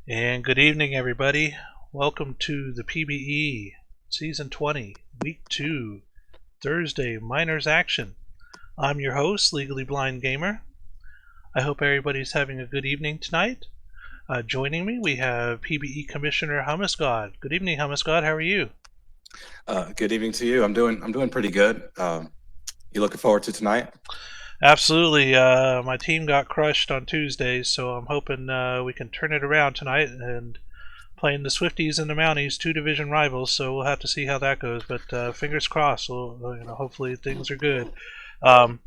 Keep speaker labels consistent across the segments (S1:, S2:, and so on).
S1: And good evening, everybody. Welcome to the PBE Season 20, Week 2, Thursday Minors Action. I'm your host, Legally Blind Gamer. I hope everybody's having a good evening tonight. Joining me, we have PBE Commissioner Hummus God. Good evening, Hummus God. How are you?
S2: Good evening to you. I'm doing pretty good. You looking forward to tonight?
S1: Absolutely. My team got crushed on Tuesday, so I'm hoping we can turn it around tonight and playing the Swifties and the Mounties, two division rivals. So we'll have to see how that goes. But fingers crossed. Hopefully things are good. Um,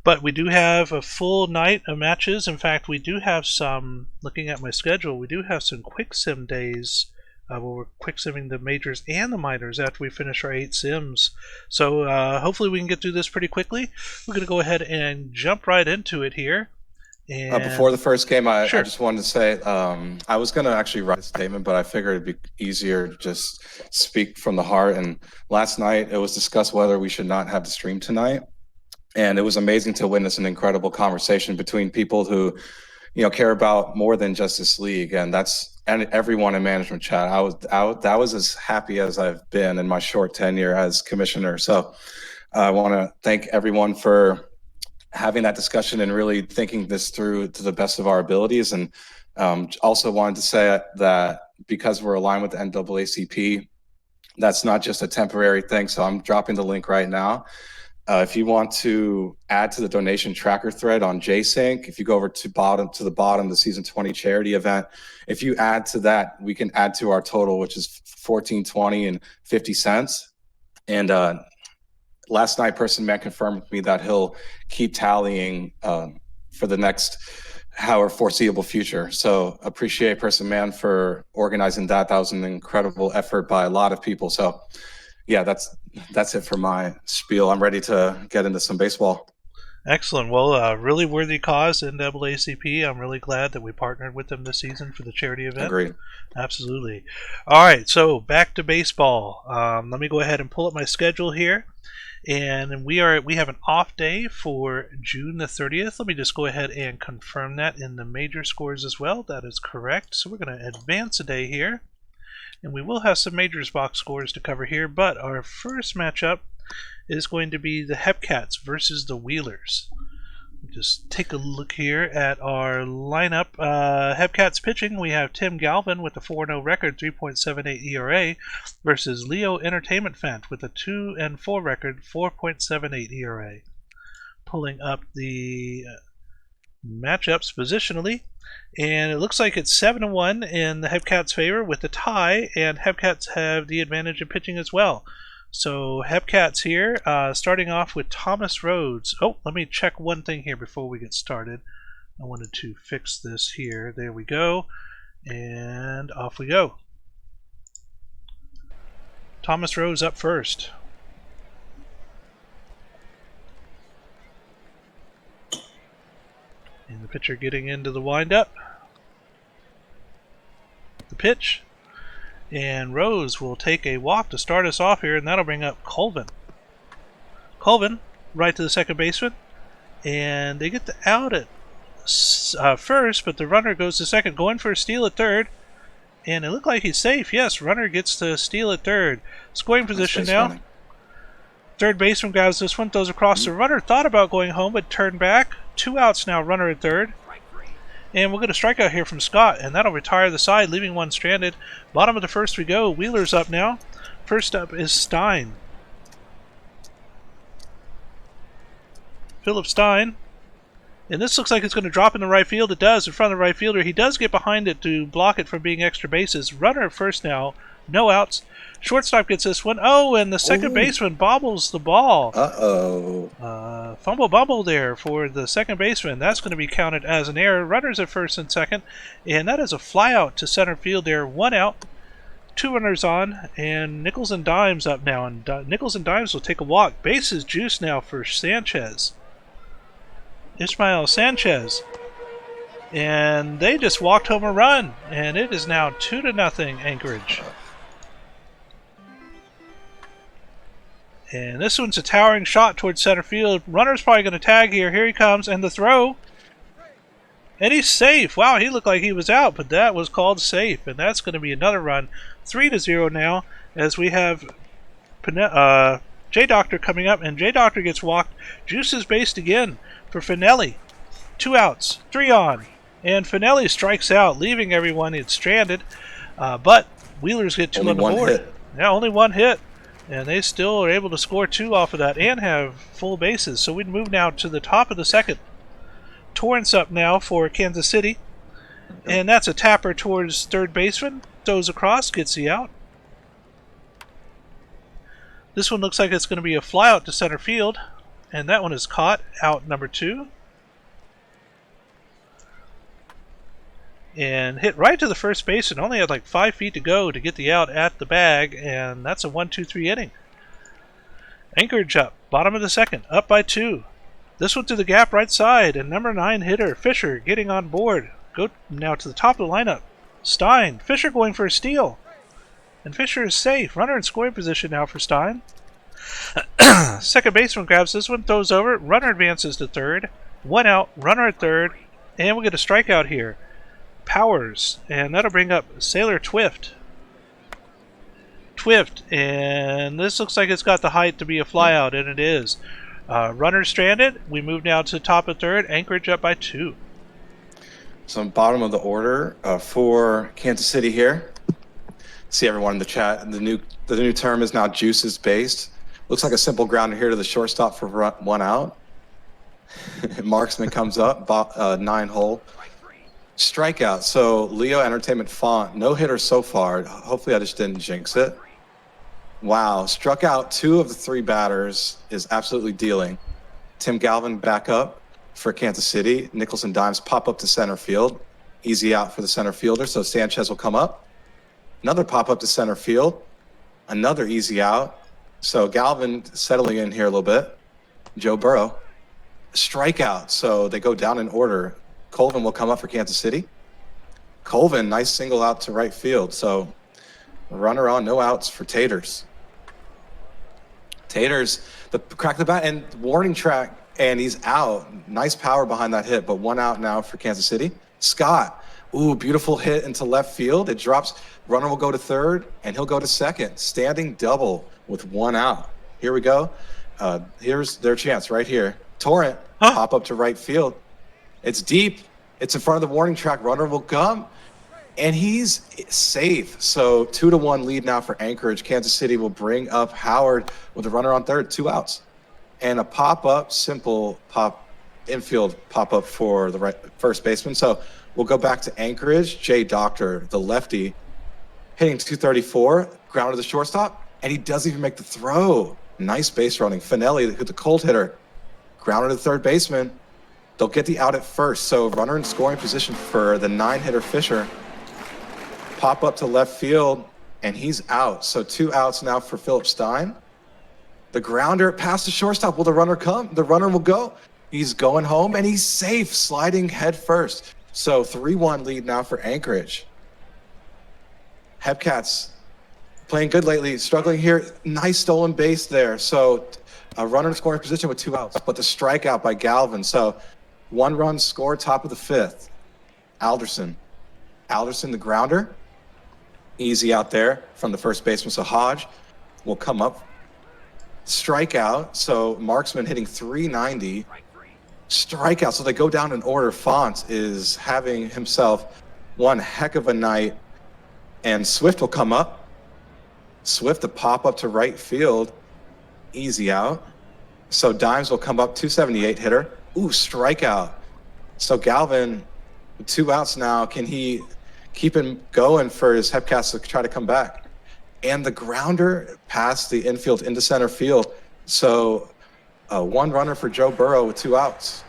S1: but we do have a full night of matches. In fact, we do have some. Looking at my schedule, we do have some quick sim days. Where we're quick simming the majors and the minors after we finish our 8 sims. So hopefully we can get through this pretty quickly. We're going to go ahead and jump right into it here.
S2: Before
S1: And
S2: the first game, I
S1: sure.
S2: just wanted to say I was going to actually write a statement, but I figured it'd be easier to just speak from the heart. And last night it was discussed whether we should not have the stream tonight. And it was amazing to witness an incredible conversation between people who, care about more than just this league. And everyone in management chat. That was as happy as I've been in my short tenure as commissioner. So I want to thank everyone for having that discussion and really thinking this through to the best of our abilities. And also wanted to say that because we're aligned with the NAACP, that's not just a temporary thing. So I'm dropping the link right now. If you want to add to the donation tracker thread on JSync, if you go over to the bottom, the season 20 charity event, if you add to that, we can add to our total, which is $14.20 and 50 cents. And last night, Person Man confirmed with me that he'll keep tallying for the next foreseeable future. So appreciate Person Man for organizing that. That was an incredible effort by a lot of people. So yeah, that's it for my spiel. I'm ready to get into some baseball.
S1: Excellent. Well, really worthy cause, NAACP. I'm really glad that we partnered with them this season for the charity event.
S2: Agreed.
S1: Absolutely. All right, so back to baseball. Let me go ahead and pull up my schedule here. And we have an off day for June the 30th. Let me just go ahead and confirm that in the major scores as well. That is correct. So we're going to advance a day here. And we will have some majors box scores to cover here, but our first matchup is going to be the Hepcats versus the Wheelers. Just take a look here at our lineup. Hepcats pitching, we have Tim Galvin with a 4-0 record, 3.78 ERA, versus Leo Entertainment Fant with a 2-4 record, 4.78 ERA. Pulling up the matchups positionally, and it looks like it's 7-1 in the Hepcats' favor with the tie, and Hepcats have the advantage in pitching as well. So Hepcats here, starting off with Thomas Rhodes. Oh, let me check one thing here before we get started. I wanted to fix this here. There we go, and off we go. Thomas Rhodes up first. And the pitcher getting into the windup. The pitch. And Rose will take a walk to start us off here, and that'll bring up Colvin. Colvin, right to the second baseman. And they get the out at first, but the runner goes to second, going for a steal at third. And it looked like he's safe. Yes, runner gets to steal at third. Scoring position now. Running. Third baseman grabs this one, throws across. The runner thought about going home, but turned back. 2 outs now, runner at third. And we'll get a strikeout here from Scott, and that'll retire the side, leaving one stranded. Bottom of the first we go. Wheeler's up now. First up is Stein. Philip Stein. And this looks like it's going to drop in the right field. It does, in front of the right fielder. He does get behind it to block it from being extra bases. Runner at first now. No outs. Shortstop gets this one. Oh, and the second baseman bobbles the ball. Fumble bumble there for the second baseman. That's going to be counted as an error. Runners at first and second. And that is a fly out to center field there. 1 out. 2 runners on. And Nickels and Dimes up now. And Nickels and Dimes will take a walk. Bases juice now for Sanchez. Ismael Sanchez. And they just walked home a run. And it is now 2-0 Anchorage. And this one's a towering shot towards center field. Runner's probably going to tag here. Here he comes, and the throw. And he's safe. Wow, he looked like he was out, but that was called safe. And that's going to be another run. 3-0 now as we have J Doctor coming up. And J Doctor gets walked. Juice is based again for Finelli. 2 outs, 3 on. And Finelli strikes out, leaving everyone stranded. But Wheelers get 2
S2: Only
S1: on the
S2: one
S1: board.
S2: hit.
S1: Yeah, only 1 hit. And they still are able to score 2 off of that and have full bases. So we move now to the top of the second. Torrance up now for Kansas City. And that's a tapper towards third baseman. Throws across, gets the out. This one looks like it's going to be a fly out to center field. And that one is caught. Out number 2. And hit right to the first baseman. Only had like 5 feet to go to get the out at the bag. And that's a 1-2-3 inning. Anchorage up. Bottom of the second. Up by 2. This one to the gap right side, and number 9 hitter, Fisher, getting on board. Go now to the top of the lineup. Stein, Fisher going for a steal. And Fisher is safe. Runner in scoring position now for Stein. Second baseman grabs this one, throws over. Runner advances to third. 1 out, runner at third. And we'll get a strikeout here. Powers, and that'll bring up Sailor Twift. And this looks like it's got the height to be a flyout, and it is. Runner stranded. We move now to the top of third. Anchorage up by 2.
S2: So bottom of the order for Kansas City here. See everyone in the chat. The new term is now juices based. Looks like a simple grounder here to the shortstop for 1 out. Marksman comes up, 9-hole. Strikeout. So Leo Entertainment Font, no hitter so far. Hopefully I just didn't jinx it. Wow, struck out 2 of the 3 batters, is absolutely dealing. Tim Galvin back up for Kansas City. Nichols and Dimes pop up to center field. Easy out for the center fielder, so Sanchez will come up. Another pop up to center field. Another easy out. So Galvin settling in here a little bit. Joe Burrow. Strikeout, so they go down in order. Colvin will come up for Kansas City. Colvin, nice single out to right field. So runner on, no outs for Taters. Taters, crack the bat and warning track, and he's out. Nice power behind that hit, but 1 out now for Kansas City. Scott, ooh, beautiful hit into left field. It drops. Runner will go to third, and he'll go to second. Standing double with 1 out. Here we go. Here's their chance right here. Torrent, pop up to right field. It's deep. It's in front of the warning track. Runner will come. And he's safe. So 2-1 lead now for Anchorage. Kansas City will bring up Howard with a runner on third, 2 outs. And a pop-up, simple infield pop-up for the first baseman. So we'll go back to Anchorage. J Doctor, the lefty, hitting 234, ground to the shortstop, and he doesn't even make the throw. Nice base running. Finelli, the cold hitter, ground to the third baseman. They'll get the out at first. So runner in scoring position for the 9-hitter Fisher. Pop up to left field, and he's out. So 2 outs now for Philip Stein. The grounder past the shortstop. Will the runner come? The runner will go. He's going home, and he's safe, sliding head first. So 3-1 lead now for Anchorage. Hepcats playing good lately, struggling here. Nice stolen base there. So a runner in scoring position with 2 outs, but the strikeout by Galvin. So 1 run score, top of the 5th. Alderson, the grounder. Easy out there from the first baseman. So Hodge will come up. Strikeout. So Marksman hitting 390. Strikeout. So they go down in order. Font is having himself one heck of a night. And Swift will come up. Swift to pop up to right field. Easy out. So Dimes will come up, 278 hitter. Ooh, strikeout. So Galvin, with 2 outs now, can he keep him going for his Hepcats to try to come back? And the grounder past the infield into center field. So 1 runner for Joe Burrow with 2 outs.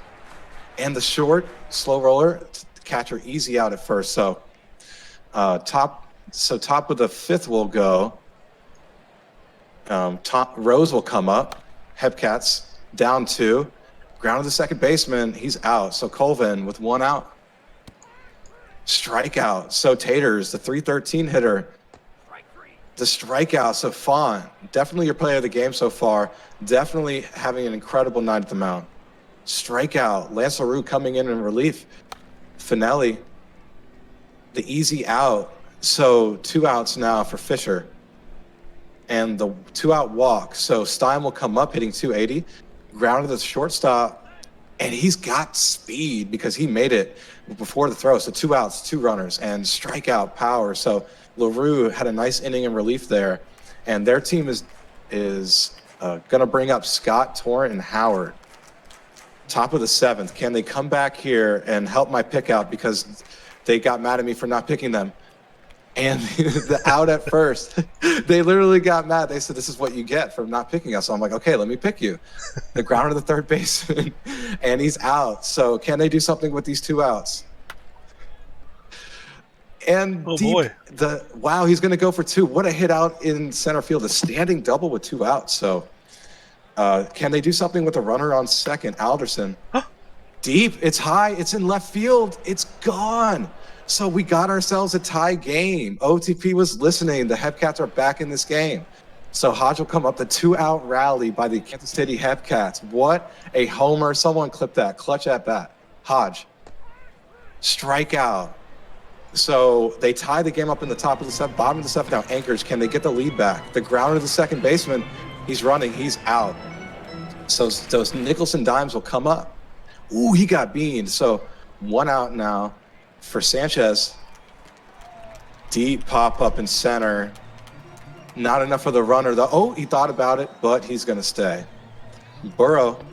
S2: And the short, slow roller, the catcher easy out at first. So top of the 5th will go. Rose will come up. Hepcats down 2. Ground to the second baseman. He's out. So Colvin with 1 out. Strikeout. So Taters, the 313 hitter. The strikeout. So Font, definitely your player of the game so far. Definitely having an incredible night at the mound. Strikeout. Lance LaRue coming in relief. Finelli, the easy out. So 2 outs now for Fisher. And the 2-out walk. So Stein will come up hitting 280, grounded the shortstop, and he's got speed because he made it before the throw. So 2 outs, 2 runners, and strikeout power. So LaRue had a nice inning in relief there, and their team is going to bring up Scott, Torrent, and Howard. Top of the 7th. Can they come back here and help my pick out because they got mad at me for not picking them? And the out at first, they literally got mad. They said, "This is what you get for not picking us." So I'm like, "Okay, let me pick you." The grounder to the third baseman, and he's out. So can they do something with these 2 outs? And
S1: Oh
S2: deep,
S1: boy!
S2: Wow, he's going to go for 2. What a hit out in center field! A standing double with 2 outs. So can they do something with the runner on second, Alderson? Deep, it's high, it's in left field, it's gone. So we got ourselves a tie game. OTP was listening. The Hepcats are back in this game. So Hodge will come up, the 2-out rally by the Kansas City Hepcats. What a homer. Someone clip that. Clutch at bat. Hodge. Strikeout. So they tie the game up in the top of the 7th, bottom of the 7th now. Anchors, can they get the lead back? The grounder to the second baseman, he's running, he's out. So those Nicholson dimes will come up. Ooh, he got beaned. So 1 out now for Sanchez. Deep pop up in center. Not enough for the runner. He thought about it, but he's going to stay. Burrow,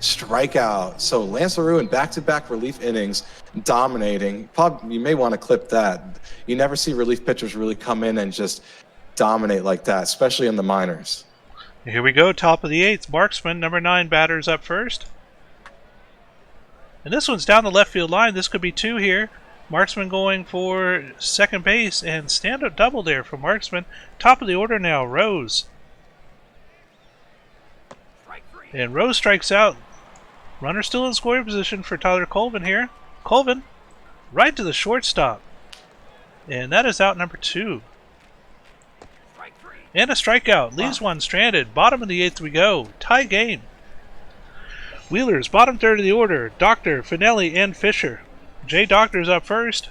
S2: strikeout. So Lance LaRue in back-to-back relief innings, dominating. You may want to clip that. You never see relief pitchers really come in and just dominate like that, especially in the minors.
S1: Here we go, top of the 8th. Marksman, number 9, batters up first. And this one's down the left field line. This could be 2 here. Marksman going for second base, and stand-up double there for Marksman. Top of the order now, Rose. And Rose strikes out. Runner still in scoring position for Tyler Colvin here. Colvin, right to the shortstop. And that is out number 2. And a strikeout. Leaves one stranded. Bottom of the 8th we go. Tie game. Wheelers, bottom third of the order. Doctor, Finelli, and Fisher. Jay Doctor's up first.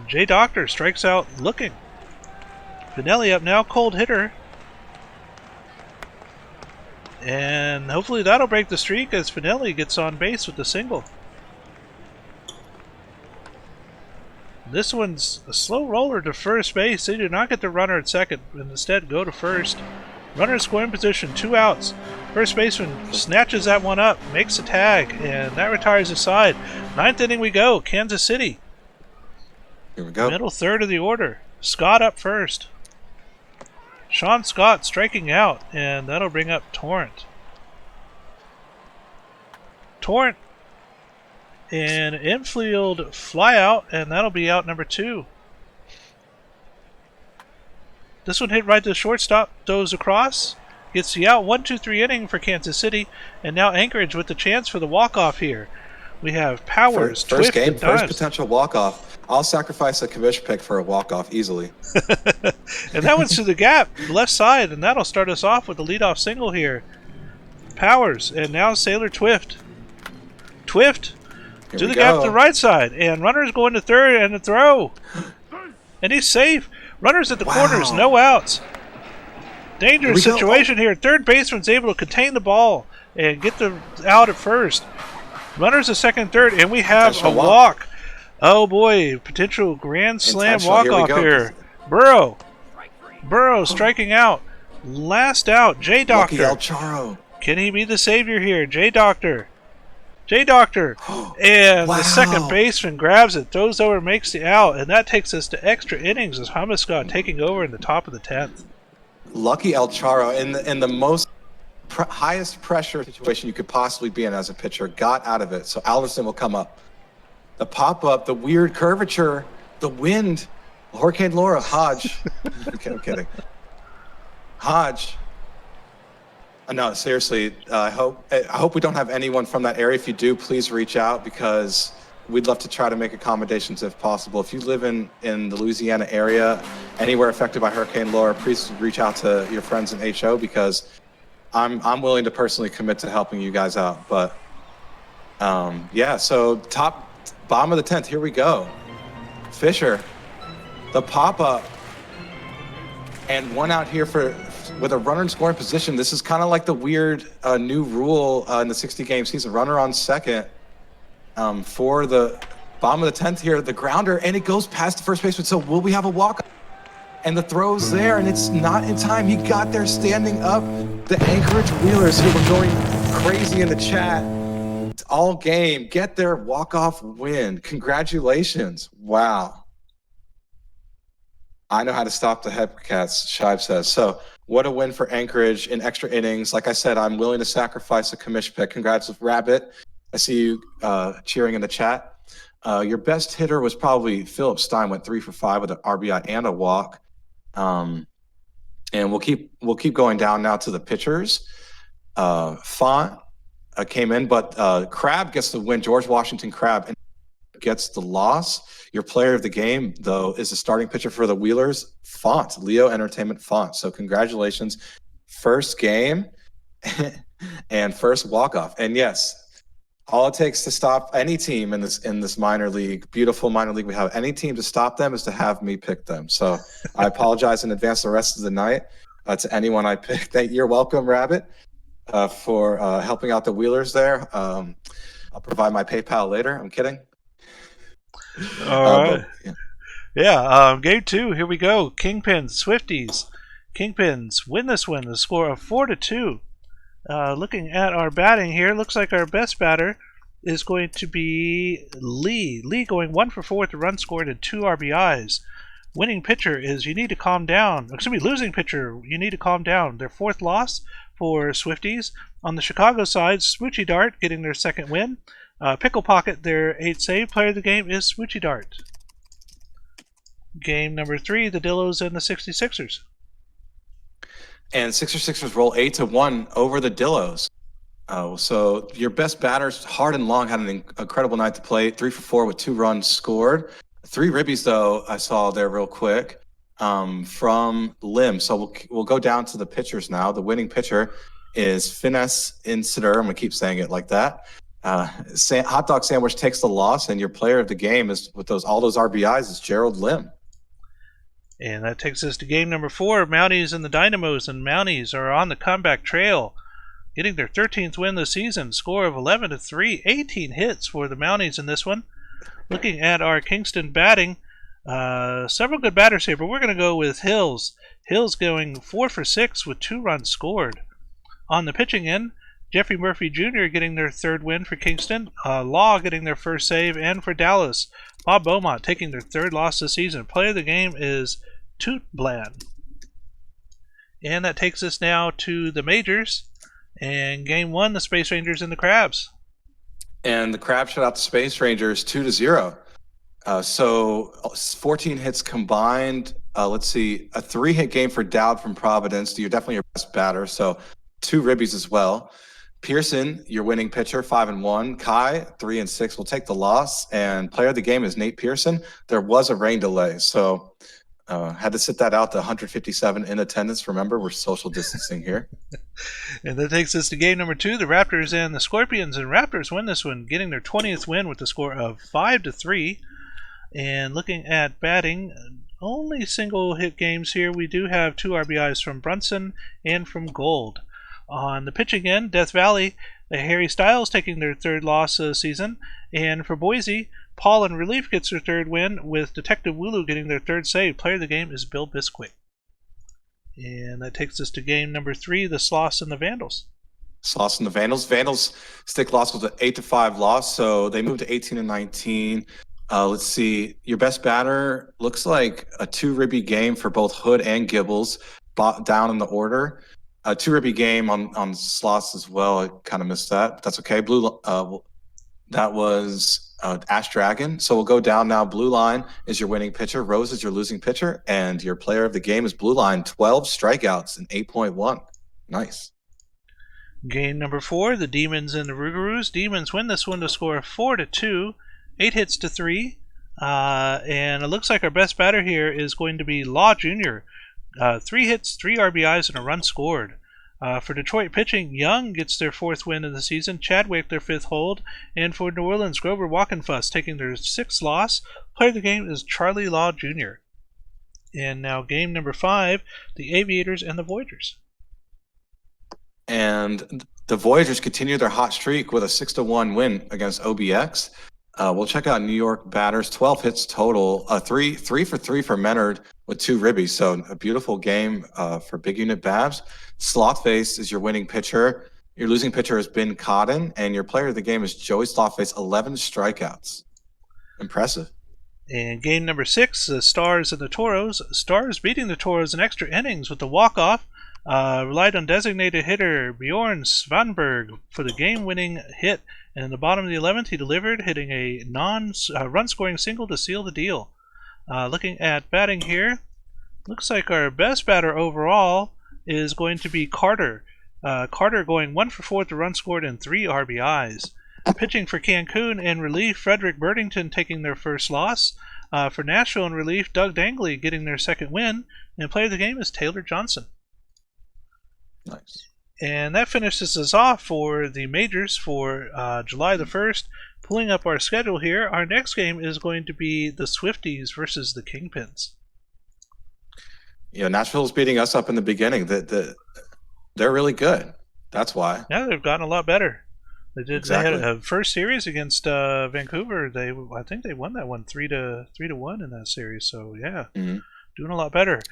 S1: Jay Doctor strikes out looking. Finelli up now, cold hitter. And hopefully that'll break the streak as Finelli gets on base with the single. This one's a slow roller to first base. They do not get the runner at second, and instead go to first. Runner scoring position, 2 outs. First baseman snatches that one up, makes a tag, and that retires the side. 9th inning we go, Kansas City.
S2: Here we go.
S1: Middle third of the order. Scott up first. Sean Scott striking out, and that'll bring up Torrent. Torrent and infield fly out, and that'll be out number 2. This one hit right to the shortstop, throws across, gets the out. 1-2-3 inning for Kansas City, and now Anchorage with the chance for the walk-off here. We have Powers,
S2: first
S1: Twift,
S2: game,
S1: and
S2: first
S1: Dimes.
S2: potential walk-off. I'll sacrifice a commish pick for a walk-off easily.
S1: And that one's through the gap, left side, and that'll start us off with the leadoff single here. Powers, and now Sailor Twift. Twift
S2: Here
S1: to
S2: we
S1: the gap
S2: go.
S1: to the right side, and runner's going to third, and the throw. And he's safe. Runners at the corners, no outs. Dangerous
S2: Here we go.
S1: situation here. Third baseman's able to contain the ball and get the out at first. Runners at second and third, and we have a
S2: Potential
S1: walk. Oh boy, potential grand slam
S2: Intentional. Here we
S1: walk-off
S2: go.
S1: here. Burrow striking out. Last out, Jay
S2: Lucky El
S1: Doctor.
S2: Charo.
S1: Can he be the savior here? Jay Doctor. And
S2: Wow.
S1: the second baseman grabs it, throws over, makes the out, and that takes us to extra innings as Hamascott taking over in the top of the 10th.
S2: Lucky El Charo in the most highest pressure situation you could possibly be in as a pitcher, got out of it. So Alderson will come up. The pop-up, the weird curvature, the wind, Hurricane Laura, Hodge. Okay, I'm kidding. Hodge. No, seriously, I hope we don't have anyone from that area. If you do, please reach out because we'd love to try to make accommodations if possible. If you live in the Louisiana area, anywhere affected by Hurricane Laura, please reach out to your friends in HO because I'm willing to personally commit to helping you guys out. But yeah, so bottom of the 10th, here we go. Fisher, the pop-up, and one out here with a runner in scoring position. This is kind of like the weird new rule in the 60-game season. Runner on second for the bottom of the 10th here, the grounder, and it goes past the first baseman. So will we have a walk? And the throw's there, and it's not in time. He got there standing up. The Anchorage Wheelers here were going crazy in the chat. It's all game. Get their walk-off win. Congratulations. Wow. I know how to stop the Hepcats, Shive says. So what a win for Anchorage in extra innings. Like I said, I'm willing to sacrifice a commission pick. Congrats with Rabbit. I see you cheering in the chat. Your best hitter was probably Philip Stein, went 3 for 5 with an RBI and a walk. And we'll keep going down now to the pitchers. Font came in, but Crab gets the win. George Washington Crab gets the loss. Your player of the game, though, is the starting pitcher for the Wheelers, Font, Leo Entertainment Font. So congratulations. First game and first walk-off. And yes, all it takes to stop any team in this minor league, beautiful minor league we have, any team to stop them is to have me pick them. So I apologize in advance the rest of the night to anyone I picked. You're welcome, Rabbit, for helping out the Wheelers there. I'll provide my PayPal later. I'm kidding.
S1: All right. Yeah, game 2, here we go. Kingpins, Swifties. Kingpins win this one, the score of 4-2. Looking at our batting here, looks like our best batter is going to be Lee. Lee going 1 for 4 with a run scored and 2 RBIs. Winning pitcher is You Need to Calm Down. Losing pitcher, You Need to Calm Down. Their 4th loss for Swifties. On the Chicago side, Smoochy Dart getting their 2nd win. Pickle Pocket, their 8th save. Player of the game is Smoochy Dart. Game number 3, the Dillos and the 66ers.
S2: And Sixers roll 8-1 over the Dillos. So your best batters, Hard and Long, had an incredible night to play. 3 for 4 with 2 runs scored. 3 ribbies, though, I saw there real quick from Lim. So we'll go down to the pitchers now. The winning pitcher is Finesse Insider. I'm going to keep saying it like that. Hot Dog Sandwich takes the loss, and your player of the game is with all those RBIs is Gerald Lim.
S1: And that takes us to game number 4, Mounties and the Dynamos. And Mounties are on the comeback trail, getting their 13th win this season. Score of 11-3, 18 hits for the Mounties in this one. Looking at our Kingston batting, several good batters here, but we're going to go with Hills. Hills going 4 for 6 with 2 runs scored. On the pitching end, Jeffrey Murphy Jr. getting their 3rd win for Kingston. Law getting their 1st save. And for Dallas, Bob Beaumont taking their 3rd loss this season. Player of the game is Toot Bland. And that takes us now to the majors. And game 1, the Space Rangers and the Crabs.
S2: And the Crabs shut out the Space Rangers 2-0. So 14 hits combined. Let's see, a 3-hit game for Dowd from Providence. You're definitely your best batter. So 2 ribbies as well. Pearson, your winning pitcher, 5-1. Kai, 3-6, will take the loss. And player of the game is Nate Pearson. There was a rain delay, so had to sit that out to 157 in attendance. Remember, we're social distancing here.
S1: And that takes us to game number 2, the Raptors and the Scorpions. And Raptors win this one, getting their 20th win with the score of 5-3. And looking at batting, only single hit games here. We do have 2 RBIs from Brunson and from Gold. On the pitching end, Death Valley, Harry Styles taking their 3rd loss of the season. And for Boise, Paul in relief gets their 3rd win, with Detective Wooloo getting their 3rd save. Player of the game is Bill Bisquick. And that takes us to game number 3, the Sloss and the Vandals.
S2: Sloss and the Vandals. Vandals' stick loss was an 8-5 loss, so they moved to 18-19. Let's see. Your best batter looks like a 2-ribby game for both Hood and Gibbles, down in the order. A 2-ribby game on Sloss as well. I kind of missed that, but that's okay. That was Ash Dragon. So we'll go down now. Blue Line is your winning pitcher. Rose is your losing pitcher. And your player of the game is Blue Line. 12 strikeouts and 8.1. Nice.
S1: Game number 4, the Demons and the Rougarous. Demons win this one to score 4-2, 8 hits to 3. And it looks like our best batter here is going to be Law Jr. 3 hits, 3 RBIs, and a run scored. For Detroit pitching, Young gets their 4th win of the season, Chadwick their 5th hold, and for New Orleans, Grover Walkenfuss taking their 6th loss. Player of the game is Charlie Law Jr. And now game number 5, the Aviators and the Voyagers.
S2: And the Voyagers continue their hot streak with a 6-1 win against OBX. We'll check out New York batters, 12 hits total, 3 for 3 for Menard with 2 ribbies. So a beautiful game for big unit Babs. Slothface is your winning pitcher. Your losing pitcher has been Cotton, and your player of the game is Joey Slothface, 11 strikeouts. Impressive.
S1: And game number 6, the Stars and the Toros. Stars beating the Toros in extra innings with the walk-off. Relied on designated hitter Bjorn Svanberg for the game-winning hit. And in the bottom of the 11th, he delivered, hitting a run-scoring single to seal the deal. Looking at batting here, looks like our best batter overall is going to be Carter. Carter going 1 for 4 with the run scored and 3 RBIs. Pitching for Cancun in relief, Frederick Birdington taking their 1st loss. For Nashville in relief, Doug Dangley getting their 2nd win. And player of the game is Taylor Johnson.
S2: Nice.
S1: And that finishes us off for the majors for July the 1st. Pulling up our schedule here, our next game is going to be the Swifties versus the Kingpins.
S2: Nashville's beating us up in the beginning. They're really good. That's why.
S1: Yeah, they've gotten a lot better.
S2: Exactly.
S1: They had a first series against Vancouver. I think they won that one 3-1 in that series. So yeah, doing a lot better.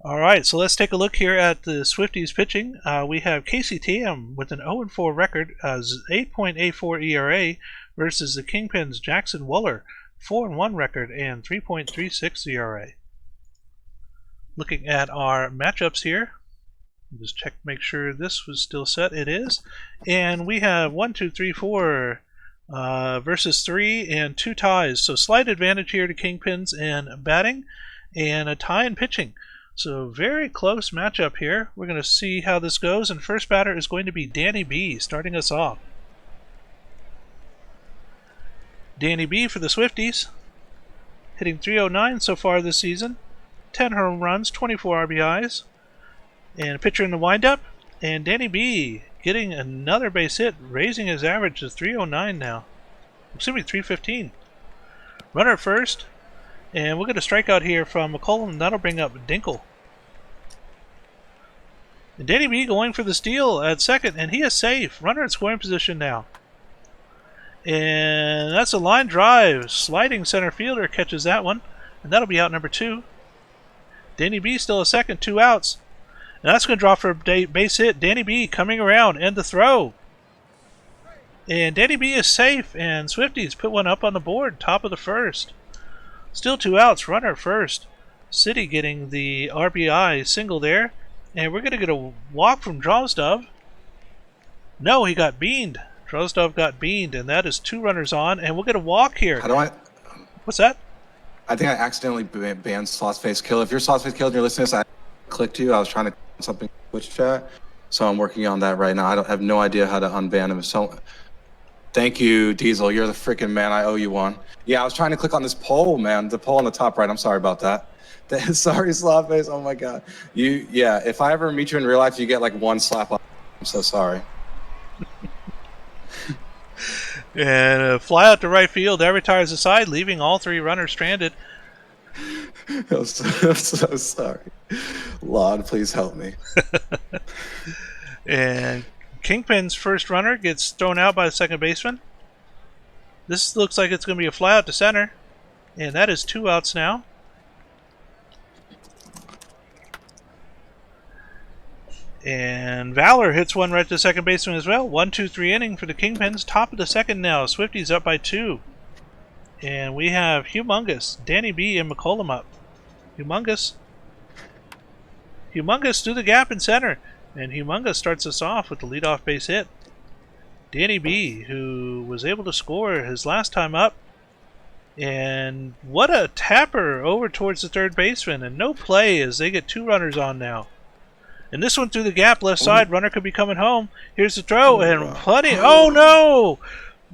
S1: All right, so let's take a look here at the Swifties pitching. We have Casey Tam with an 0-4 record, 8.84 ERA, versus the Kingpins' Jackson Wuller, 4-1 record and 3.36 ERA. Looking at our matchups here, just check to make sure this was still set. It is, and we have 1, 2, 3, 4 versus 3 and 2 ties. So slight advantage here to Kingpins in batting, and a tie in pitching. So very close matchup here. We're going to see how this goes, and first batter is going to be Danny B starting us off. Danny B for the Swifties, hitting .309 so far this season, 10 home runs, 24 RBIs, and a pitcher in the windup, and Danny B getting another base hit, raising his average to .309 now. Excuse me, .315. Runner at first. And we'll get a strikeout here from McCollum, and that'll bring up Dinkle. And Danny B going for the steal at second, and he is safe. Runner in scoring position now. And that's a line drive. Sliding center fielder catches that one, and that'll be out number 2. Danny B still a second, 2 outs. And that's going to drop for a base hit. Danny B coming around, and the throw. And Danny B is safe, and Swifties put one up on the board, top of the 1st. Still 2 outs, runner first. City getting the RBI single there. And we're going to get a walk from Drozdov. No, he got beaned. Drozdov got beaned, and that is 2 runners on. And we'll get a walk here.
S2: How do I?
S1: What's that?
S2: I think I accidentally banned Slothface Kill. If you're Slothface Kill and you're listening to this, I clicked you. I was trying to something in Twitch chat. So I'm working on that right now. I have no idea how to unban him. So thank you, Diesel. You're the freaking man. I owe you one. Yeah, I was trying to click on this poll, man. The poll on the top right. I'm sorry about that. Sorry, Slapface. Oh my God. Yeah. If I ever meet you in real life, you get like 1 slap on. I'm so sorry.
S1: And a fly out to right field. That retires the side, leaving all 3 runners stranded.
S2: I'm so sorry. Lord, please help me.
S1: And Kingpin's first runner gets thrown out by the second baseman. This looks like it's going to be a fly out to center. And that is 2 outs now. And Valor hits one right to the second baseman as well. 1-2-3 inning for the Kingpins. Top of the 2nd now. Swifties up by 2. And we have Humongous, Danny B, and McCollum up. Humongous through the gap in center. And Humongous starts us off with the leadoff base hit. Danny B, who was able to score his last time up. And what a tapper over towards the third baseman. And no play as they get 2 runners on now. And this one through the gap, left side, runner could be coming home. Here's the throw, and plenty. Oh no!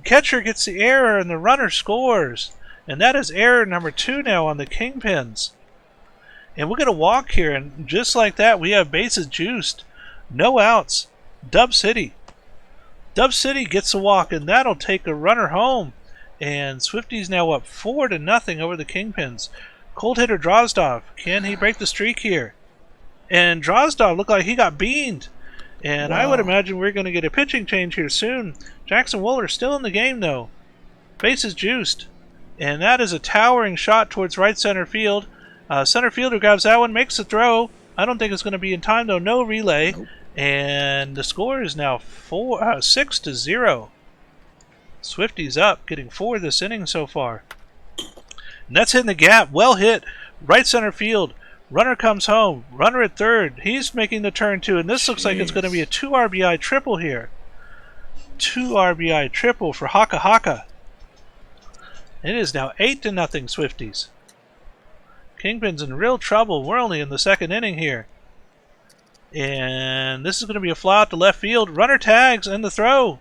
S1: Catcher gets the error, and the runner scores. And that is error number 2 now on the Kingpins. And we're going to walk here, and just like that, we have bases juiced. No outs. Dub City. Dub City gets a walk, and that'll take a runner home. And Swifty's now up 4-0 over the Kingpins. Cold hitter Drozdov. Can he break the streak here? And Drozdov looked like he got beamed. And I would
S2: Wow.
S1: imagine we're going to get a pitching change here soon. Jackson Wooler still in the game, though. Base is juiced. And that is a towering shot towards right center field. Center fielder grabs that one, makes the throw. I don't think it's going to be in time, though. No relay.
S2: Nope.
S1: And the score is now 6-0. Swifty's up, getting 4 this inning so far. And that's hitting the gap. Well hit. Right center field. Runner comes home. Runner at third. He's making the turn too. And this looks like it's going to be a 2 RBI triple here. 2 RBI triple for Haka Haka. It is now 8-0 Swifties. Kingpin's in real trouble. We're only in the second inning here. And this is going to be a fly out to left field. Runner tags and the throw.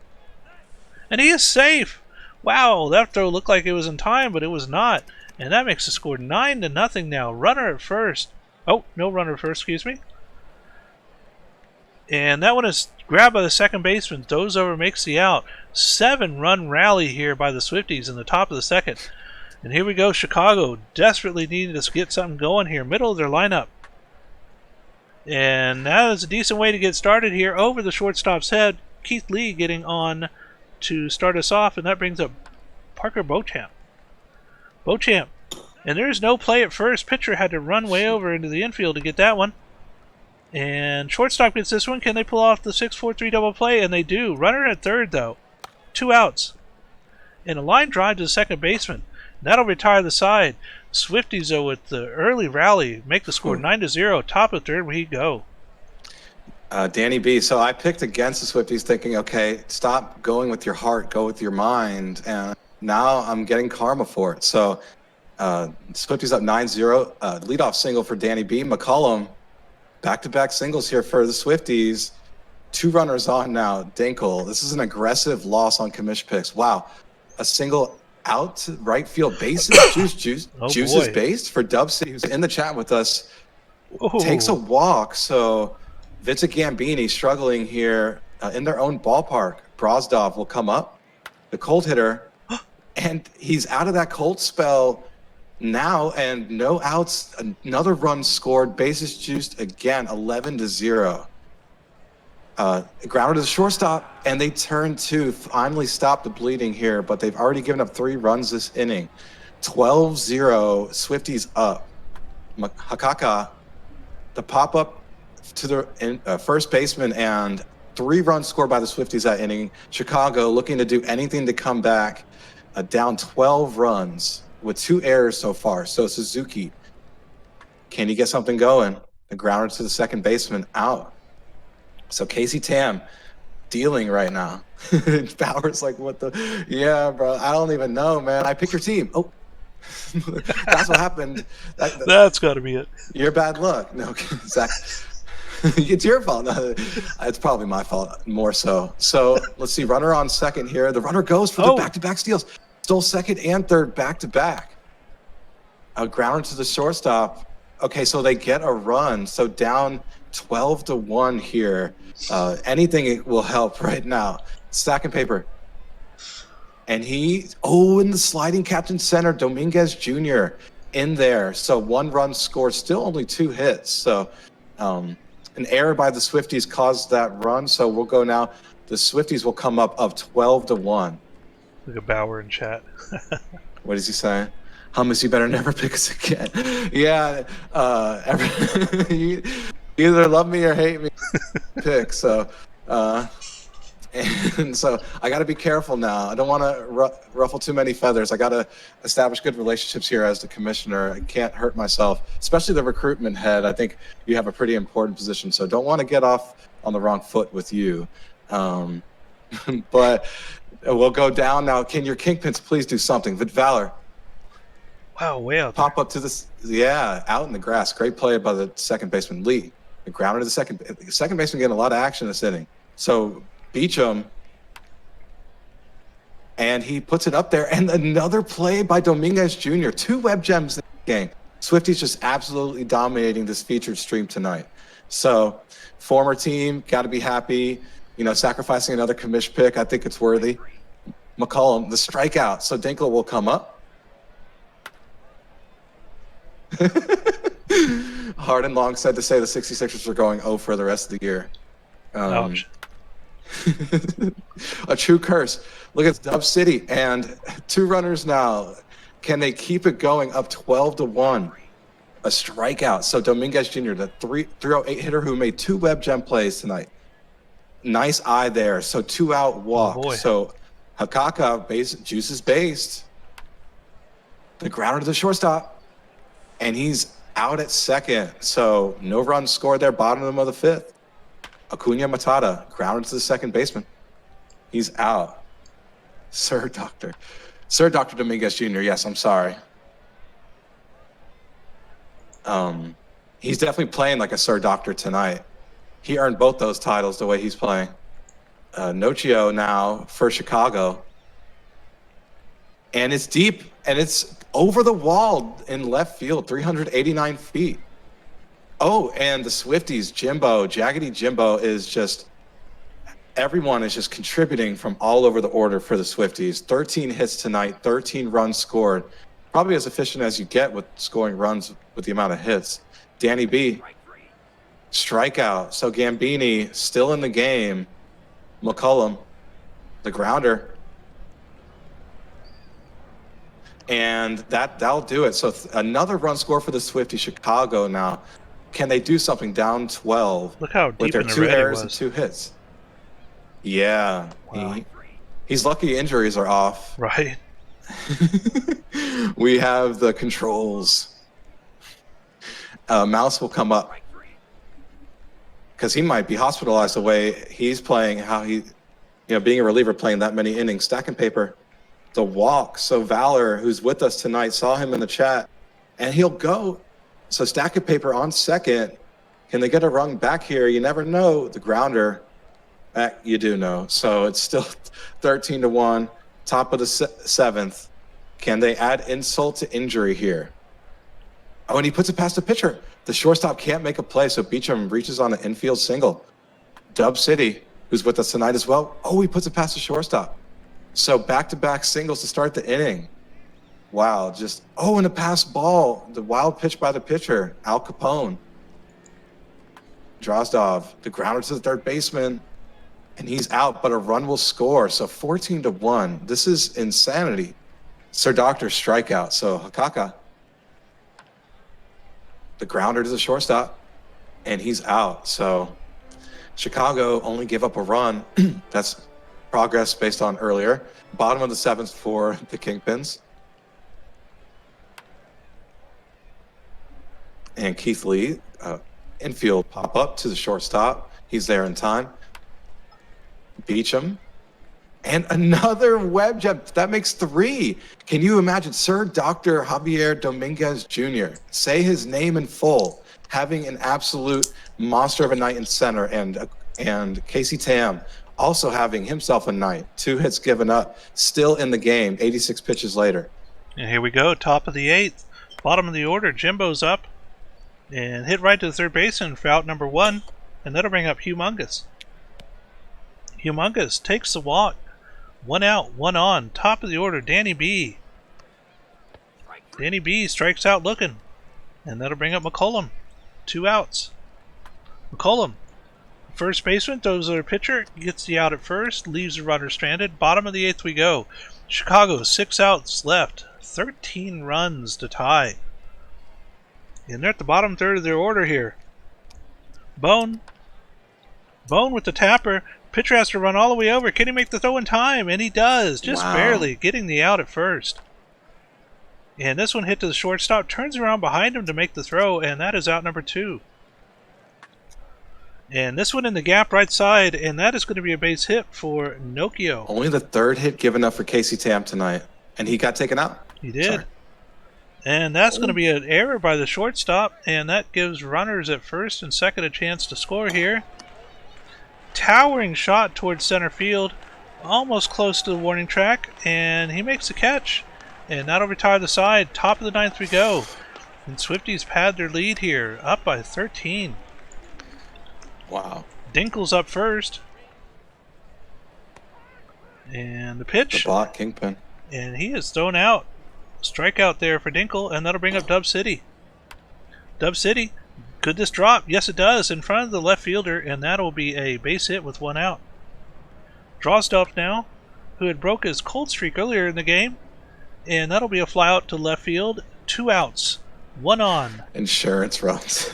S1: And he is safe. Wow, that throw looked like it was in time, but it was not. And that makes the score 9-0 now. Runner at first. Oh, no runner at first, excuse me. And that one is grabbed by the second baseman. Throws over, makes the out. 7-run rally here by the Swifties in the top of the second. And here we go, Chicago desperately needing to get something going here. Middle of their lineup. And that is a decent way to get started here over the shortstop's head. Keith Lee getting on to start us off, and that brings up Parker Beauchamp. Beauchamp. And there's no play at first. Pitcher had to run way over into the infield to get that one. And shortstop gets this one. Can they pull off the 6-4-3 double play? And they do. Runner at third, though. 2 outs. And a line drive to the second baseman. That'll retire the side. Swifties, though, with the early rally, make the score 9-0. Top of third, we go.
S2: Danny B. So I picked against the Swifties thinking, okay, stop going with your heart, go with your mind. And now I'm getting karma for it. So Swifties up 9-0. Leadoff single for Danny B. McCollum, back-to-back singles here for the Swifties. 2 runners on now. Dinkle. This is an aggressive loss on commish picks. Wow. A single out to right field bases. Juice is based for Dub City, who's in the chat with us.
S1: Ooh.
S2: Takes a walk. So Vincent Gambini struggling here in their own ballpark. Brozdov will come up, the cold hitter, and he's out of that cold spell now, and no outs. Another run scored, bases juiced again, 11-0. Grounded to the shortstop, and they turn to finally stop the bleeding here, but they've already given up 3 runs this inning. 12-0, Swifties up. Hakaka, the pop-up to the first baseman, and 3 runs scored by the Swifties that inning. Chicago looking to do anything to come back, down 12 runs with 2 errors so far. So Suzuki, can he get something going? The grounder to the second baseman, out. So Casey Tam dealing right now. Bauer's like, what the? Yeah, bro, I don't even know, man. I picked your team. Oh, that's what happened.
S1: That's got to be it.
S2: Your bad luck. No, Zach. It's your fault. No, it's probably my fault more so. So let's see. Runner on second here. The runner goes for the back-to-back steals. Stole second and third back-to-back. A grounder to the shortstop. Okay, so they get a run. So down 12-1 here. Anything will help right now. Stack and paper. And in the sliding captain center, Dominguez Jr. in there. So 1 run scored, still only 2 hits. So an error by the Swifties caused that run. So we'll go now. The Swifties will come up of 12-1.
S1: Look at Bauer in chat.
S2: What is he saying? Hummus, you better never pick us again. Yeah, you either love me or hate me. Pick. So, and so I got to be careful now. I don't want to ruffle too many feathers. I got to establish good relationships here as the commissioner. I can't hurt myself, especially the recruitment head. I think you have a pretty important position, so don't want to get off on the wrong foot with you. But we'll go down now. Can your Kingpins please do something? Valor.
S1: Wow, way out
S2: Pop up to this, out in the grass. Great play by the second baseman, Lee. The grounder to the second baseman getting a lot of action this inning. So Beecham, and he puts it up there. And another play by Dominguez Jr. 2 web gems in the game. Swifties just absolutely dominating this featured stream tonight. So, former team, got to be happy. You know, sacrificing another commish pick, I think it's worthy. McCollum, the strikeout. So Dinkle will come up. Hard and long said to say the 66ers are going 0 for the rest of the year.
S1: Ouch.
S2: A true curse. Look at Dub City and 2 runners now. Can they keep it going up 12-1? A strikeout. So Dominguez Jr., the 308 hitter who made 2 web gem plays tonight. Nice eye there. So 2 out walk.
S1: Oh boy.
S2: So Hakaka juice is based. The grounder to the shortstop. And he's out at second. So no runs scored there, bottom of the 5th. Acuna Matata, grounder to the second baseman. He's out. Sir Dr. Dominguez Jr., yes, I'm sorry. He's definitely playing like a Sir Doctor tonight. He earned both those titles the way he's playing. Nochio now for Chicago. And it's deep, and it's over the wall in left field, 389 feet. Oh, and the Swifties, Jaggedy Jimbo is just, everyone is just contributing from all over the order for the Swifties. 13 hits tonight, 13 runs scored. Probably as efficient as you get with scoring runs with the amount of hits. Danny B, strikeout. So Gambini still in the game. McCollum, the grounder. And that'll do it. So another run score for the Swifty Chicago now. Can they do something down 12
S1: Look how
S2: with
S1: deep
S2: their
S1: in the
S2: 2
S1: red it
S2: errors and
S1: was.
S2: 2 hits? Yeah.
S1: Wow.
S2: He's lucky injuries are off.
S1: Right.
S2: We have the controls. Mouse will come up because he might be hospitalized the way he's playing, how he, being a reliever playing that many innings. Stacking paper, the walk. So Valor, who's with us tonight, saw him in the chat, and he'll go. So stacking paper on second. Can they get a run back here? You never know. The grounder, you do know. So it's still 13-1, top of the 7th. Can they add insult to injury here? Oh, and he puts it past the pitcher. The shortstop can't make a play, so Beecham reaches on an infield single. Dub City, who's with us tonight as well. Oh, he puts it past the shortstop. So back-to-back singles to start the inning. Wow, and a pass ball. The wild pitch by the pitcher, Al Capone. Drozdov, the grounder to the third baseman, and he's out, but a run will score. So 14-1. This is insanity. Sir Doctor strikeout. So Hakaka, the grounder to the shortstop, and he's out. So Chicago only gave up a run. That's progress based on earlier. Bottom of the 7th for the Kingpins. And Keith Lee, infield pop up to the shortstop. He's there in time. Beecham. And another web gem. That makes 3. Can you imagine Sir Dr. Javier Dominguez Jr. say his name in full, having an absolute monster of a night in center, and Casey Tam also having himself a night. 2 hits given up, still in the game, 86 pitches later.
S1: And here we go, top of the 8th. Bottom of the order, Jimbo's up. And hit right to the third baseman for out number 1. And that'll bring up Humongous. Humongous takes the walk. 1 out, 1 on. Top of the order, Danny B. Danny B strikes out looking. And that'll bring up McCollum. 2 outs. McCollum, first baseman, throws to their pitcher, gets the out at first, leaves the runner stranded. Bottom of the 8th we go. Chicago, 6 outs left. 13 runs to tie. And they're at the bottom third of their order here. Bone with the tapper. Pitcher has to run all the way over. Can he make the throw in time? And he does, just barely, getting the out at first. And this one hit to the shortstop, turns around behind him to make the throw, and that is out number 2. And this one in the gap right side, and that is going to be a base hit for Nokia.
S2: Only the 3rd hit given up for Casey Tam tonight, and he got taken out.
S1: He did.
S2: Sorry.
S1: And that's going to be an error by the shortstop, and that gives runners at first and second a chance to score here. Towering shot towards center field, almost close to the warning track, and he makes the catch. And that'll retire the side. Top of the 9th we go. And Swifties pad their lead here, up by 13.
S2: Wow.
S1: Dinkle's up first. And the
S2: The
S1: pitch.
S2: bot kingpin.
S1: And he is thrown out. Strikeout there for Dinkle, and that'll bring up Dub City. Dub City, could this drop? Yes, it does, in front of the left fielder, and that'll be a base hit with 1 out. Drosdorf now, who had broke his cold streak earlier in the game, and that'll be a fly out to left field. 2 outs, 1 on.
S2: Insurance runs.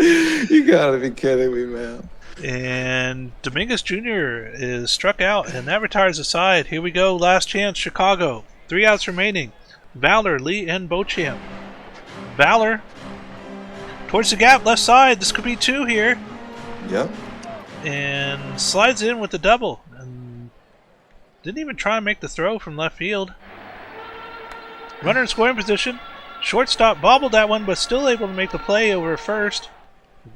S2: You gotta be kidding me, man.
S1: And Dominguez Jr. is struck out, and that retires the side. Here we go, last chance, Chicago. 3 outs remaining. Valor, Lee, and Beauchamp. Valor towards the gap, left side. This could be 2 here.
S2: Yep.
S1: And slides in with the double. And didn't even try and make the throw from left field. Runner in scoring position. Shortstop bobbled that one, but still able to make the play over first.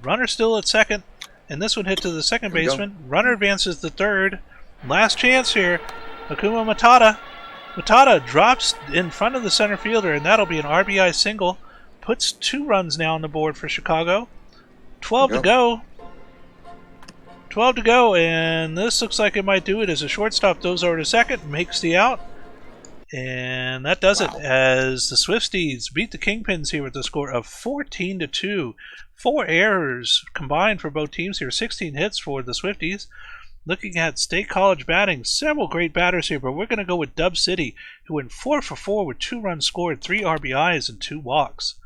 S1: Runner still at second. And this one hit to the second baseman. Runner advances to third. Last chance here. Akuma Matata. Matata drops in front of the center fielder, and that'll be an RBI single. Puts 2 runs now on the board for Chicago. 12 to go. 12 to go, and this looks like it might do it as a shortstop goes over to second, makes the out. And that does it as the Swifties beat the Kingpins here with a score of 14 to 2. 4 errors combined for both teams here, 16 hits for the Swifties. Looking at State College batting, several great batters here, but we're going to go with Dub City, who went 4 for 4 with 2 runs scored, 3 RBIs, and 2 walks.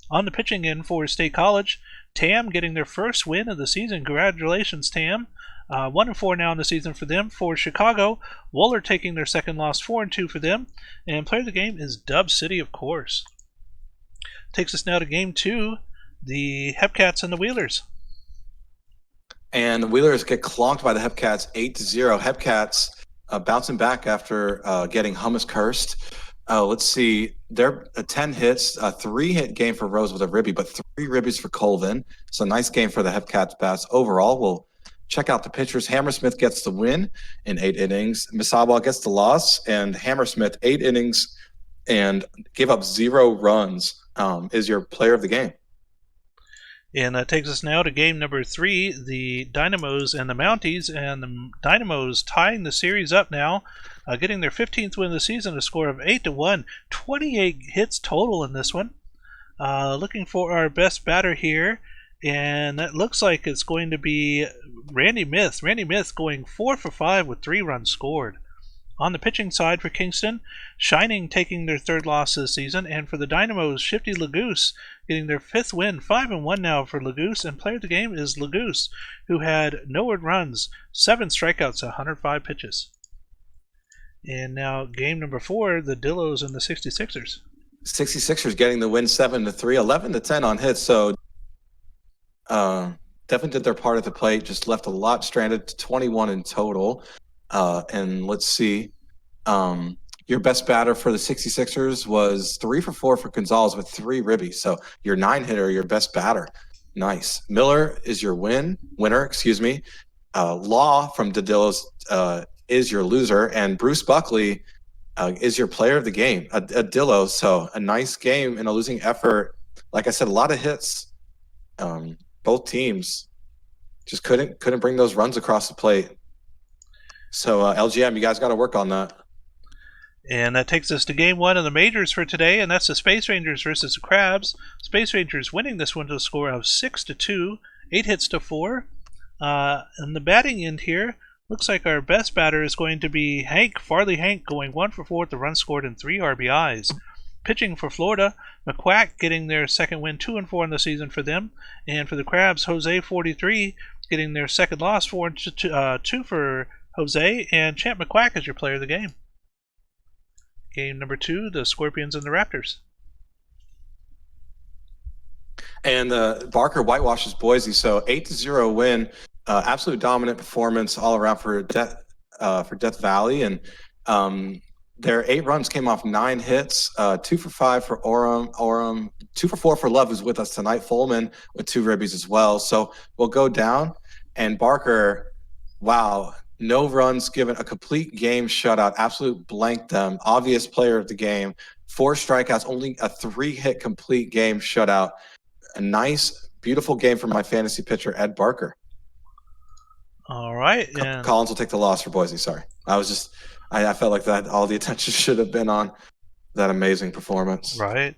S1: On the pitching end for State College, Tam getting their first win of the season. Congratulations, Tam. 1-4 now in the season for them. For Chicago, Wooler taking their second loss, 4-2 for them. And player of the game is Dub City, of course. Takes us now to game 2, the Hepcats and the Wheelers.
S2: And the Wheelers get clonked by the Hepcats 8-0. Hepcats bouncing back after getting hummus cursed. Let's see. They're 10 hits, a 3-hit game for Rose with a ribby, but 3 ribbies for Colvin. So nice game for the Hepcats bats. Overall, we'll check out the pitchers. Hammersmith gets the win in 8 innings. Misawa gets the loss, and Hammersmith 8 innings and gave up 0 runs. Is your player of the game.
S1: And that takes us now to game number 3, the Dynamos and the Mounties. And the Dynamos tying the series up now, getting their 15th win of the season, a score of 8-1. 28 hits total in this one. Looking for our best batter here, and that looks like it's going to be Randy Myth. Randy Myth going 4 for 5 with 3 runs scored. On the pitching side for Kingston, Shining taking their 3rd loss this season, and for the Dynamos, Shifty Lagoose getting their 5th win, 5-1 now for Lagoose, and player of the game is Lagoose, who had no earned runs, 7 strikeouts, 105 pitches. And now game number 4, the Dillos and the 66ers.
S2: 66ers getting the win 7-3, 11-10 on hits. So definitely did their part at the plate, just left a lot stranded, 21 in total. And let's see. Your best batter for the 66ers was 3 for 4 for Gonzalez with 3 ribbies. So your 9-hitter, your best batter. Nice. Miller is your winner. Law from Dadillos is your loser, and Bruce Buckley is your player of the game. Adillo. So a nice game in a losing effort. Like I said, a lot of hits. Both teams just couldn't bring those runs across the plate. So LGM, you guys got to work on that.
S1: And that takes us to game 1 of the majors for today, and that's the Space Rangers versus the Crabs. Space Rangers winning this one to a score of 6-2, 8 hits to 4. And the batting end here, looks like our best batter is going to be Farley Hank, going 1 for 4 with the run scored and 3 RBIs. Pitching for Florida, McQuack getting their 2nd win, 2-4 in the season for them. And for the Crabs, Jose 43 getting their 2nd loss, 4-2 for Jose, and Champ McQuack is your player of the game. Game number 2, the Scorpions and the Raptors.
S2: And Barker whitewashes Boise, so 8-0 win. Absolute dominant performance all around for Death Valley, and their 8 runs came off 9 hits, 2 for 5 for Orem, 2 for 4 for Love, who's with us tonight. Folman with 2 ribbies as well. So we'll go down, and Barker, wow. No runs given, a complete game shutout, absolute blank them, obvious player of the game, 4 strikeouts, only a 3-hit complete game shutout. A nice, beautiful game for my fantasy pitcher, Ed Barker.
S1: All right. And
S2: Collins will take the loss for Boise. Sorry. I felt like that all the attention should have been on that amazing performance.
S1: Right.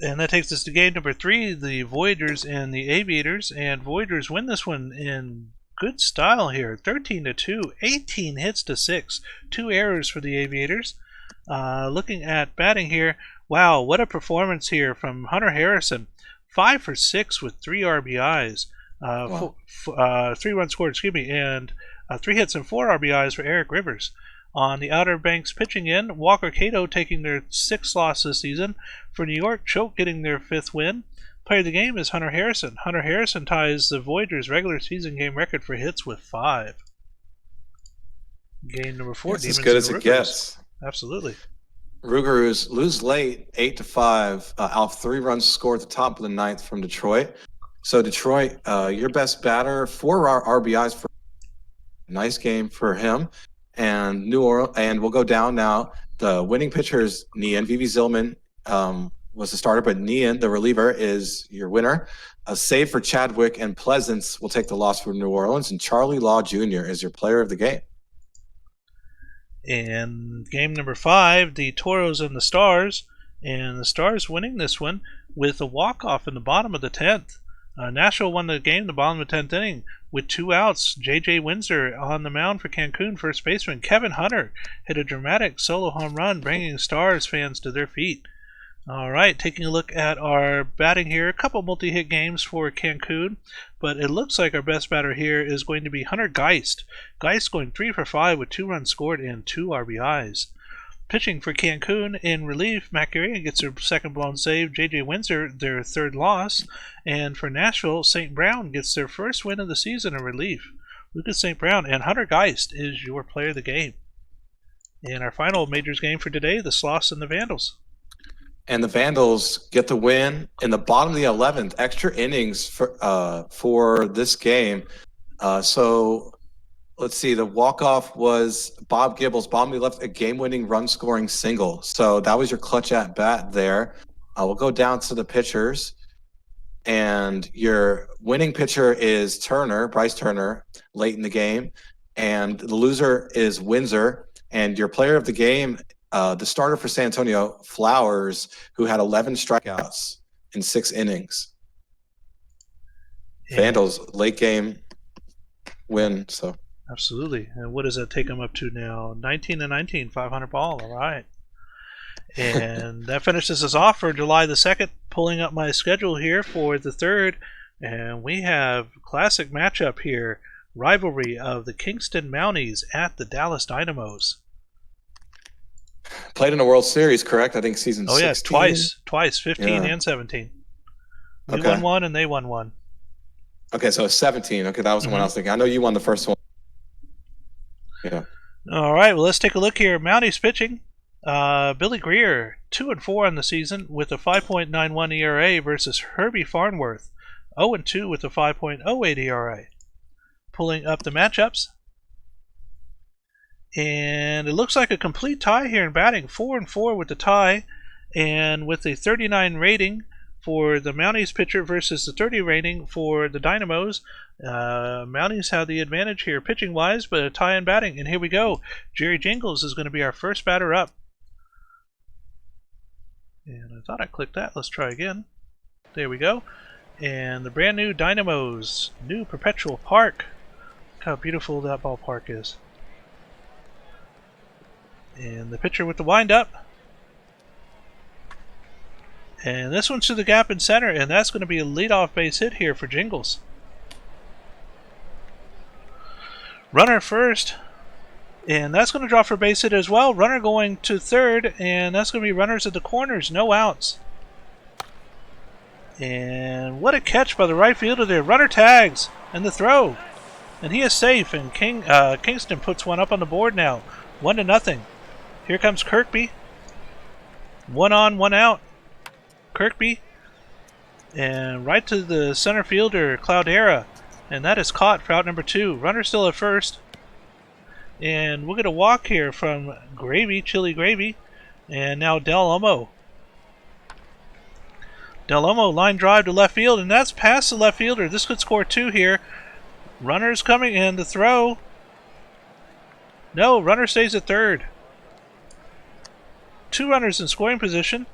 S1: And that takes us to game number 3, the Voyagers and the Aviators. And Voyagers win this one in good style here, 13-2, 18 hits to 6, 2 errors for the Aviators. Looking at batting here, wow, what a performance here from Hunter Harrison, 5 for 6 with 3 RBIs,
S2: Wow.
S1: 3 runs scored, and 3 hits and 4 RBIs for Eric Rivers. On the Outer Banks pitching end, Walker Cato taking their 6th loss this season. For New York, Choke getting their 5th win. Player of the game is Hunter Harrison. Hunter Harrison ties the Voyagers' regular season game record for hits with 5. Game number 4,
S2: It's
S1: Demons
S2: as good
S1: and
S2: as it
S1: Rougarous.
S2: gets.
S1: Absolutely.
S2: Rougarous lose late, 8-5, off 3 runs scored at the top of the 9th from Detroit. So Detroit, your best batter, 4 RBIs for nice game for him. And New Orleans, and we'll go down now. The winning pitcher is Nian. Vivi Zillman was the starter, but Nian, the reliever, is your winner. A save for Chadwick, and Pleasance will take the loss for New Orleans. And Charlie Law Jr. is your player of the game.
S1: And game number 5, the Toros and the Stars. And the Stars winning this one with a walk-off in the bottom of the 10th. Nashville won the game in the bottom of the 10th inning with 2 outs. J.J. Windsor on the mound for Cancun. First baseman Kevin Hunter hit a dramatic solo home run, bringing Stars fans to their feet. All right, taking a look at our batting here. A couple multi-hit games for Cancun, but it looks like our best batter here is going to be Hunter Geist. Geist going 3 for 5 with 2 runs scored and 2 RBIs. Pitching for Cancun in relief, Matt Garion gets their 2nd blown save, J.J. Windsor their 3rd loss, and for Nashville, St. Brown gets their 1st win of the season in relief. Lucas St. Brown and Hunter Geist is your player of the game. And our final Majors game for today, the Sloths and the Vandals.
S2: And the Vandals get the win in the bottom of the 11th, extra innings for this game. So let's see, the walk-off was Bob Gibbles. Bob left a game-winning run-scoring single. So that was your clutch at-bat there. We'll go down to the pitchers. And your winning pitcher is Turner, Bryce Turner, late in the game. And the loser is Windsor. And your player of the game, the starter for San Antonio, Flowers, who had 11 strikeouts in 6 innings. Vandals, late game win, so...
S1: Absolutely. And what does that take them up to now? 19-19, 500 ball. All right. And that finishes us off for July the 2nd. Pulling up my schedule here for the 3rd. And we have classic matchup here. Rivalry of the Kingston Mounties at the Dallas Dynamos.
S2: Played in a World Series, correct? I think season 16.
S1: Oh, yeah, twice, 15 and 17. We won 1 and they won 1.
S2: Okay, so 17. Okay, that was the one I was thinking. I know you won the first one. Yeah.
S1: All right, well, let's take a look here. Mounties pitching. Billy Greer, 2-4 on the season with a 5.91 ERA versus Herbie Farnworth, 0-2 with a 5.08 ERA. Pulling up the matchups. And it looks like a complete tie here in batting. 4-4 with the tie, and with a 39 rating for the Mounties pitcher versus the 30 rating for the Dynamos. Mounties have the advantage here pitching-wise, but a tie in batting. And here we go. Jerry Jingles is going to be our first batter up. And I thought I clicked that. Let's try again. There we go. And the brand new Dynamos, new Perpetual Park. Look how beautiful that ballpark is. And the pitcher with the windup. And this one's to the gap in center, and that's going to be a leadoff base hit here for Jingles. Runner first, and that's going to draw for base hit as well. Runner going to 3rd, and that's going to be runners at the corners, no outs. And what a catch by the right fielder there. Runner tags, and the throw. And he is safe, and Kingston puts one up on the board now. 1-0. Here comes Kirkby. 1 on, 1 out. Kirkby. And right to the center fielder, Cloudera. And that is caught for out number 2. Runner still at first. And we'll get a walk here from Gravy, Chili Gravy. And now Del Del Olmo line drive to left field, and that's past the left fielder. This could score 2 here. Runner's coming in to throw. No, runner stays at third. 2 runners in scoring position.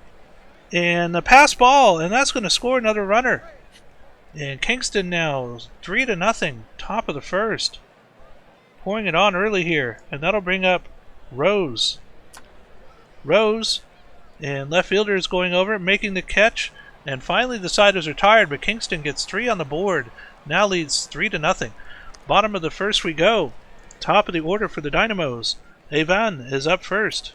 S1: And the pass ball, and that's going to score another runner. And Kingston now 3-0, top of the first. Pouring it on early here, and that'll bring up Rose. Rose, and left fielder is going over, making the catch. And finally the side is retired, but Kingston gets 3 on the board. Now leads 3-0. Bottom of the first we go. Top of the order for the Dynamos. Evan is up first.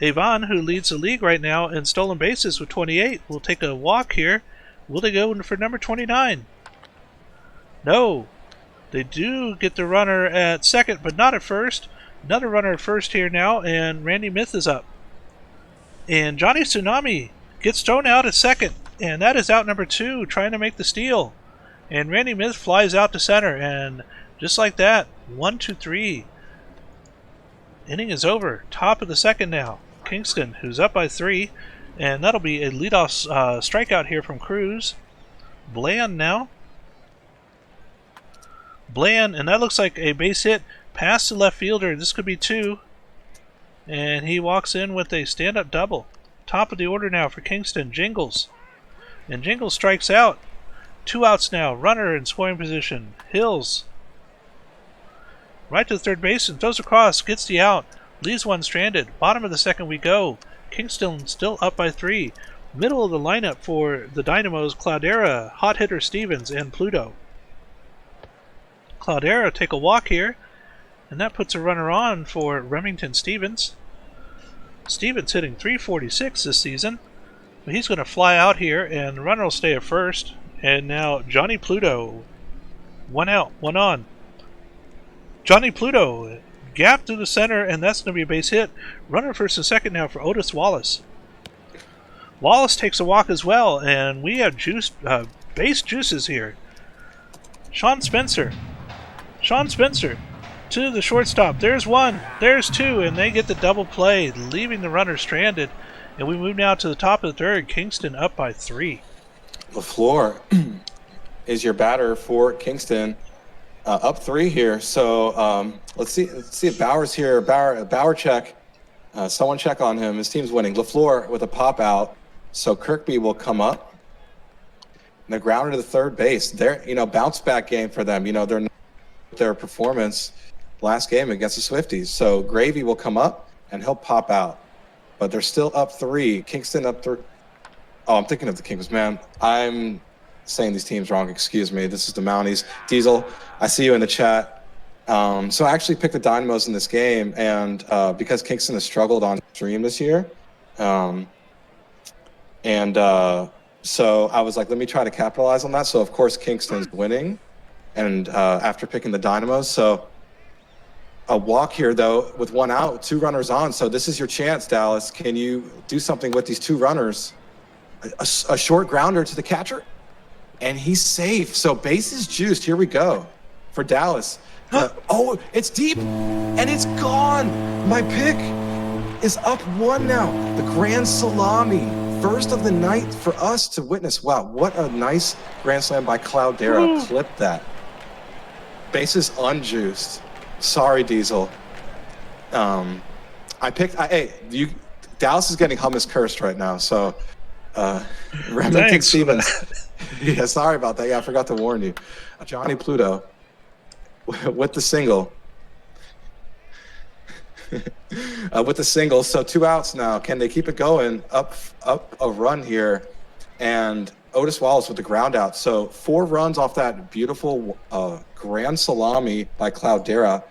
S1: Evan, who leads the league right now in stolen bases with 28, will take a walk here. Will they go for number 29? No. They do get the runner at second, but not at first. Another runner at first here now, and Randy Myth is up. And Johnny Tsunami gets thrown out at second, and that is out number 2, trying to make the steal. And Randy Myth flies out to center, and just like that, 1-2-3. Inning is over. Top of the second now. Kingston, who's up by 3, and that'll be a leadoff strikeout here from Cruz. Bland now. Bland, and that looks like a base hit past the left fielder. This could be 2. And he walks in with a stand-up double. Top of the order now for Kingston, Jingles. And Jingles strikes out. 2 outs now. Runner in scoring position. Hills. Right to the third baseman. Throws across. Gets the out. Leaves one stranded. Bottom of the second we go. Kingston still up by 3. Middle of the lineup for the Dynamos, Cloudera, hot hitter Stevens, and Pluto. Cloudera take a walk here. And that puts a runner on for Remington Stevens. Stevens hitting .346 this season. But he's going to fly out here, and the runner will stay at first. And now Johnny Pluto. 1 out, 1 on. Johnny Pluto gap to the center, and that's going to be a base hit. Runner first and second now for Otis Wallace. Wallace takes a walk as well, and we have base juices here. Sean Spencer. Sean Spencer to the shortstop. There's 1, there's 2, and they get the double play, leaving the runner stranded. And we move now to the top of the third. Kingston up by 3.
S2: LaFleur is your batter for Kingston, up 3 here. So let's see if Bauer's here. Bauer check. Someone check on him. His team's winning. LaFleur with a pop out. So Kirkby will come up. And the grounder to the third base. They're bounce back game for them. Their performance last game against the Swifties. So Gravy will come up and he'll pop out. But they're still up 3. Kingston up 3. Oh, I'm thinking of the Kings, man. I'm saying these teams wrong. Excuse me. This is the Mounties. Diesel, I see you in the chat. So I actually picked the Dynamos in this game, and because Kingston has struggled on stream this year, so I was like, let me try to capitalize on that. So of course Kingston's winning, and after picking the Dynamos, so a walk here though with 1 out, 2 runners on. So this is your chance, Dallas. Can you do something with these 2 runners? A short grounder to the catcher, and he's safe. So bases juiced. Here we go for Dallas. Oh, it's deep, and it's gone. My pick is up 1 now. The grand salami, first of the night for us to witness. Wow, what a nice grand slam by Cloudera. Clip that. Bases unjuiced. Sorry, Diesel. Dallas is getting hummus cursed right now. So. Remington Stevens. Yeah, sorry about that. Yeah, I forgot to warn you. Johnny Pluto with the single. With the single. So 2 outs now. Can they keep it going? Up a run here. And Otis Wallace with the ground out. So 4 runs off that beautiful grand salami by Cloudera.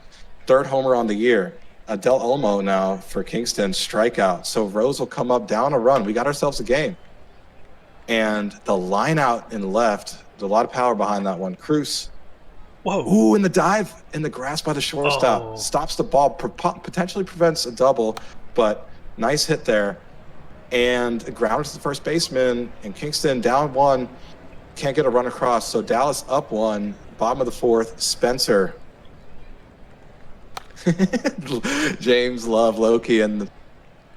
S2: 3rd homer on the year. Del Olmo now for Kingston, strikeout. So Rose will come up down a run. We got ourselves a game. And the line out in left, there's a lot of power behind that one. Cruz.
S1: Whoa.
S2: Ooh, in the dive, in the grass by the shortstop.
S1: Oh.
S2: Stops the ball, potentially prevents a double, but nice hit there. And ground to the first baseman, and Kingston down 1, can't get a run across. So Dallas up 1, bottom of the 4th, Spencer. James Love, Loki, and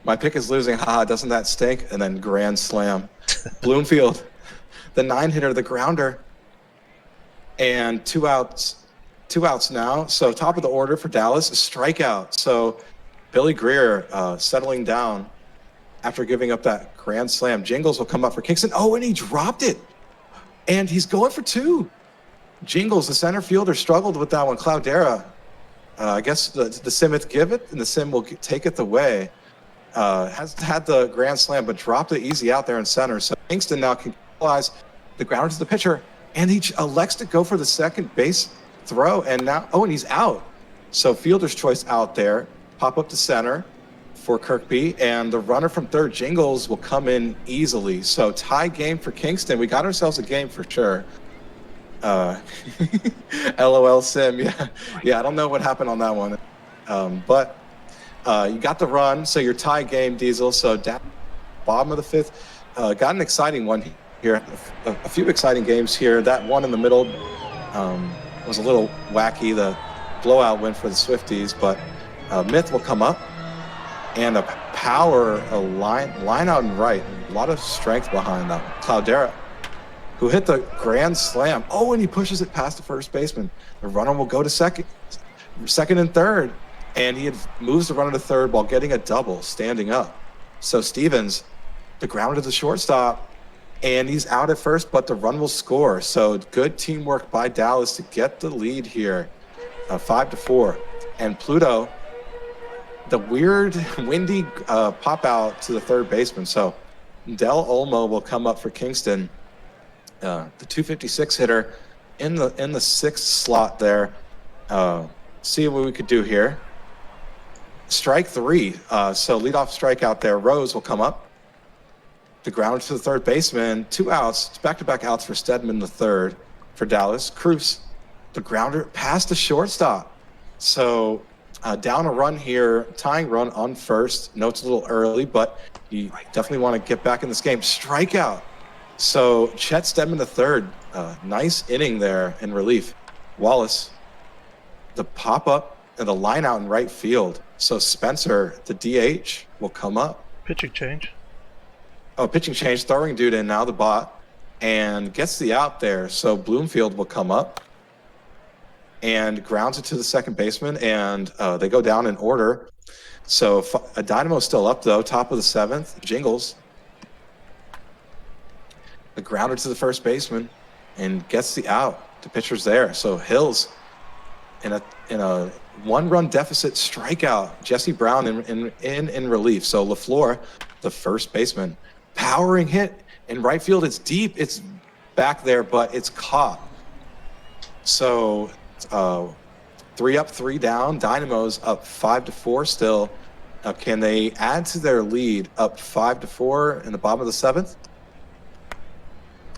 S2: My pick is losing. Haha, doesn't that stink? And then grand slam. Bloomfield, the 9-hitter, the grounder. And two outs now. So top of the order for Dallas, a strikeout. So Billy Greer settling down after giving up that grand slam. Jingles will come up for Kingston. Oh, and he dropped it. And he's going for 2. Jingles, the center fielder, struggled with that one. Cloudera, I guess the sim would give it, and the sim will take it away. Has had the grand slam, but dropped it easy out there in center. So Kingston now can capitalize the grounder to the pitcher, and he elects to go for the second base throw, and now, and he's out. So fielder's choice out there, pop up to center for Kirkby, and the runner from third, Jingles, will come in easily. So tie game for Kingston. We got ourselves a game for sure. LOL sim, yeah, I don't know what happened on that one. But you got the run, so your tie game, Diesel. So down bottom of the 5th, got an exciting one here. A few exciting games here. That one in the middle was a little wacky. The blowout win for the Swifties, but Myth will come up, and a power, a line out and right. A lot of strength behind that one. Cloudera, who hit the grand slam. Oh, and he pushes it past the first baseman. The runner will go to second and third, and he moves the runner to third while getting a double, standing up. So Stevens, the grounder to the shortstop, and he's out at first, but the run will score. So good teamwork by Dallas to get the lead here, 5-4. And Pluto, the weird, windy pop out to the third baseman. So Del Olmo will come up for Kingston. The 256 hitter in the 6th slot there. See what we could do here. Strike 3. So leadoff strikeout there. Rose will come up. The grounder to the third baseman. 2 outs. It's back-to-back outs for Stedman the third for Dallas. Cruz, the grounder past the shortstop. So down a run here, tying run on first. No, it's a little early, but you definitely want to get back in this game. Strikeout. So Chet Stedman the third, nice inning there in relief. Wallace, the pop-up and the line out in right field. So Spencer, the DH, will come up.
S1: Pitching change.
S2: Oh, pitching change, throwing dude in now, the bot, and gets the out there. So Bloomfield will come up and grounds it to the second baseman, and they go down in order. So a Dynamo's still up, though, top of the 7th. Jingles, the grounder to the first baseman, and gets the out. The pitcher's there. So Hills, in a 1-run deficit strikeout. Jesse Brown in relief. So LaFleur, the first baseman, powering hit in right field. It's deep. It's back there, but it's caught. So 3 up, 3 down. Dynamo's up 5-4 still. Can they add to their lead, up 5-4 in the bottom of the 7th?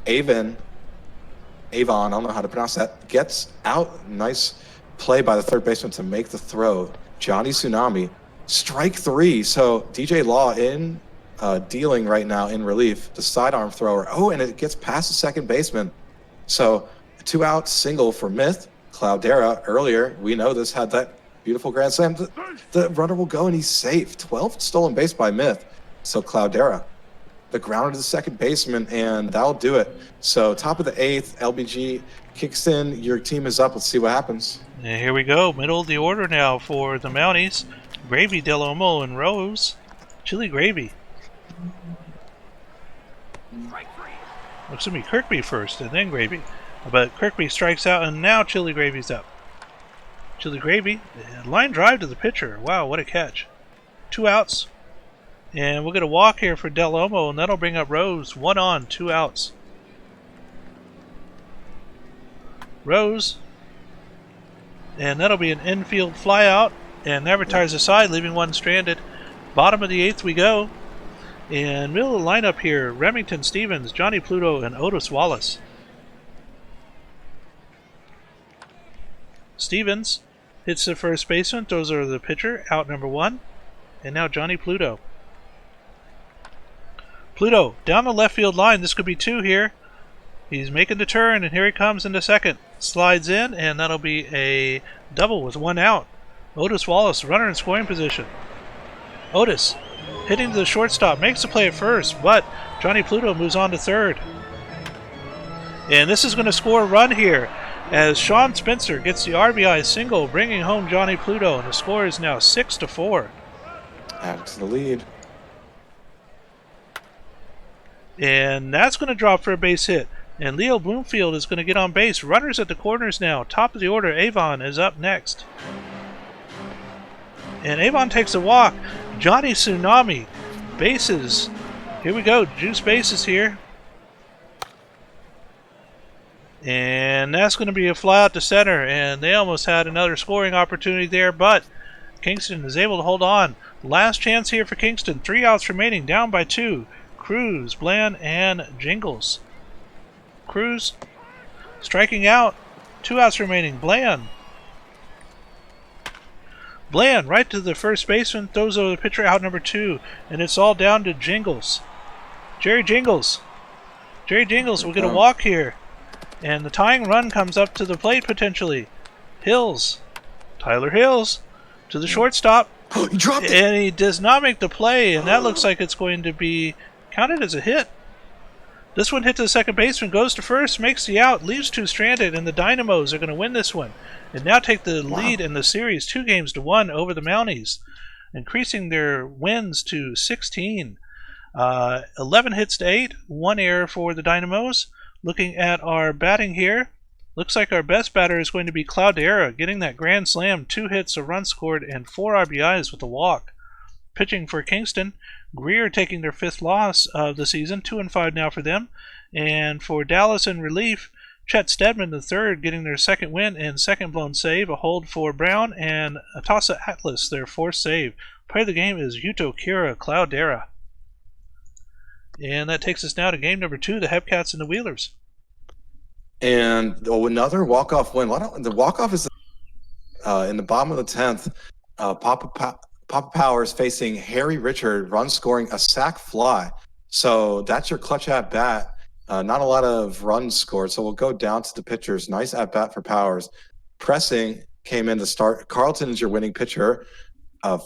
S2: Avon, I don't know how to pronounce that, gets out. Nice play by the third baseman to make the throw. Johnny Tsunami, strike 3. So DJ Law in dealing right now in relief, the sidearm thrower. Oh, and it gets past the second baseman. So a 2-out single for Myth. Cloudera earlier, we know this, had that beautiful grand slam. The runner will go and he's safe. 12th stolen base by Myth. So Cloudera, the grounder to the second baseman, and that'll do it. So top of the 8th, LBG kicks in. Your team is up. Let's see what happens.
S1: And here we go. Middle of the order now for the Mounties. Gravy, Del Olmo, and Rose. Chili Gravy. Looks to me Kirkby first, and then Gravy. But Kirkby strikes out, and now Chili Gravy's up. Chili Gravy, line drive to the pitcher. Wow, what a catch. 2 outs. And we'll get a walk here for Del Olmo, and that'll bring up Rose. 1 on, 2 outs. Rose. And that'll be an infield flyout. And that retires the side, leaving 1 stranded. Bottom of the 8th we go. And middle of the lineup here, Remington Stevens, Johnny Pluto, and Otis Wallace. Stevens hits the first baseman, throws over the pitcher, out number 1. And now Johnny Pluto. Pluto, down the left field line. This could be 2 here. He's making the turn, and here he comes into second. Slides in, and that'll be a double with 1 out. Otis Wallace, runner in scoring position. Otis hitting to the shortstop, makes the play at first, but Johnny Pluto moves on to third. And this is going to score a run here as Sean Spencer gets the RBI single, bringing home Johnny Pluto, and the score is now 6-4.
S2: Add to the lead.
S1: And that's going to drop for a base hit. And Leo Bloomfield is going to get on base. Runners at the corners now. Top of the order, Avon is up next. And Avon takes a walk. Johnny Tsunami. Bases. Here we go. Juice bases here. And that's going to be a fly out to center. And they almost had another scoring opportunity there, but Kingston is able to hold on. Last chance here for Kingston. 3 outs remaining, down by 2. Cruz, Bland, and Jingles. Cruz striking out. 2 outs remaining. Bland right to the first baseman, throws over the pitcher, out number 2, and it's all down to Jingles. Jerry Jingles will get a walk here, and the tying run comes up to the plate potentially. Tyler Hills to the shortstop.
S2: Oh, he dropped it!
S1: And he does not make the play, and that looks like it's going to be counted as a hit. This one hit to the second baseman, goes to first, makes the out, leaves 2 stranded, and the Dynamos are going to win this one and now take the lead in the series 2-1 over the Mounties, increasing their wins to 16. 11 hits to 8, 1 error for the Dynamos. Looking at our batting here, looks like our best batter is going to be Cloudera, getting that grand slam, 2 hits, a run scored, and 4 RBIs with a walk. Pitching for Kingston, Greer taking their 5th loss of the season, 2-5 now for them. And for Dallas in relief, Chet Stedman III getting their 2nd win and 2nd blown save, a hold for Brown, and Atasa Atlas their 4th save. Player of the game is Yuto Kira Cloudera. And that takes us now to game number 2, the Hepcats and the Wheelers.
S2: And another walk-off win. The walk-off is in the bottom of the 10th. Papa Powers facing Harry Richard, run scoring a sac fly. So that's your clutch at bat. Not a lot of runs scored. So we'll go down to the pitchers. Nice at bat for Powers. Pressing came in to start. Carlton is your winning pitcher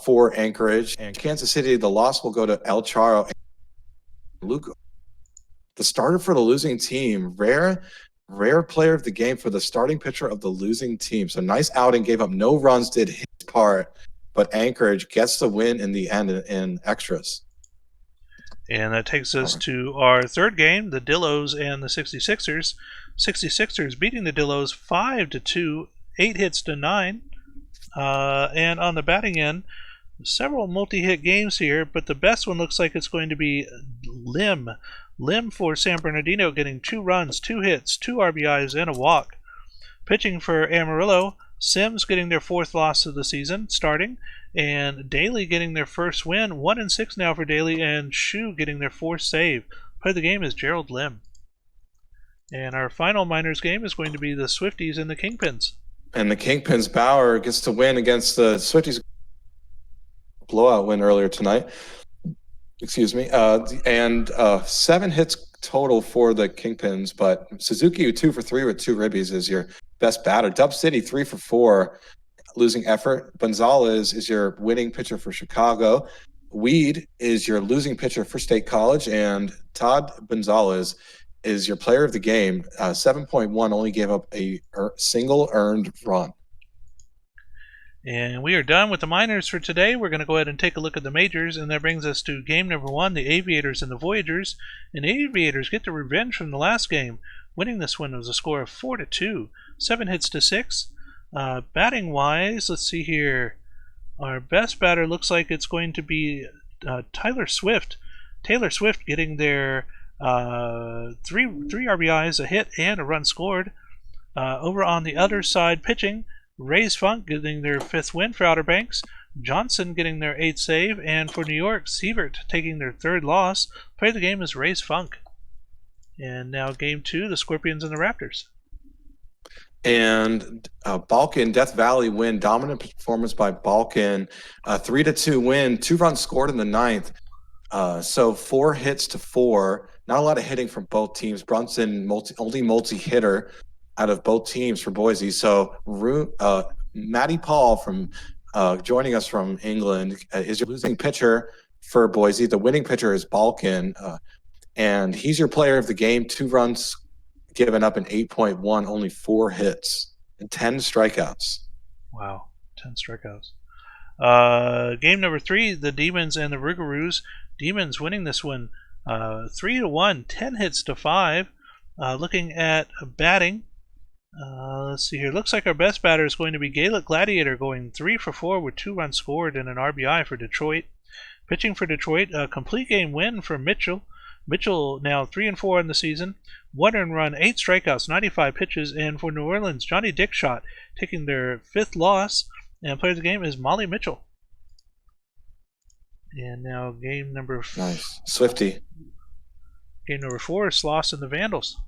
S2: for Anchorage. And Kansas City, the loss will go to El Charo. Luke, the starter for the losing team. Rare player of the game for the starting pitcher of the losing team. So nice outing, gave up no runs, did his part, but Anchorage gets the win in the end in extras.
S1: And that takes us to our 3rd game, the Dillos and the 66ers. 66ers beating the Dillos 5-2, 8 hits to 9. And on the batting end, several multi-hit games here, but the best one looks like it's going to be Lim for San Bernardino, getting 2 runs, 2 hits, 2 RBIs, and a walk. Pitching for Amarillo, Sims getting their 4th loss of the season, starting, and Daly getting their 1st win, 1-6 now for Daly, and Shu getting their 4th save. Player of the game is Gerald Lim. And our final minors game is going to be the Swifties and the Kingpins.
S2: And the Kingpins, Bauer gets to win against the Swifties. Blowout win earlier tonight. Excuse me. And 7 hits total for the Kingpins, but Suzuki 2 for 3 with 2 ribbies is your best batter. Dub City 3 for 4, losing effort. Gonzalez is your winning pitcher for Chicago. Weed is your losing pitcher for State College, and Todd Gonzalez is your player of the game. 7.1, only gave up a single earned run.
S1: And we are done with the minors for today. We're going to go ahead and take a look at the majors, and that brings us to game number 1, the Aviators and the Voyagers. And the Aviators get the revenge from the last game. Winning this one was a score of 4-2, 7 hits to 6. Batting wise, let's see here. Our best batter looks like it's going to be Taylor Swift getting their 3 RBIs, a hit, and a run scored. Over on the other side, pitching, Rays Funk getting their 5th win for Outer Banks, Johnson getting their 8th save, and for New York, Sievert taking their 3rd loss. Player of the game is Rays Funk. And now game 2, the Scorpions and the Raptors.
S2: And Balkan, Death Valley win, dominant performance by Balkan, 3-2 win, 2 runs scored in the 9th. So 4 hits to 4, not a lot of hitting from both teams. Brunson, only multi-hitter out of both teams for Boise. So Matty Paul from joining us from England, is your losing pitcher for Boise. The winning pitcher is Balkan, and he's your player of the game. 2 runs given up in 8.1, only 4 hits and 10 strikeouts.
S1: Wow, 10 strikeouts. Game number 3, the Demons and the Rougarous. Demons winning this one 3-1, 10 hits to 5. Looking at batting, let's see here. Looks like our best batter is going to be Gaelic Gladiator, going 3 for 4 with 2 runs scored and an RBI for Detroit. Pitching for Detroit, a complete game win for Mitchell. Mitchell now 3-4 in the season, 1 earned run, 8 strikeouts, 95 pitches, and for New Orleans, Johnny Dickshot taking their 5th loss. And player of the game is Molly Mitchell. And now game number
S2: Nice. Swifty.
S1: Game number 4 is Sloss and the Vandals.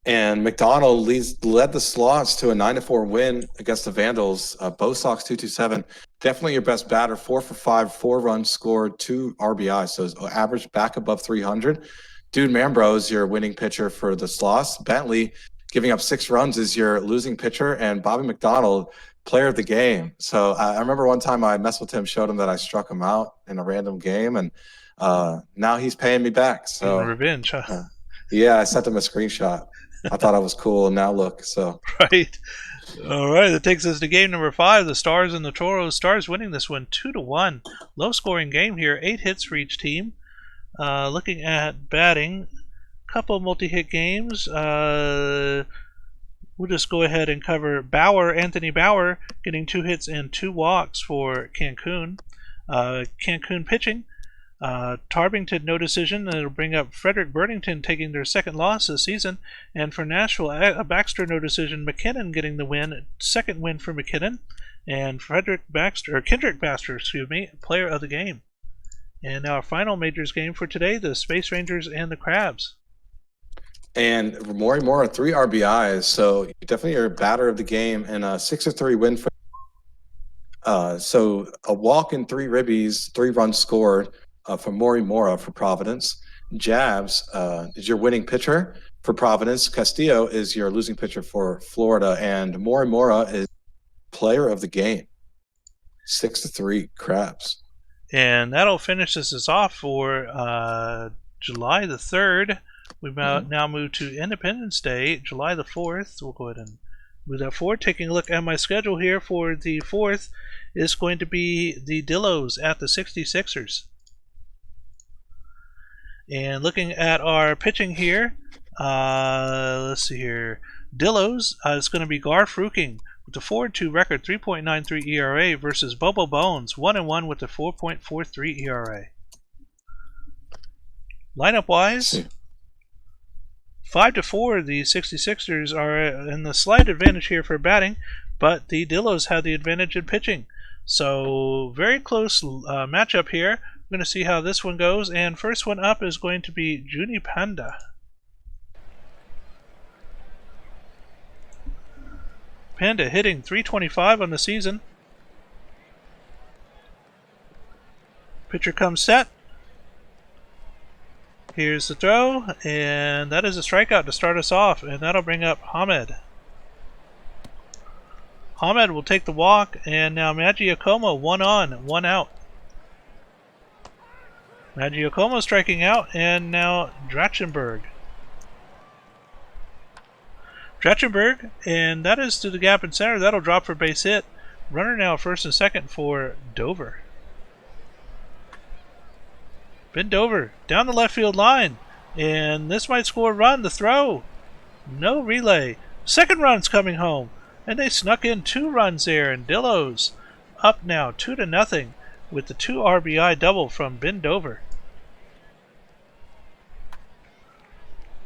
S2: And McDonald led the Slots to a 9-4 win against the Vandals. Bo Sox 227. Definitely your best batter. 4 for 5, 4 runs scored, 2 RBIs. So average back above 300. Dude Mambro is your winning pitcher for the Slots. Bentley giving up 6 runs is your losing pitcher, and Bobby McDonald, player of the game. So I remember one time I messed with him, showed him that I struck him out in a random game, and now he's paying me back. So
S1: revenge, huh?
S2: Yeah, I sent him a screenshot. I thought I was cool, and now look. So
S1: right. All right, that takes us to game number 5, the Stars and the Toros. Stars winning this one 2-1. Low scoring game here, 8 hits for each team. Looking at batting, couple multi-hit games. We'll just go ahead and cover Anthony Bauer getting 2 hits and 2 walks for Cancun. Cancun pitching, Tarbington no decision. It'll bring up Frederick Burlington taking their 2nd loss this season. And for Nashville, Baxter no decision. McKinnon getting the win, 2nd win for McKinnon. And Kendrick Baxter, player of the game. And now our final majors game for today, the Space Rangers and the Crabs.
S2: And Mora 3 RBIs, so definitely your batter of the game, and a 6-3 win for. So a walk and 3 ribbies, 3 runs scored for Mora for Providence. Jabs is your winning pitcher for Providence. Castillo is your losing pitcher for Florida, and Mora is player of the game. 6-3 Crabs.
S1: And that'll finish us off for July the 3rd. We now move to Independence Day, July the 4th. We'll go ahead and move that forward. Taking a look at my schedule here for the 4th is going to be the Dillos at the 66ers. And looking at our pitching here, let's see here. Dillos is going to be Garth Ruking with a 4-2 record, 3.93 ERA versus Bobo Bones, 1-1 with a 4.43 ERA. Lineup wise, 5-4, the 66ers are in the slight advantage here for batting, but the Dillos have the advantage in pitching. So very close matchup here. We're going to see how this one goes, and first one up is going to be Juni Panda. Panda hitting .325 on the season. Pitcher comes set. Here's the throw, and that is a strikeout to start us off, and that'll bring up Hamed. Hamed will take the walk, and now Magiacomo 1 on, 1 out. Magiacomo striking out, and now Drachenberg. Drachenberg, and that is to the gap in center. That'll drop for base hit. Runner now first and second for Dover. Ben Dover down the left field line, and this might score a run. The throw, no relay. Second run's coming home, and they snuck in 2 runs there. And Dillos up now 2-0 with the 2 RBI double from Ben Dover.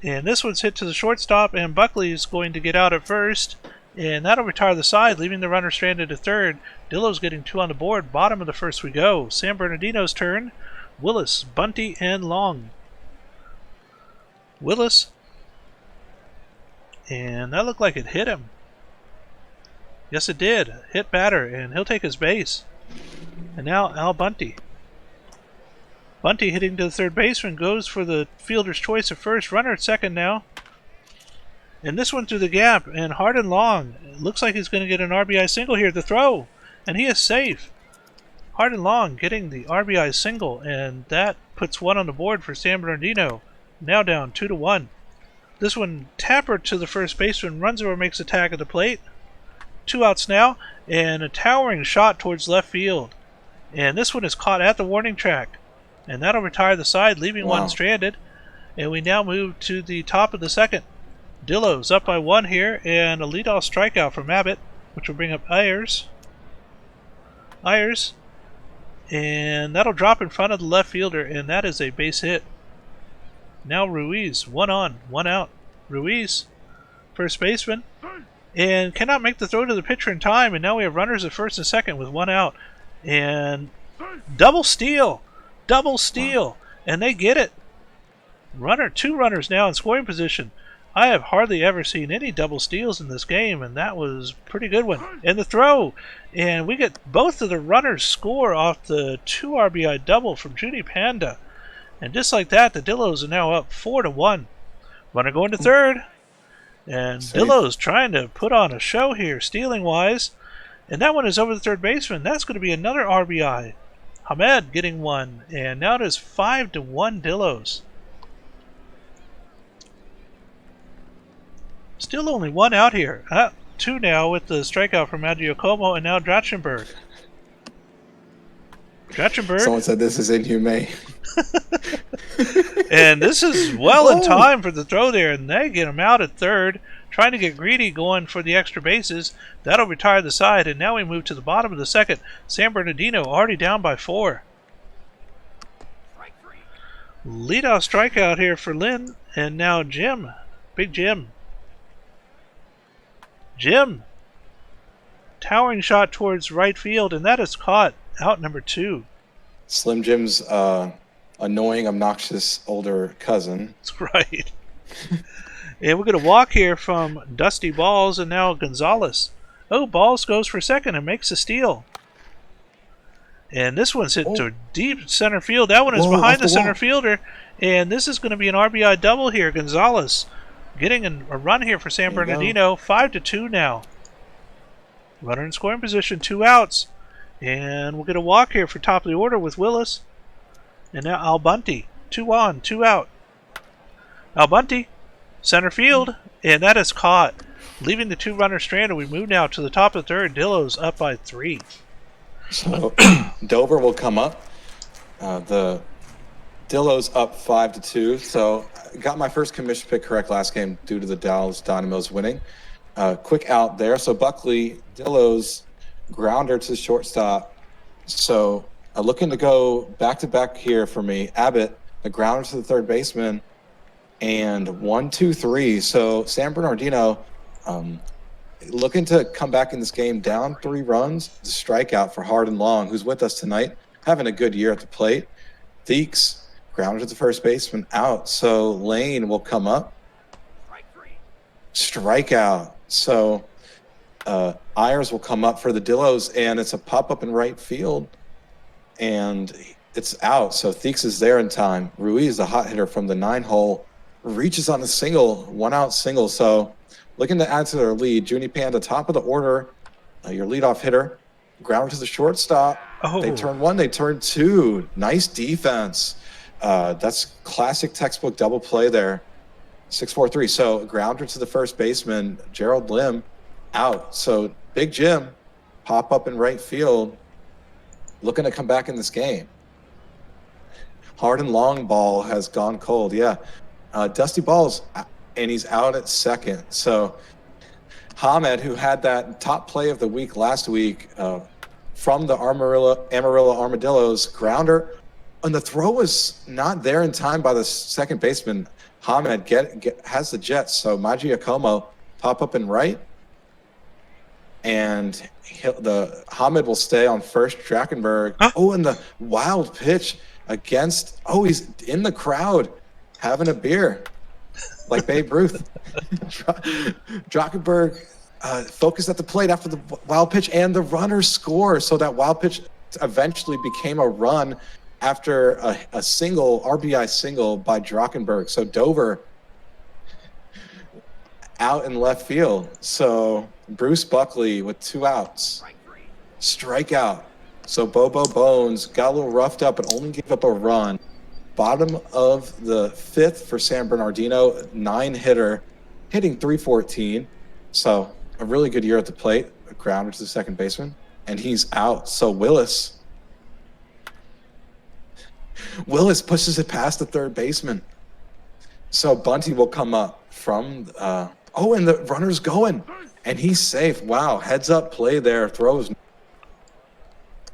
S1: And this one's hit to the shortstop, and Buckley is going to get out at first, and that'll retire the side, leaving the runner stranded at third. Dillos getting 2 on the board. Bottom of the first we go. San Bernardino's turn. Willis, Bunty, and Long. Willis. And that looked like it hit him. Yes, it did. Hit batter, and he'll take his base. And now Al Bunty. Bunty hitting to the third baseman, goes for the fielder's choice at first. Runner at second now. And this one through the gap, and hard and long. It looks like he's going to get an RBI single here. The throw. and he is safe. Hard and Long getting the RBI single, and that puts one on the board for San Bernardino. Now down 2-1. This one, Tapper to the first baseman, runs over, makes a tag at the plate. 2 outs now, and a towering shot towards left field. And this one is caught at the warning track. And that'll retire the side, leaving one stranded. And we now move to the top of the second. Dillo's up by 1 here, and a leadoff strikeout from Abbott, which will bring up Ayers. And that'll drop in front of the left fielder, and that is a base hit. Now Ruiz, 1 on, 1 out. Ruiz, first baseman, and cannot make the throw to the pitcher in time, and now we have runners at first and second with 1 out. And double steal, and they get it. 2 runners now in scoring position. I have hardly ever seen any double steals in this game, and that was a pretty good one. And the throw, and we get both of the runners score off the 2 RBI double from Judy Panda. And just like that, the Dillos are now up 4-1. Runner going to third, and Dillos trying to put on a show here, stealing wise. And that one is over the third baseman. That's going to be another RBI. Hamed getting 1, and now it is 5-1 Dillos. Still only 1 out here. 2 now with the strikeout from Giacomo, and now Drachenberg.
S2: Someone said this is inhumane.
S1: And this is well in time for the throw there, and they get him out at third, trying to get greedy, going for the extra bases. That'll retire the side, and now we move to the bottom of the second. San Bernardino already down by 4. Leadoff strikeout here for Lynn, and now Jim. Big Jim. Towering shot towards right field, and that is caught. Out number 2.
S2: Slim Jim's annoying, obnoxious older cousin.
S1: That's right. And we're going to walk here from Dusty Balls, and now Gonzalez. Oh, Balls goes for second and makes a steal. And this one's hit to deep center field. That one is behind the center fielder. And this is going to be an RBI double here. Gonzalez getting a run here for San Bernardino. 5-2 now. Runner in scoring position, 2 outs. And we'll get a walk here for top of the order with Willis. And now Albunti. 2 on, 2 out. Albunti, center field. And that is caught. Leaving the 2 runners stranded. We move now to the top of the third. Dillo's up by 3.
S2: So Dover will come up. The Dillo's up 5-2. So got my first commission pick correct last game due to the Dallas Dynamos winning. Quick out there. So Buckley, Dillo's grounder to the shortstop. So looking to go back-to-back here for me. Abbott, the grounder to the third baseman, and 1-2-3. So San Bernardino looking to come back in this game down 3 runs. The strikeout for Hard and Long, who's with us tonight, having a good year at the plate. Theeks, grounder to the first baseman, out. So Lane will come up. Strikeout. So Ayers will come up for the Dillos, and it's a pop-up in right field, and it's out. So Theeks is there in time. Ruiz, the hot hitter from the 9-hole, reaches on a single, 1-out single. So looking to add to their lead. Junie Panda, top of the order, your leadoff hitter, ground to the shortstop. They turn 1, they turn 2. Nice defense. That's classic textbook double play there. 6-4-3. So grounder to the first baseman, Gerald Lim, out. So Big Jim, pop up in right field, looking to come back in this game. Hard and Long ball has gone cold. Yeah. Dusty Balls, and he's out at second. So Hamed, who had that top play of the week last week from the Amarillo Armadillos, grounder, and the throw was not there in time by the second baseman. Hamed has the Jets, so Giacomo pop up in right, and the Hamed will stay on first. Drachenberg, and the wild pitch against. He's in the crowd having a beer, like Babe Ruth. Drachenberg focused at the plate after the wild pitch, and the runner score. So that wild pitch eventually became a run after a single, RBI single by Drachenberg. So Dover out in left field. So Bruce Buckley with 2 outs. strikeout. So Bobo Bones got a little roughed up, but only gave up a run. Bottom of the fifth for San Bernardino, 9-hitter, hitting 314. So a really good year at the plate. A grounder to the second baseman, and he's out. So Willis pushes it past the third baseman. So Bunty will come up from, and the runner's going, and he's safe. Wow, heads up play there, throws.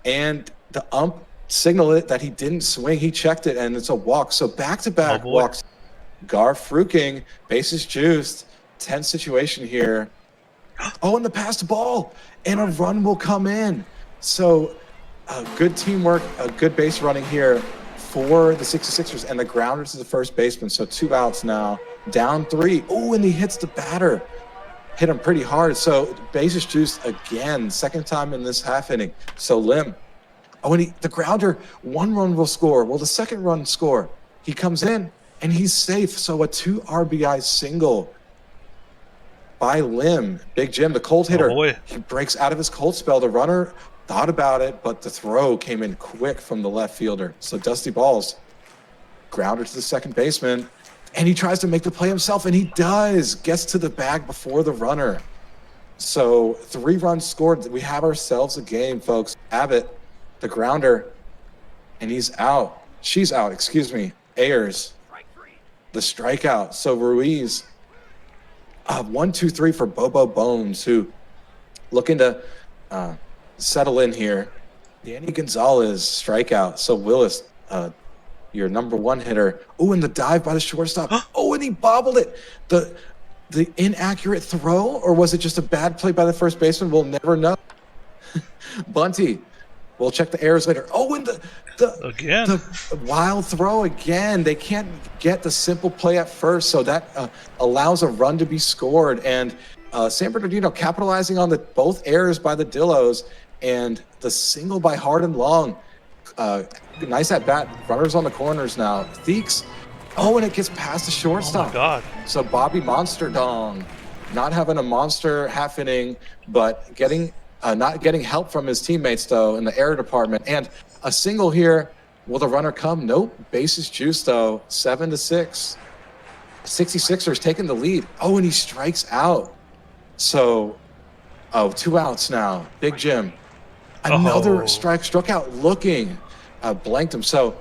S2: And the ump signaled it that he didn't swing. He checked it, and it's a walk. So back-to-back walks. Gar Fruking, bases juiced, tense situation here. And the passed ball, and a run will come in. So good teamwork, a good base running here for the 66ers, and the grounder to the first baseman. So 2 outs now, down 3. And he hits the batter. Hit him pretty hard. So bases juiced again, second time in this half inning. So Lim, and the grounder, 1 run will score. Well, the second run score. He comes in, and he's safe. So a 2 RBI single by Lim. Big Jim, the cold hitter. He breaks out of his cold spell. The runner thought about it, but the throw came in quick from the left fielder. So Dusty Balls, grounder to the second baseman, and he tries to make the play himself, and he does. Gets to the bag before the runner. So 3 runs scored. We have ourselves a game, folks. Abbott, the grounder, and he's out. She's out, excuse me. Ayers, the strikeout. So Ruiz, 1, 2, 3 for Bobo Bones, who looking to settle in here. Danny Gonzalez, strikeout. So Willis, your number 1 hitter. And the dive by the shortstop. And he bobbled it. The inaccurate throw, or was it just a bad play by the first baseman? We'll never know. Bunty, we'll check the errors later. And the wild throw again. They can't get the simple play at first, so that allows a run to be scored. And San Bernardino capitalizing on both errors by the Dillos, and the single by Hard and Long. Nice at bat. Runners on the corners now. Theeks. And it gets past the shortstop.
S1: Oh my God.
S2: So Bobby Monster Dong, not having a monster half inning, but not getting help from his teammates though in the error department. And a single here. Will the runner come? Nope. Bases juiced though. 7-6. 66ers taking the lead. And he strikes out. So 2 outs now. Big Jim. Another struck out looking. Blanked him. So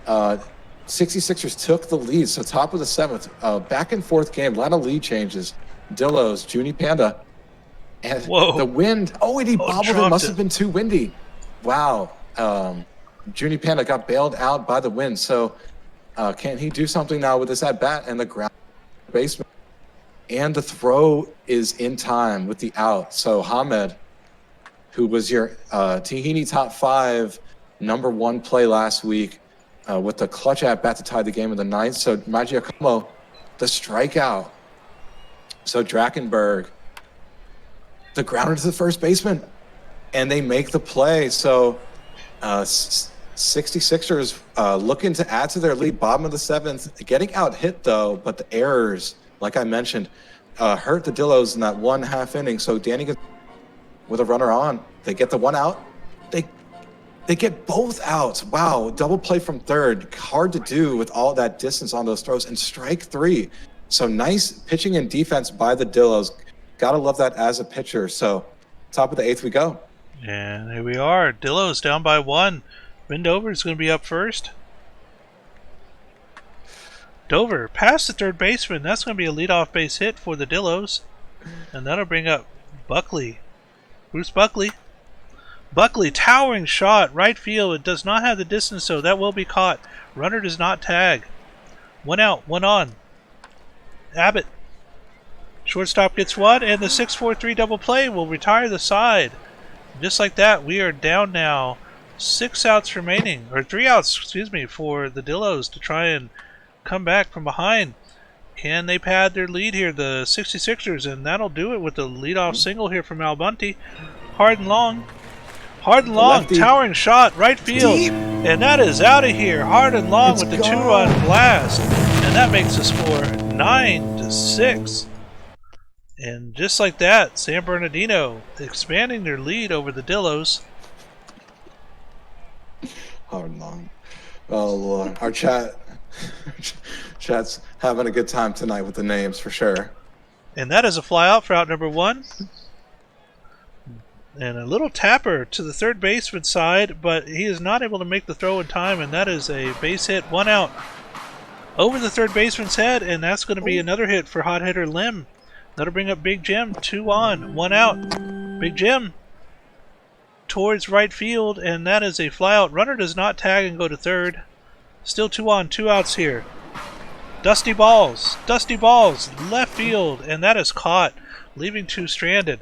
S2: 66ers took the lead. So top of the 7th. Back and forth game. A lot of lead changes. Dillos, Junie Panda. And the wind. And he bobbled it. Must have been too windy. Wow. Junie Panda got bailed out by the wind. So can he do something now with this at bat and the ground baseman? And the throw is in time with the out. So Hamed, who was your Tahini top 5 number 1 play last week with the clutch at bat to tie the game in the 9th. So Magiacomo, the strikeout. So Drakenberg, the grounder to the first baseman, and they make the play. So 66ers looking to add to their lead, bottom of the 7th, getting out hit though, but the errors, like I mentioned, hurt the Dillos in that 1 half inning. So Danny gets with a runner on. They get the 1 out. They get both outs. Wow, double play from third. Hard to do with all that distance on those throws. And strike 3. So nice pitching and defense by the Dillos. Gotta love that as a pitcher. So top of the 8th we go.
S1: And here we are. Dillos down by 1. Windover is going to be up first. Dover past the third baseman. That's going to be a leadoff base hit for the Dillos. And that'll bring up Buckley. Bruce Buckley. Buckley, towering shot, right field. It does not have the distance, so that will be caught. Runner does not tag. 1 out, 1 on. Abbott. Shortstop gets 1, and the 6-4-3 double play will retire the side. Just like that, we are down now. 6 outs remaining, or 3 outs, excuse me, for the Dillos to try and come back from behind. Can they pad their lead here, the 66ers, and that'll do it with the leadoff single here from Al Bunty. Hard and long. Hard and long, towering shot, right field. Deep. And that is out of here. Hard and long with the 2-run blast. And that makes the score 9-6. And just like that, San Bernardino expanding their lead over the Dillos.
S2: Hard long. Oh Lord, our chat's having a good time tonight with the names for sure.
S1: And that is a fly out for out number 1. And a little tapper to the third baseman side, but he is not able to make the throw in time, and that is a base hit, 1 out. Over the third baseman's head, and that's going to be another hit for hot hitter Lim. That'll bring up Big Jim, 2 on, 1 out. Big Jim towards right field, and that is a fly out. Runner does not tag and go to third. Still 2 on, 2 outs here. Dusty balls, left field, and that is caught, leaving 2 stranded.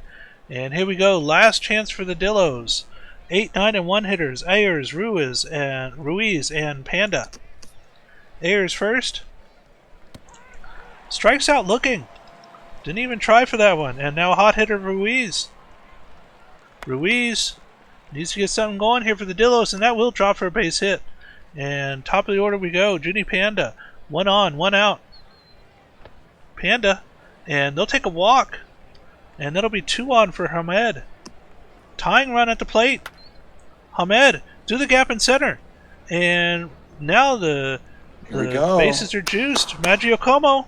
S1: And here we go, last chance for the Dillos. 8, 9, and 1 hitters, Ayers, Ruiz, and Panda. Ayers first. Strikes out looking. Didn't even try for that one. And now hot hitter Ruiz. Ruiz needs to get something going here for the Dillos, and that will drop for a base hit. And top of the order we go, Junie Panda. 1 on, 1 out. Panda. And they'll take a walk. And that'll be 2 on for Hamed. Tying run at the plate. Hamed do the gap in center. And now the bases are juiced. Maggiocomo,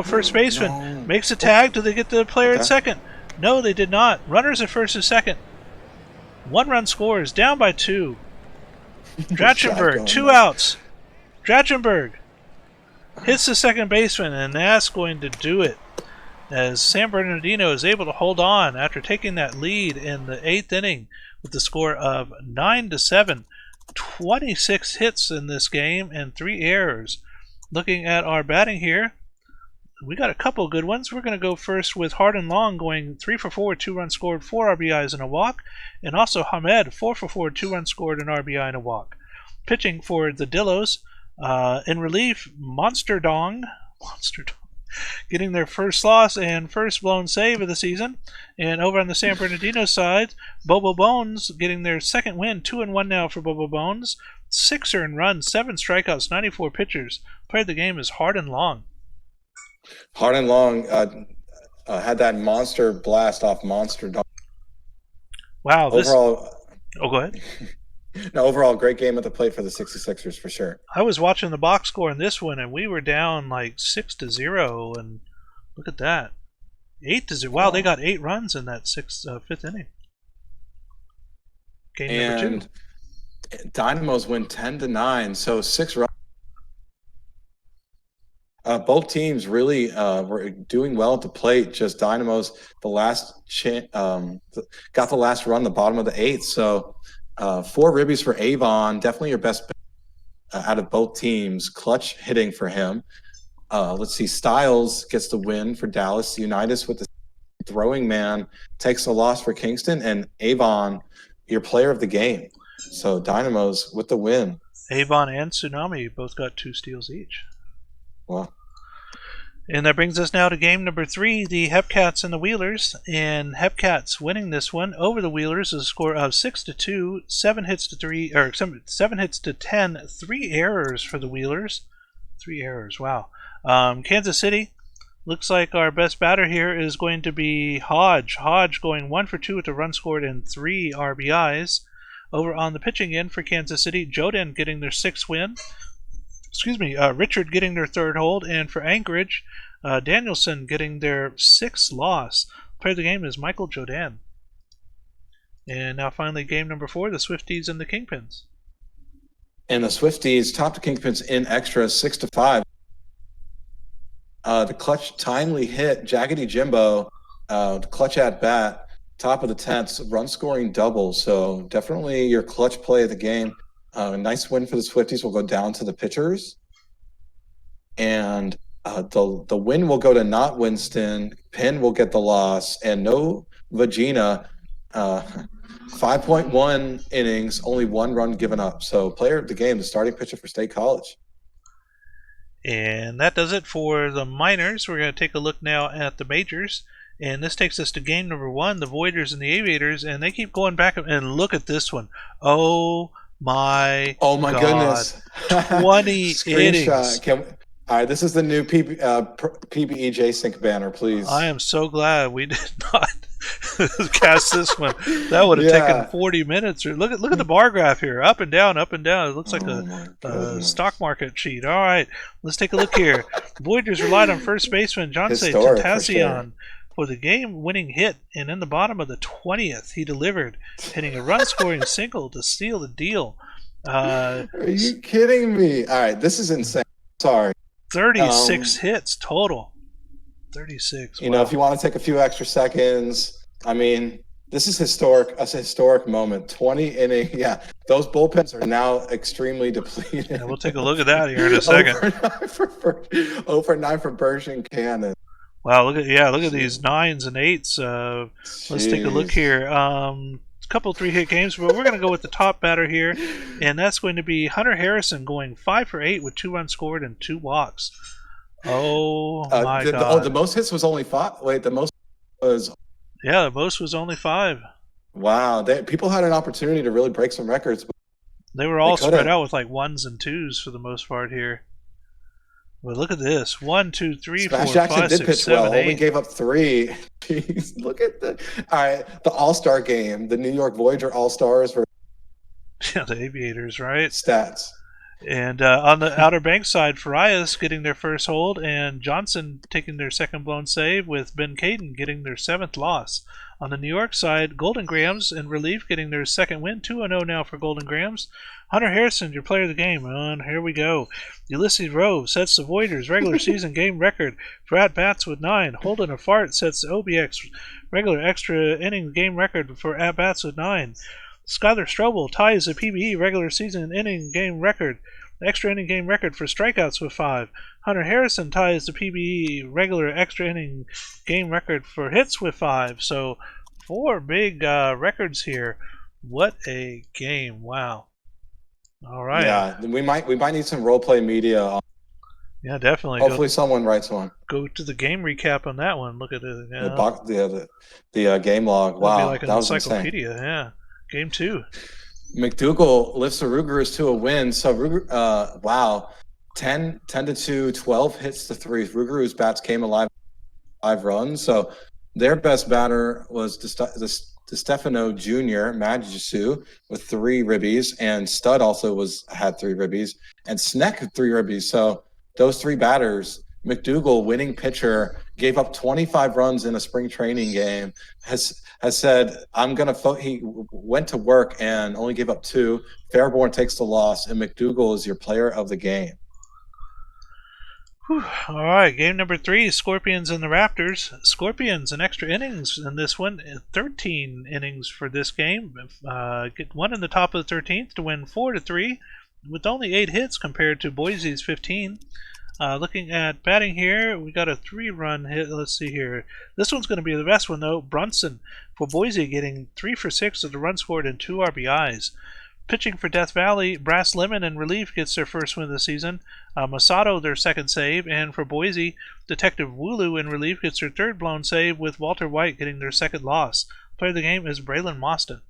S1: first baseman, makes a tag. Do they get the player at second? No, they did not. Runners at first and second. 1 run scores, down by 2. Drachenberg, 2 outs. Drachenberg hits the second baseman, and that's going to do it, as San Bernardino is able to hold on after taking that lead in the 8th inning with the score of 9-7. 26 hits in this game and 3 errors. Looking at our batting here, we got a couple good ones. We're going to go first with Hardin Long going 3 for 4, 2 runs scored, 4 RBIs and a walk. And also Hamed, 4 for 4, 2 runs scored, an RBI and a walk. Pitching for the Dillos, in relief, Monster Dong, getting their first loss and first blown save of the season. And over on the San Bernardino side, Bobo Bones getting their second win, 2-1 now for Bobo Bones. 6 earned runs, 7 strikeouts, 94 pitchers. Player of the game is Hardin Long.
S2: Hardin Long had that monster blast off Monster Dog.
S1: Wow.
S2: Overall,
S1: go ahead.
S2: No, overall, great game at the plate for the 66ers for sure.
S1: I was watching the box score in this one, and we were down like 6-0, and look at that. 8-0. Wow, they got 8 runs in that 5th inning. Game number 2.
S2: Dynamos win 10-9, so 6 runs. Both teams really were doing well at the plate. Just Dynamos, got the last run, the bottom of the 8th. So 4 ribbies for Avon, definitely your best out of both teams. Clutch hitting for him. Let's see, Styles gets the win for Dallas. Unitas with the throwing man takes a loss for Kingston, and Avon, your player of the game. So Dynamos with the win.
S1: Avon and Tsunami both got 2 steals each.
S2: Wow.
S1: And that brings us now to game number 3, the Hepcats and the Wheelers. And Hepcats winning this one over the Wheelers is a score of 6-2, 7 hits to 10, 3 errors for the Wheelers. 3 errors, wow. Kansas City, looks like our best batter here is going to be Hodge. Hodge going 1 for 2 with a run scored and 3 RBIs. Over on the pitching end for Kansas City, Joden getting their 6th win. Richard getting their 3rd hold, and for Anchorage, Danielson getting their 6th loss. Player of the game is Michael Jodan. And now finally game number 4, the Swifties and the Kingpins.
S2: And the Swifties topped the Kingpins in extra 6-5. The clutch timely hit, Jaggedy Jimbo, the clutch at bat, top of the 10th, run scoring double. So definitely your clutch play of the game. A nice win for the Swifties. Will go down to the pitchers. And the win will go to not Winston. Penn will get the loss. And no Vagina. 5.1 innings, only 1 run given up. So player of the game, the starting pitcher for State College.
S1: And that does it for the minors. We're going to take a look now at the majors. And this takes us to game number 1, the Voiders and the Aviators. And they keep going back. And look at this one. Oh my
S2: God.
S1: Goodness. 20 innings.
S2: All right, this is the new PBE Sync banner,
S1: I
S2: please.
S1: am so glad we did not cast this one. That would have taken
S2: Yeah.
S1: 40 minutes. Or look at the bar graph here, up and down, up and down. It looks like
S2: Oh
S1: a,
S2: my
S1: a stock
S2: goodness.
S1: market sheet. All right, let's take a look here. Voyagers relied on first baseman Johnsei
S2: Historic for sure.
S1: Tentacion for the game-winning hit, and in the bottom of the 20th, he delivered, hitting a run-scoring single to seal the deal. Uh,
S2: Are you kidding me? All right, this is insane. Sorry.
S1: 36
S2: Um,
S1: hits total. 36.
S2: if
S1: Wow.
S2: you want to take a few extra seconds, I mean, this is historic, a historic moment. 20 inning, yeah. Those bullpens are now extremely
S1: Yeah, we'll
S2: depleted.
S1: take a look at that here in a second.
S2: over 9 over 9 for Bershing Cannon.
S1: Wow, look at these
S2: Jeez.
S1: nines and eights. Let's take a look
S2: Jeez.
S1: here. A couple 3-hit games, but we're going to go with the top batter here, and that's going to be Hunter Harrison going 5 for 8 with 2 runs scored and 2 walks. Oh my
S2: The
S1: God!
S2: most hits was only five. Wait, the most was
S1: Yeah, the most was only 5.
S2: wow. People had an opportunity to really break some records, but
S1: They were
S2: they
S1: all spread
S2: couldn't.
S1: out with like ones and twos for the most part here. But look at this: one, two, three,
S2: Smash
S1: four,
S2: Jackson
S1: five,
S2: did
S1: six,
S2: pitch well.
S1: seven,
S2: Only
S1: eight.
S2: gave up 3. Jeez, look at all right. The All Star game, the New York Voyager All Stars for
S1: Yeah, the Aviators, right?
S2: stats.
S1: And on the Outer Banks side, Farias getting their first hold, and Johnson taking their second blown save, with Ben Caden getting their 7th loss. On the New York side, Golden Grams in relief getting their second win, 2-0 now for Golden Grams. Hunter Harrison, your player of the game. And here we go. Ulysses Rove sets the Voyagers regular season game record for at bats with 9. Holden Afart sets the OBX regular extra inning game record for at bats with 9. Skylar Strobel ties the PBE regular season inning game record, extra inning game record for strikeouts with 5. Hunter Harrison ties the PBE regular extra inning game record for hits with 5. So 4 big records here. What a game! Wow. All right.
S2: Yeah, we might need some role play media.
S1: Yeah, definitely
S2: Hopefully, someone writes one.
S1: go to the game recap on that one. Look at it.
S2: The
S1: Yeah,
S2: box, the game log.
S1: that'll be
S2: Wow,
S1: like an
S2: that was insane.
S1: encyclopedia. Yeah. Game 2.
S2: McDougal lifts the Rugerers to a win. So, wow, 10-2, 12 hits to 3. Rugerers bats came alive, 5 runs. So, their best batter was DeStefano Jr., Magisu, with 3 ribbies, and Stud also had 3 ribbies, and Sneck had 3 ribbies. So, those 3 batters, McDougal, winning pitcher, gave up 25 runs in a spring training game, has said, I'm going to he went to work and only gave up 2. Fairborn takes the loss, and McDougal is your player of the game.
S1: Whew. All right, game number 3, Scorpions and the Raptors. Scorpions in extra innings in this one, 13 innings for this game. Get one in the top of the 13th to win 4-3 with only 8 hits compared to Boise's 15. Looking at batting here, we got a 3-run hit. Let's see here. This one's going to be the best one, though. Brunson for Boise getting 3 for 6 with a run scored and 2 RBIs. Pitching for Death Valley, Brass Lemon in relief gets their first win of the season. Masato their second save, and for Boise, Detective Wooloo in relief gets their third blown save, with Walter White getting their second loss. Player of the game is Braylon Mostyn.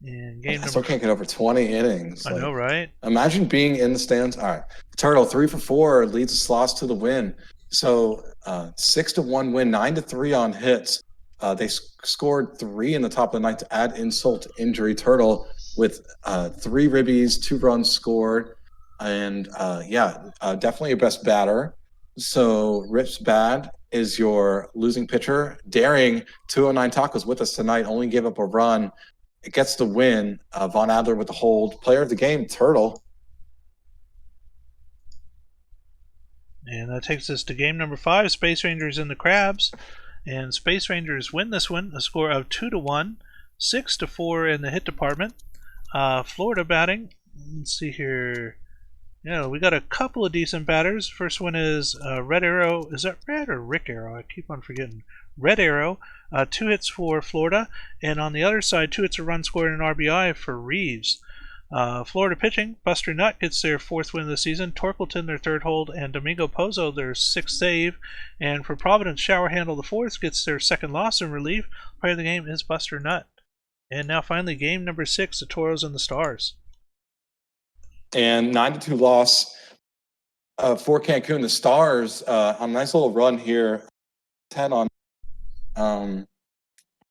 S1: And game
S2: I still
S1: number,
S2: can't get over 20 innings.
S1: I know,
S2: Like,
S1: right?
S2: imagine being in the stands. All right, Turtle 3 for 4 leads the Sloss to the win. So 6-1 win, 9-3 on hits. They scored 3 in the top of the ninth to add insult to injury. Turtle with 3 ribbies, 2 runs scored, and definitely your best batter. So Rich Bad is your losing pitcher. Daring 209 Tacos with us tonight. Only gave up a run. It gets the win. Von Adler with the hold. Player of the game, Turtle.
S1: And that takes us to game number 5, Space Rangers and the Crabs. And Space Rangers win this one, a score of 2-1, 6-4 in the hit department. Florida batting. Let's see here. Yeah, we got a couple of decent batters. First one is Red Arrow. Is that Red or Rick Arrow? I keep on forgetting. Red Arrow, 2 hits for Florida. And on the other side, 2 hits, a run scored, and an RBI for Reeves. Florida pitching, Buster Nutt gets their 4th win of the season, Torkelton their 3rd hold, and Domingo Pozo their 6th save. And for Providence, Shower Handle the 4th gets their 2nd loss in relief. Player of the game is Buster Nutt. And now finally, game number 6, the Toros and the Stars.
S2: And 9-2 loss. For Cancun, the Stars on a nice little run here, 10 on um,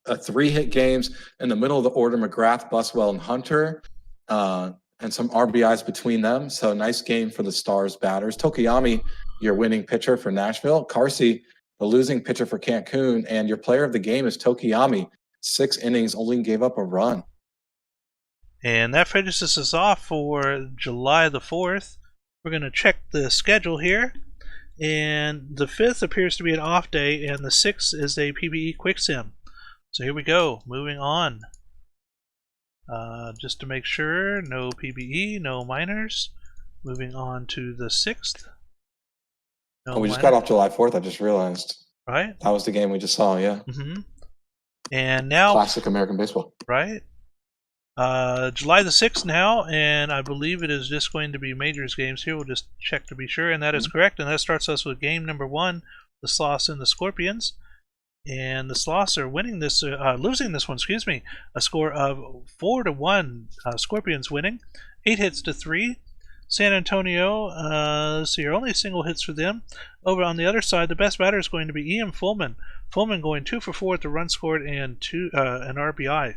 S2: 3-hit games in the middle of the order: McGrath, Buswell, and Hunter, and some RBIs between them. So nice game for the Stars batters. Tokiyami, your winning pitcher for Nashville. Carsey, the losing pitcher for Cancun, and your player of the game is Tokiyami. 6 innings, only gave up a run.
S1: And that finishes us off for July the 4th. We're going to check the schedule here. And the 5th appears to be an off day, and the 6th is a PBE quick sim. So here we go, moving on. Just to make sure, no PBE, no minors. Moving on to the 6th. No
S2: we just got off July 4th, I just realized.
S1: Right?
S2: That was the game we just saw, yeah.
S1: Mm-hmm. And now...
S2: Classic American baseball.
S1: Right? July the 6th now, and I believe it is just going to be majors games here. We'll just check to be sure, and that is correct. And that starts us with game number 1, the Sloths and the Scorpions. And the Sloths are winning this, losing this one, excuse me, a score of 4-1. Scorpions winning, 8 hits to 3. San Antonio, so your only single hits for them. Over on the other side, the best batter is going to be Ian Fullman. Fullman going 2 for 4 with the run scored and an RBI.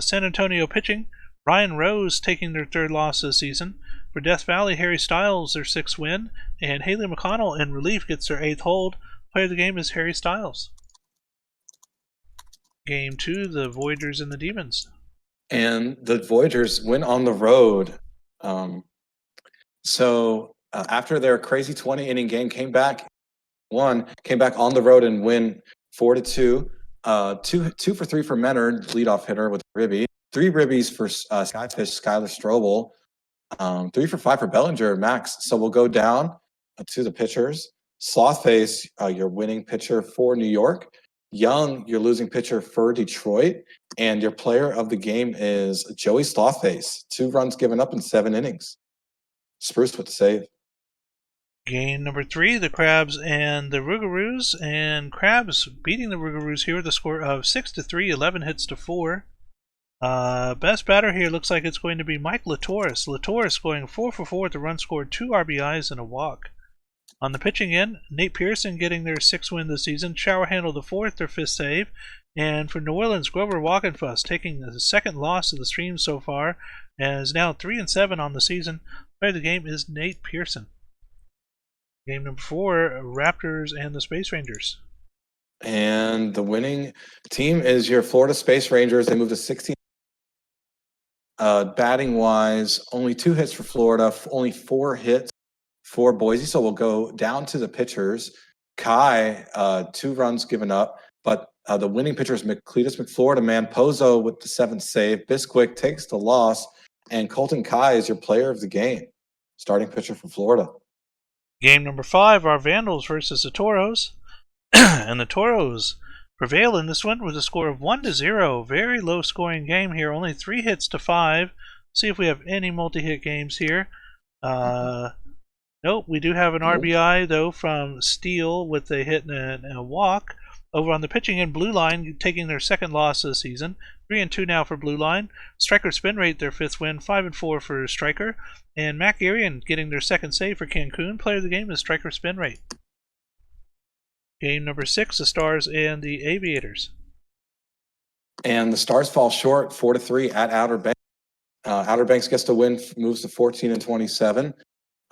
S1: San Antonio pitching, Ryan Rose taking their 3rd loss this season. For Death Valley, Harry Styles their 6th win, and Haley McConnell in relief gets their 8th hold. Player of the game is Harry Styles. Game 2, the Voyagers and the Demons.
S2: And the Voyagers went on the road. After their crazy 20-inning game, came back on the road and win 4-2. 2 for 3 for Menard, leadoff hitter with Ribby. 3 ribbies for Skyfish, Skylar Strobel. 3 for 5 for Bellinger, Max. So we'll go down to the pitchers. Slothface, your winning pitcher for New York. Young, your losing pitcher for Detroit. And your player of the game is Joey Slothface. 2 runs given up in 7 innings. Spruce with the save.
S1: Game number 3, the Crabs and the Rougarous, and Crabs beating the Rougarous here with a score of 6-3, 11 hits to 4. Best batter here looks like it's going to be Mike Latoris. Latoris going 4 for 4 with the run scored, 2 RBIs and a walk. On the pitching end, Nate Pearson getting their 6th win this season. Shower Handle the 4th, their 5th save. And for New Orleans, Grover Walkenfuss taking the 2nd loss of the stream so far, and is now 3-7 on the season. Player of the game is Nate Pearson. Game number 4, Raptors and the Space Rangers.
S2: And the winning team is your Florida Space Rangers. They moved to 16. Batting wise, only 2 hits for Florida, only 4 hits for Boise. So we'll go down to the pitchers. Kai, 2 runs given up, but the winning pitcher is Cletus McFlorida, man. Pozo with the 7th save. Bisquick takes the loss, and Colton Kai is your player of the game, starting pitcher for Florida.
S1: Game number 5, our Vandals versus the Toros. And the Toros prevail in this one with a score of 1-0. Very low scoring game here, only 3 hits to 5. See if we have any multi-hit games here. Nope, we do have an RBI though from Steele with a hit and a walk. Over on the pitching end, Blue Line taking their 2nd loss of the season. 3-2 now for Blue Line. Striker Spin Rate their 5th win. 5-4 for Striker. And Mac Arian getting their 2nd save for Cancun. Player of the game is Striker Spin Rate. Game number 6, the Stars and the Aviators.
S2: And the Stars fall short, 4-3 at Outer Banks. Outer Banks gets the win, moves to 14-27.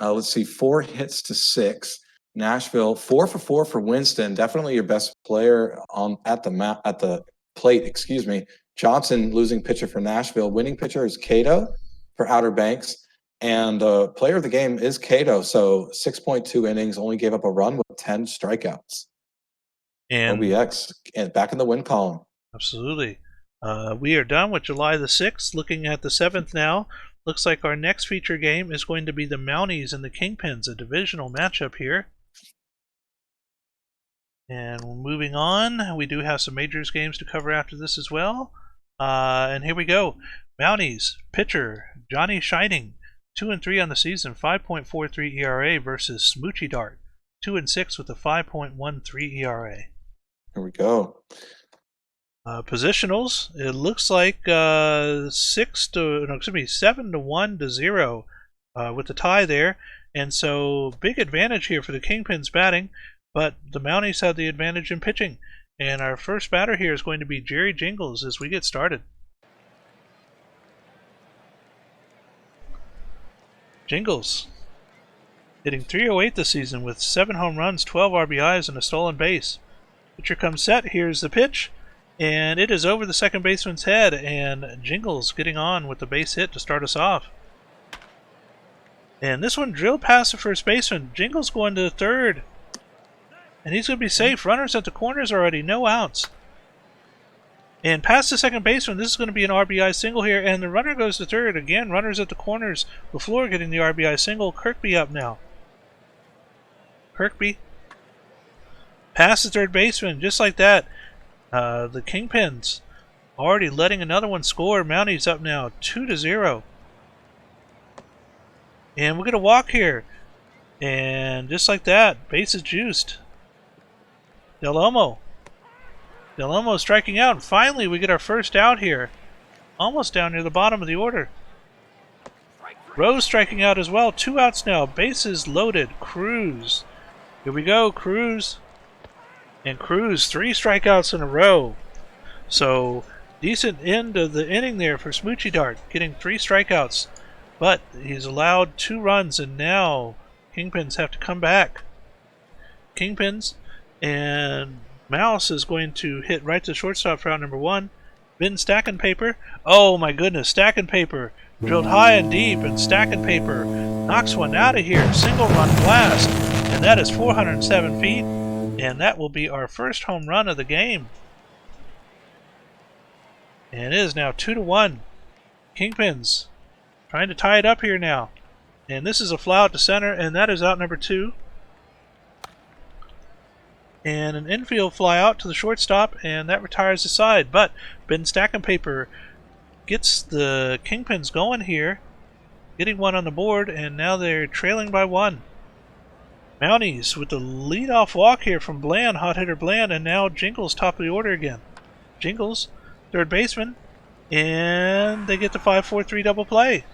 S2: Let's see, 4 hits to 6. Nashville 4 for 4 for Winston. Definitely your best player at the plate. Excuse me. Johnson losing pitcher for Nashville. Winning pitcher is Cato for Outer Banks, and player of the game is Cato. So 6.2 innings, only gave up a run with 10 strikeouts. And OBX and back in the win column.
S1: Absolutely. We are done with July the 6th. Looking at the 7th now. Looks like our next feature game is going to be the Mounties and the Kingpins, a divisional matchup here. And moving on, we do have some majors games to cover after this as well. And here we go. Mounties, pitcher, Johnny Shining, 2-3 on the season, 5.43 ERA versus Smoochy Dart, 2-6 with a 5.13 ERA.
S2: Here we go.
S1: Positionals, it looks like 7-1 to 0. with the tie there. And so big advantage here for the Kingpins batting, but the Mounties have the advantage in pitching. And our first batter here is going to be Jerry Jingles as we get started. Jingles hitting .308 this season with 7 home runs, 12 RBIs, and a stolen base. Pitcher comes set. Here's the pitch, and it is over the second baseman's head, and Jingles getting on with the base hit to start us off. And this one drilled past the first baseman. Jingles going to the third, and he's going to be safe. Runners at the corners already, no outs. And past the second baseman, this is going to be an RBI single here, and the runner goes to third. Again, runners at the corners. LaFleur getting the RBI single. Kirkby up now. Kirkby past the third baseman, just like that. The Kingpins already letting another one score. Mounties up now 2-0. And we're going to walk here. And just like that, base is juiced. Del Olmo striking out. Finally, we get our first out here. Almost down near the bottom of the order. Rose striking out as well. 2 outs now. Bases loaded. Cruz. Here we go, Cruz. And Cruz, 3 strikeouts in a row. So, decent end of the inning there for Smoochie Dart, getting 3 strikeouts. But he's allowed 2 runs, and now Kingpins have to come back. Kingpins, and Mouse is going to hit right to shortstop for out number 1. Ben Stacking Paper. Oh my goodness, Stacking Paper. Drilled high and deep, and Stacking Paper knocks one out of here. Single run blast. And that is 407 feet. And that will be our first home run of the game. And it is now 2-1. Kingpins trying to tie it up here now. And this is a fly out to center, and that is out number 2. And an infield fly out to the shortstop, and that retires the side. But Ben Stacking Paper gets the Kingpins going here, getting one on the board, and now they're trailing by 1. Mounties with the leadoff walk here from Bland, hot hitter Bland, and now Jingles top of the order again. Jingles, third baseman, and they get the 5-4-3 double play.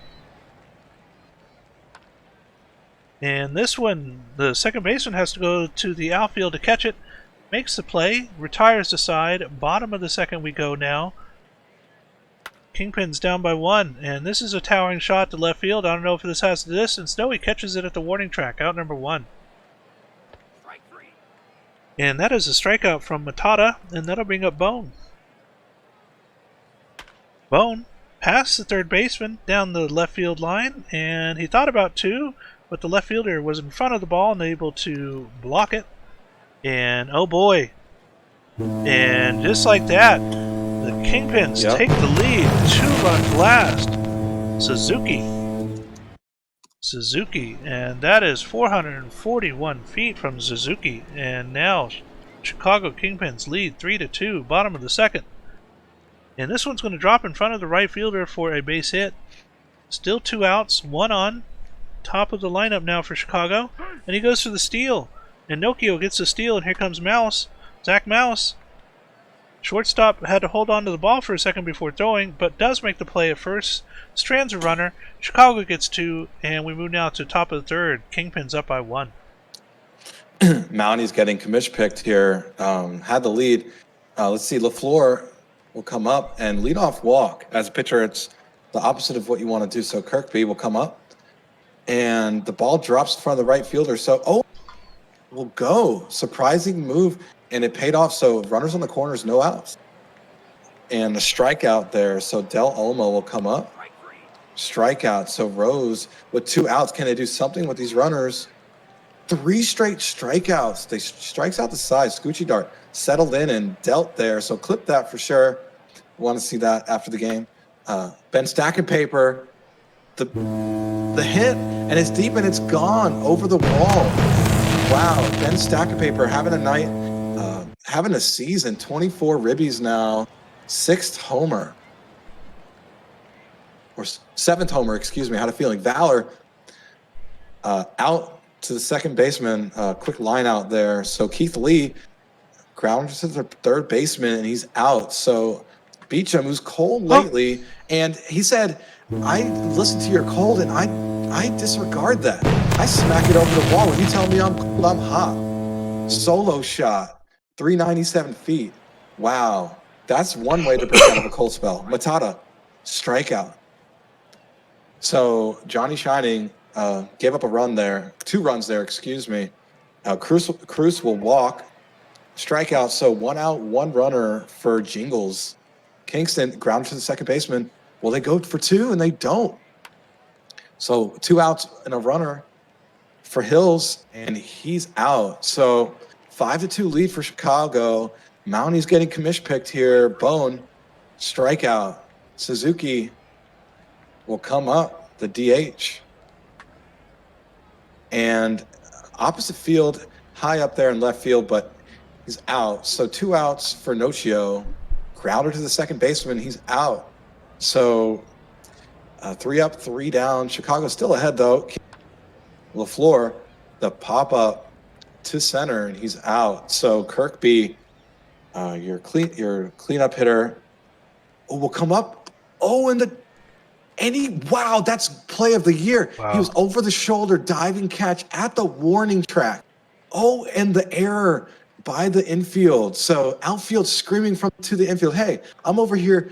S1: And this one, the second baseman has to go to the outfield to catch it, makes the play, retires the side. Bottom of the second we go now. Kingpin's down by 1, and this is a towering shot to left field. I don't know if this has the distance. No, he catches it at the warning track, out number 1. And that is a strikeout from Matata, and that'll bring up Bone. Bone past the third baseman down the left field line, and he thought about 2, but the left fielder was in front of the ball and able to block it. And oh boy. And just like that, the Kingpins take the lead. 2-run blast. Suzuki, and that is 441 feet from Suzuki. And now Chicago Kingpins lead 3-2, bottom of the second. And this one's going to drop in front of the right fielder for a base hit. Still 2 outs, 1 on. Top of the lineup now for Chicago. And he goes for the steal. And Nokio gets the steal, and here comes Mouse. Zach Mouse. Shortstop had to hold on to the ball for a second before throwing, but does make the play at first. Strands a runner. Chicago gets 2, and we move now to top of the third. Kingpins up by 1.
S2: Mounties getting commish picked here. Had the lead. Let's see, LaFleur will come up and lead off walk. As a pitcher, it's the opposite of what you want to do. So Kirkby will come up, and the ball drops in front of the right fielder. So, will go. Surprising move, and it paid off. So runners on the corners, no outs. And a strikeout there. So Del Olmo will come up. Strikeout. So Rose with 2 outs. Can they do something with these runners? 3 straight strikeouts. They strikes out the side. Scoochie Dart settled in and dealt there. So clip that for sure. Want to see that after the game. Ben Stacking Paper. The hit, and it's deep, and it's gone over the wall. Wow, Ben Stacking Paper having a night, having a season. 24 ribbies now, 6th homer. Or 7th homer, excuse me. I had a feeling. Valor out to the second baseman. Quick line out there. So Keith Lee grounds to the third baseman, and he's out. So Beecham, who's cold lately, and he said, I listened to your cold, and I disregard that. I smack it over the wall. When you tell me I'm cold, I'm hot. Solo shot, 397 feet. Wow. That's one way to break out of a cold spell. Matata, strikeout. So Johnny Shining gave up a run there, 2 runs there, excuse me. Cruz will walk, strikeout. So 1 out, 1 runner for Jingles. Kingston grounded to the second baseman. Well, they go for 2 and they don't. So 2 outs and a runner for Hills, and he's out. So 5-2 lead for Chicago. Mounties getting commish picked here. Bone, strikeout. Suzuki will come up, the DH. And opposite field, high up there in left field, but he's out. So 2 outs for Nocio. Grounder to the second baseman, he's out. So 3 up, 3 down. Chicago's still ahead, though. LaFleur, the pop-up to center, and he's out. So Kirkby, your cleanup hitter, will come up. Oh, wow, that's play of the year.
S1: Wow.
S2: He was over the shoulder diving catch at the warning track. Oh, and the error by the infield. So outfield screaming to the infield, hey, I'm over here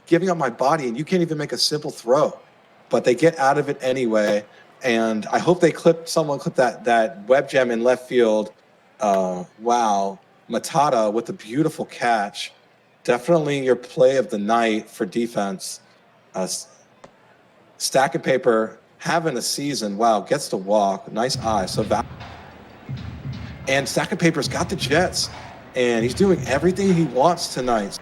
S2: giving up my body, and you can't even make a simple throw. But they get out of it anyway. And I hope someone clipped that web gem in left field. Wow. Matata with a beautiful catch. Definitely your play of the night for defense. Stack of paper, having a season. Wow, gets to walk. Nice eye. And Stack of Paper's got the Jets, and he's doing everything he wants tonight.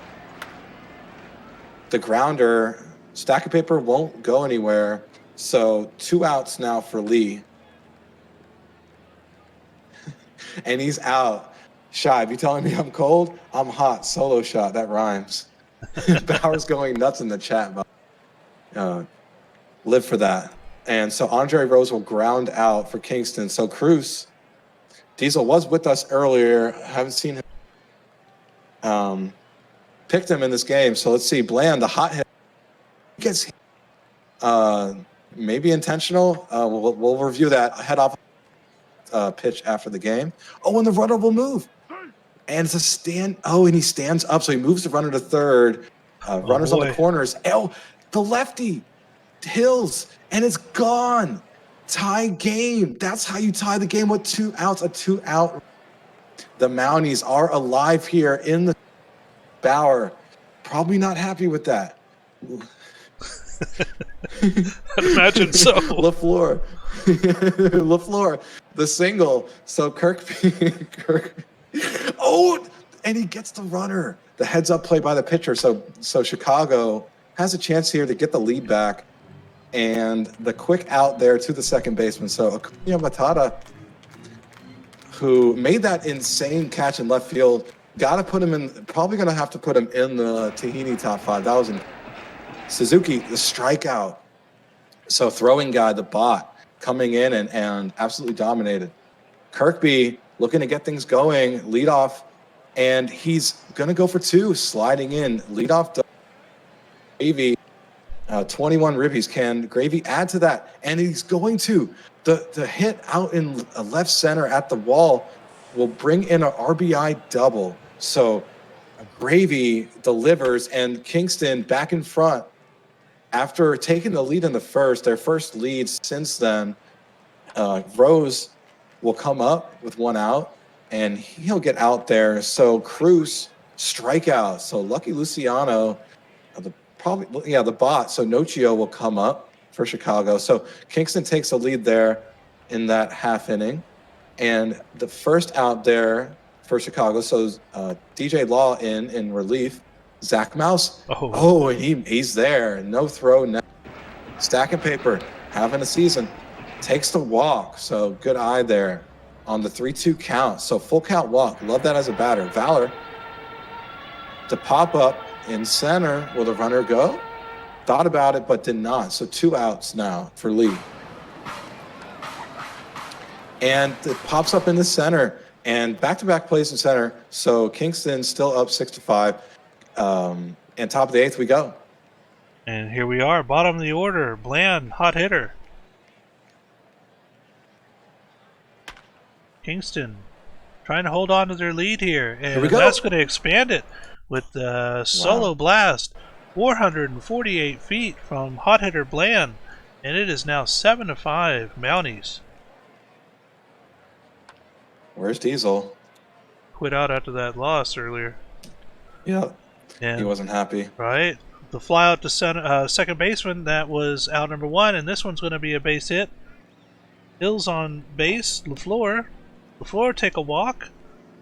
S2: The grounder, Stack of Paper won't go anywhere. So 2 outs now for Lee. And he's out. Shive, you telling me I'm cold? I'm hot. Solo shot. That rhymes. Bauer's going nuts in the chat. Live for that. And so Andre Rose will ground out for Kingston. So Cruz, Diesel was with us earlier. Haven't seen him. Picked him in this game. So let's see. Bland, the hot hit. Gets maybe intentional. We'll review that head off pitch after the game. Oh, and the runner will move. And it's a stand. Oh, and he stands up. So he moves the runner to third. Runners on the corners. Oh, the lefty. Hills. And it's gone. Tie game. That's how you tie the game with 2 outs. A 2 out. The Mounties are alive here in the Bauer. Probably not happy with that.
S1: I'd imagine so.
S2: LaFleur, the single. So Kirk. Oh, and he gets the runner. The heads up play by the pitcher. So Chicago has a chance here to get the lead back. And the quick out there to the second baseman. So Acuna Matata, who made that insane catch in left field, got to put him in, probably going to have to put him in the Tahini top 5. That was in Suzuki, the strikeout. So throwing guy, the bot, coming in and absolutely dominated. Kirkby looking to get things going, leadoff, and he's going to go for 2, sliding in. Leadoff, Gravy, 21 ribbies. Can Gravy add to that? And he's going to. The hit out in left center at the wall will bring in an RBI double. So Gravy delivers, and Kingston back in front. After taking the lead in the first, their first lead since then, Rose will come up with 1 out, and he'll get out there. So Cruz, strikeout. So Lucky Luciano, the bot. So Nocio will come up for Chicago. So Kingston takes the lead there in that half inning. And the first out there for Chicago, so DJ Law in relief. Zach Mouse. Oh, and he's there. No throw. No. Stack of paper. Having a season. Takes the walk. So good eye there on the 3-2 count. So full count walk. Love that as a batter. Valor to pop up in center. Will the runner go? Thought about it, but did not. So 2 outs now for Lee. And it pops up in the center. And back-to-back plays in center. So Kingston still up 6-5. And top of the 8th we go.
S1: And here we are, bottom of the order. Bland, hot hitter. Kingston trying to hold on to their lead here,
S2: Here we
S1: and that's
S2: go.
S1: going to expand it with the solo
S2: Wow.
S1: blast, 448 feet from hot hitter Bland, and it is now 7-5 Mounties.
S2: Where's Diesel?
S1: Quit out after that loss earlier,
S2: Yeah, he
S1: and
S2: wasn't happy.
S1: right, the fly out to second baseman, that was out number one, and this one's going to be a base hit. Hills on base, LaFleur take a walk,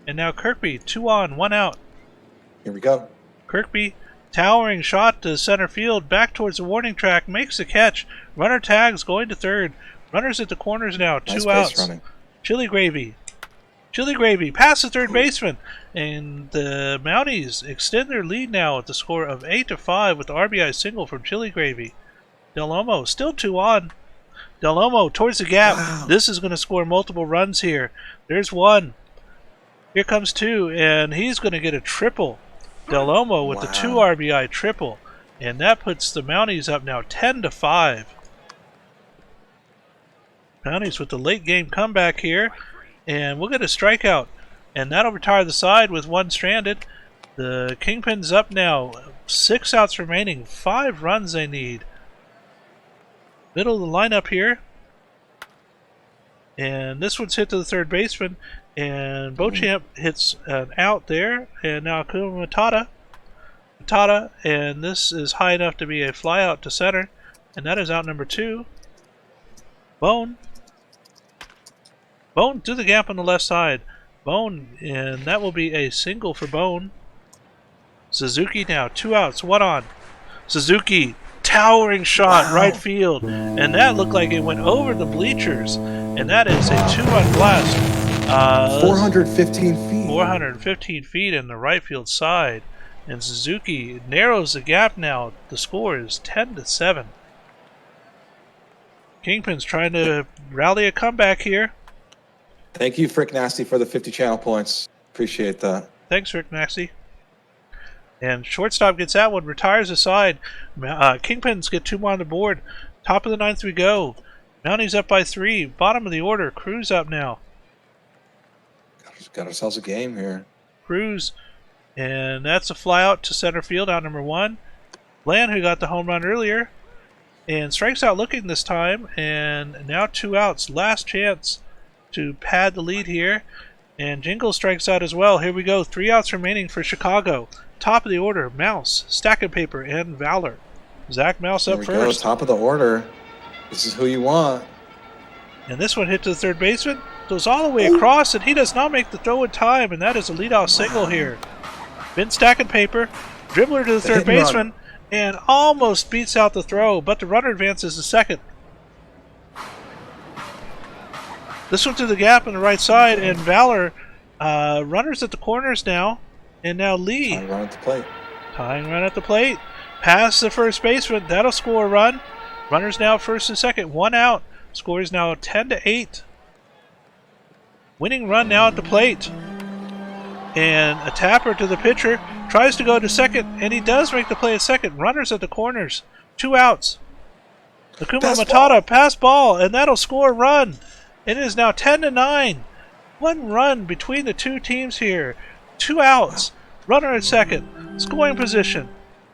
S1: and now Kirkby 2 on, 1 out.
S2: Here we go.
S1: Kirkby, towering shot to center field, back towards the warning track, makes the catch. Runner tags, going to third. Runners at the corners now,
S2: Nice
S1: 2
S2: base
S1: outs.
S2: running.
S1: Chili Gravy. Chili Gravy past the third baseman. And the Mounties extend their lead now with the score of 8-5 with the RBI single from Chili Gravy. Del Olmo still 2 on. Del Olmo towards the gap.
S2: Wow.
S1: This is going to score multiple runs here. There's 1. Here comes 2, and he's going to get a triple. Del Olmo with the 2 RBI triple, and that puts the Mounties up now 10-5. Mounties with the late game comeback here, and we'll get a strikeout, and that'll retire the side with 1 stranded. The Kingpin's up now, 6 outs remaining, 5 runs they need. Middle of the lineup here, and this one's hit to the third baseman, and Beauchamp hits an out there, and now Akuma Matata, and this is high enough to be a fly out to center, and that is out number 2. Bone through the gap on the left side. Bone, and that will be a single for Bone. Suzuki now, 2 outs, 1 on. Suzuki, towering shot, right field, and that looked like it went over the bleachers, and that is a 2-run blast.
S2: 415 feet.
S1: 415 feet in the right field side, and Suzuki narrows the gap now. The score is 10-7. Kingpin's trying to rally a comeback here.
S2: Thank you, Frick Nasty, for the 50 channel points. Appreciate that.
S1: Thanks, Rick Maxey. And shortstop gets that one, retires aside. Kingpins get 2 more on the board. Top of the 9th we go. Mounties up by 3. Bottom of the order. Cruz up now.
S2: Got ourselves a game here.
S1: Cruz, and that's a fly out to center field, out number 1. Bland, who got the home run earlier, and strikes out looking this time, and now 2 outs. Last chance to pad the lead here, and Jingle strikes out as well. Here we go, 3 outs remaining for Chicago. Top of the order, Mouse, Stack of Paper, and Valor. Zach Mouse up first.
S2: Go, top of the order. This is who you want.
S1: And this one hit to the third baseman, goes all the way across, and he does not make the throw in time, and that is a leadoff single here. Been Stack and Paper, dribbler to the third baseman, and almost beats out the throw, but the runner advances to second. This one through the gap on the right side, and Valor runners at the corners now, and now Lee.
S2: Tying run at the plate.
S1: Tying run at the plate. Past the first baseman, that'll score a run. Runners now first and second, 1 out. Score is now 10-8. Winning run now at the plate. And a tapper to the pitcher. Tries to go to second, and he does make the play at second. Runners at the corners. 2 outs. Akuma Matata, pass ball, and that'll score a run. It is now 10-9. 1 run between the 2 teams here. 2 outs. Runner at second. Scoring position.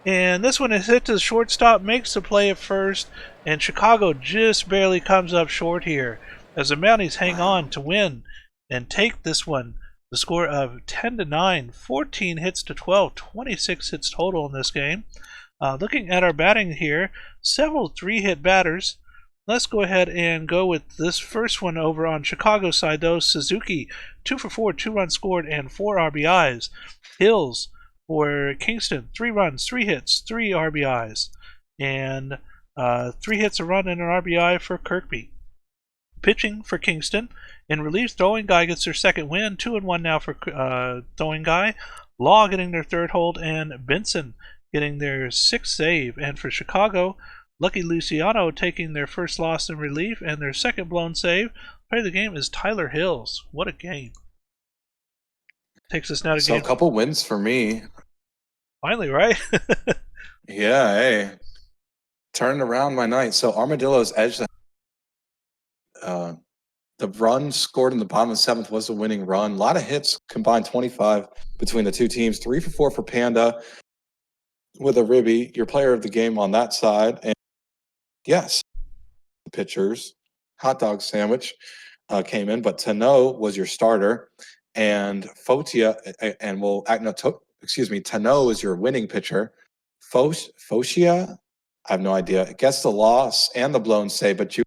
S1: And this one is hit to the shortstop, makes the play at first, and Chicago just barely comes up short here as the Mounties hang on to win and take this one. The score of 10-9, 14 hits to 12, 26 hits total in this game. Looking at our batting here, several 3-hit batters. Let's go ahead and go with this first one over on Chicago's side, though. Suzuki, 2 for 4, 2 runs scored, and 4 RBIs. Hills for Kingston, 3 runs, 3 hits, 3 RBIs. And 3 hits, a run, and an RBI for Kirkby. Pitching for Kingston. In relief, Throwing Guy gets their second win. 2-1 now for Throwing Guy. Law getting their third hold, and Benson getting their 6th save. And for Chicago, Lucky Luciano taking their first loss in relief and their second blown save. Player of the game is Tyler Hills. What a game. Takes us now to game.
S2: So a couple wins for me.
S1: Finally, right?
S2: Yeah, hey. Turned around my night. So Armadillo's edged The run scored in the bottom of the seventh was a winning run. A lot of hits, combined 25 between the two teams. 3 for 4 for Panda with a ribby, your player of the game on that side. And yes, pitchers, hot dog sandwich came in, but Tano was your starter, and Fotia, and we'll act no, excuse me, Tano is your winning pitcher. Focia, I have no idea. Gets the loss and the blown save, but you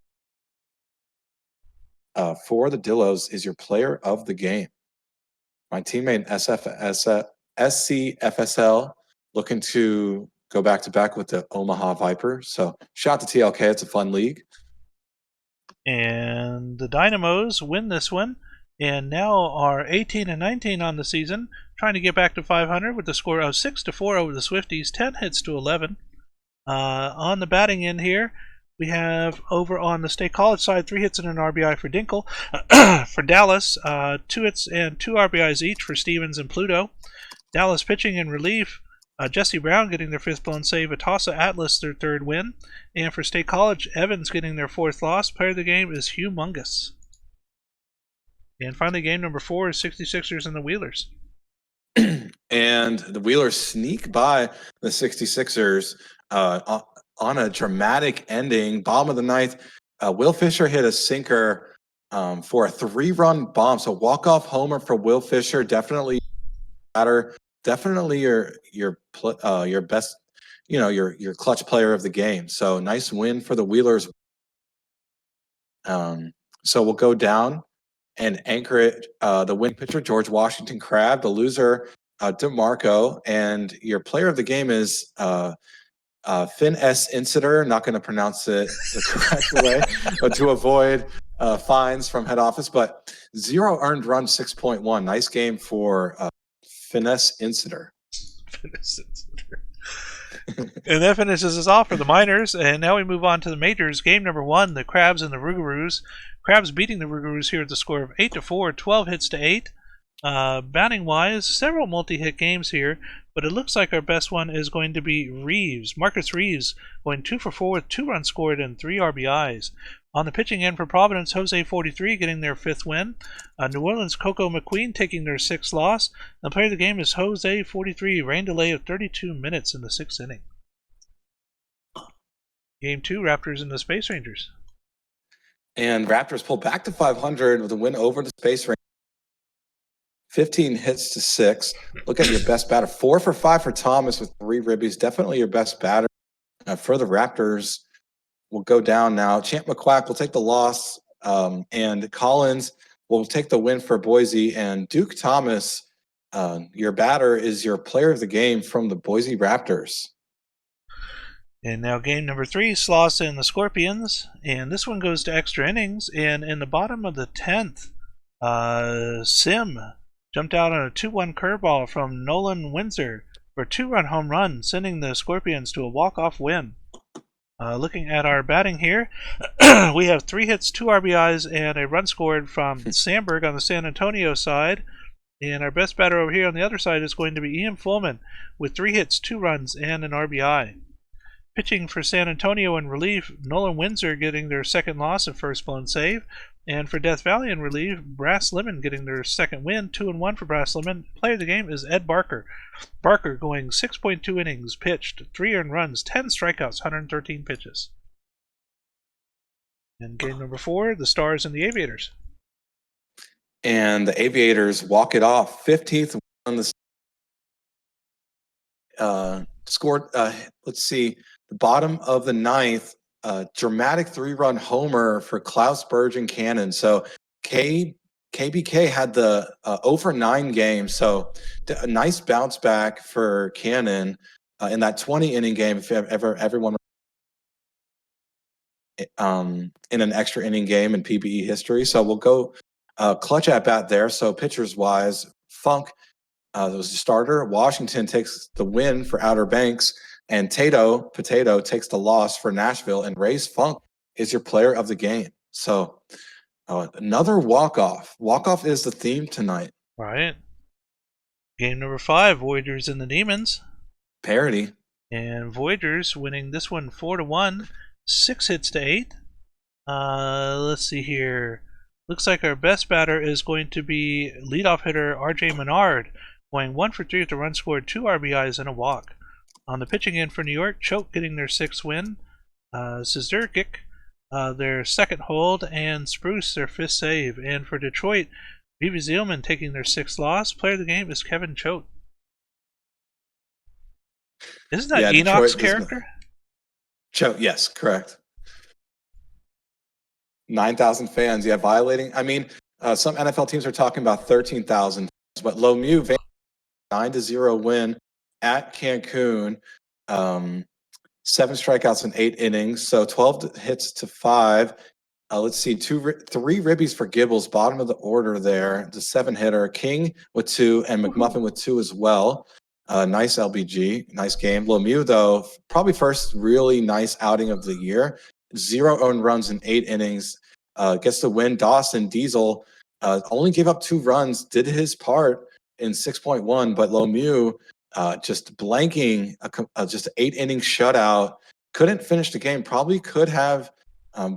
S2: for the Dillos is your player of the game. My teammate SCFSL looking to go back to back with the Omaha Viper. So shout to TLK. It's a fun league.
S1: And the Dynamos win this one and now are 18 and 19 on the season, trying to get back to 500 with the score of 6-4 over the Swifties, 10 hits to 11. On the batting end here, we have over on the State College side 3 hits and an RBI for Dinkle. For Dallas, 2 hits and 2 RBIs each for Stevens and Pluto. Dallas pitching in relief, Jesse Brown getting their 5th blown save, Atasa Atlas their 3rd win, and for State College, Evans getting their 4th loss. Player of the game is Humongous. And finally, game number 4 is 66ers and the Wheelers.
S2: And the Wheelers sneak by the 66ers on a dramatic ending. Bottom of the ninth, Will Fisher hit a sinker for a 3-run bomb. So walk-off homer for Will Fisher, definitely batter. Definitely your best, your clutch player of the game. So nice win for the Wheelers. So we'll go down and anchor it. The winning pitcher, George Washington Crab. The loser, DeMarco. And your player of the game is Finn S. Inciter. Not going to pronounce it the correct way, but to avoid fines from head office. But 0 earned run, 6.1. Nice game for Finesse Inciter.
S1: And that finishes us off for the minors. And now we move on to the majors. Game number 1, the Crabs and the Rougarous. Crabs beating the Rougarous here at the score of 8-4, 12 hits to 8. Batting wise, several multi-hit games here, but it looks like our best one is going to be Reeves. Marcus Reeves going 2 for 4 with 2 runs scored and 3 RBIs. On the pitching end for Providence, Jose 43 getting their 5th win. New Orleans Coco McQueen taking their 6th loss. The player of the game is Jose 43, rain delay of 32 minutes in the 6th inning. Game 2, Raptors and the Space Rangers.
S2: And Raptors pull back to 500 with a win over the Space Rangers. 15 hits to 6. Look at your best batter. 4 for 5 for Thomas with 3 ribbies. Definitely your best batter. For the Raptors, will go down now. Champ McQuack will take the loss, and Collins will take the win for Boise. And Duke Thomas, your batter, is your player of the game from the Boise Raptors.
S1: And now game number 3, Sloss and the Scorpions. And this one goes to extra innings. And in the bottom of the 10th, Sim jumped out on a 2-1 curveball from Nolan Windsor for a 2-run home run, sending the Scorpions to a walk-off win. Looking at our batting here, we have 3 hits, 2 RBIs, and a run scored from Sandberg on the San Antonio side. And our best batter over here on the other side is going to be Ian Fullman with 3 hits, 2 runs, and an RBI. Pitching for San Antonio in relief, Nolan Windsor getting their 2nd loss and 1st blown save. And for Death Valley in relief, Brass Lemon getting their 2nd win, 2-1 for Brass Lemon. Player of the game is Ed Barker. Barker going 6.2 innings pitched, 3 earned runs, 10 strikeouts, 113 pitches. And game number 4, the Stars and the Aviators.
S2: And the Aviators walk it off. 15th on the scored. Let's see, the bottom of the 9th. Dramatic 3-run homer for Klaus Bergen Cannon. So KBK had the over 9 game. So a nice bounce back for Cannon in that 20-inning game. If everyone in an extra inning game in PBE history. So we'll go clutch at bat there. So pitchers wise, Funk was the starter. Washington takes the win for Outer Banks. And Potato takes the loss for Nashville, and Ray's Funk is your player of the game. So another walk-off. Walk-off is the theme tonight.
S1: Right. Game number 5, Voyagers and the Demons.
S2: Parody.
S1: And Voyagers winning this one 4-1, 6 hits to 8. Let's see here. Looks like our best batter is going to be leadoff hitter R.J. Menard, going 1 for 3 with the run scored, 2 RBIs and a walk. On the pitching end for New York, Choate getting their 6th win, Szurkic their 2nd hold, and Spruce their 5th save. And for Detroit, Vivi Zielman taking their 6th loss. Player of the game is Kevin Choate. Isn't that Enoch's character?
S2: Choate, yes, correct. 9,000 fans, yeah, violating. I mean, some NFL teams are talking about 13,000, but Lemieux, 9-0 win at Cancun. 7 strikeouts in 8 innings, so 12 hits to 5. Let's see, 3 ribbies for Gibbles, bottom of the order there. The 7-hitter, King with 2, and McMuffin with 2 as well. Nice LBG, nice game. Lemieux, though, probably first really nice outing of the year. 0 earned runs in 8 innings. Gets the win. Dawson Diesel only gave up 2 runs, did his part in 6.1, but Lemieux just blanking just an 8-inning shutout. Couldn't finish the game. Probably could have,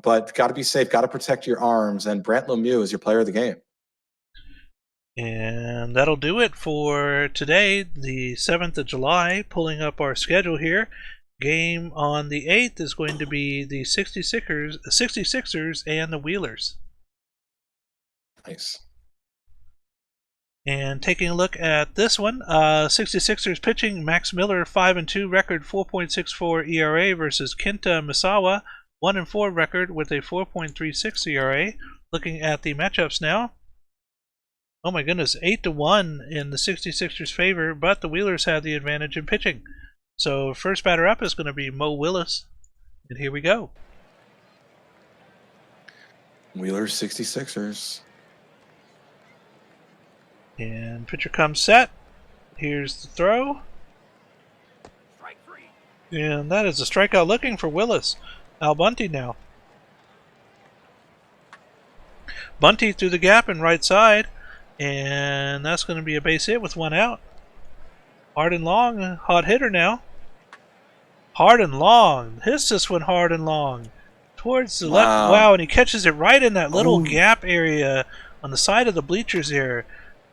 S2: but got to be safe. Got to protect your arms. And Brant Lemieux is your player of the game.
S1: And that'll do it for today, the 7th of July. Pulling up our schedule here. Game on the 8th is going to be the 66ers and the Wheelers.
S2: Nice.
S1: And taking a look at this one, 66ers pitching, Max Miller 5-2 record, 4.64 ERA versus Kenta Misawa, 1-4 record with a 4.36 ERA. Looking at the matchups now. Oh my goodness, 8-1 in the 66ers' favor, but the Wheelers have the advantage in pitching. So first batter up is going to be Mo Willis. And here we go.
S2: Wheelers 66ers.
S1: And pitcher comes set. Here's the throw.
S3: Strike 3.
S1: And that is a strikeout looking for Willis. Al Bunty now. Bunty through the gap in right side. And that's going to be a base hit with 1 out. Hard and long, hot hitter now. Hard and long. Hits this one hard and long. Towards the left. Wow, and he catches it right in that little gap area on the side of the bleachers here.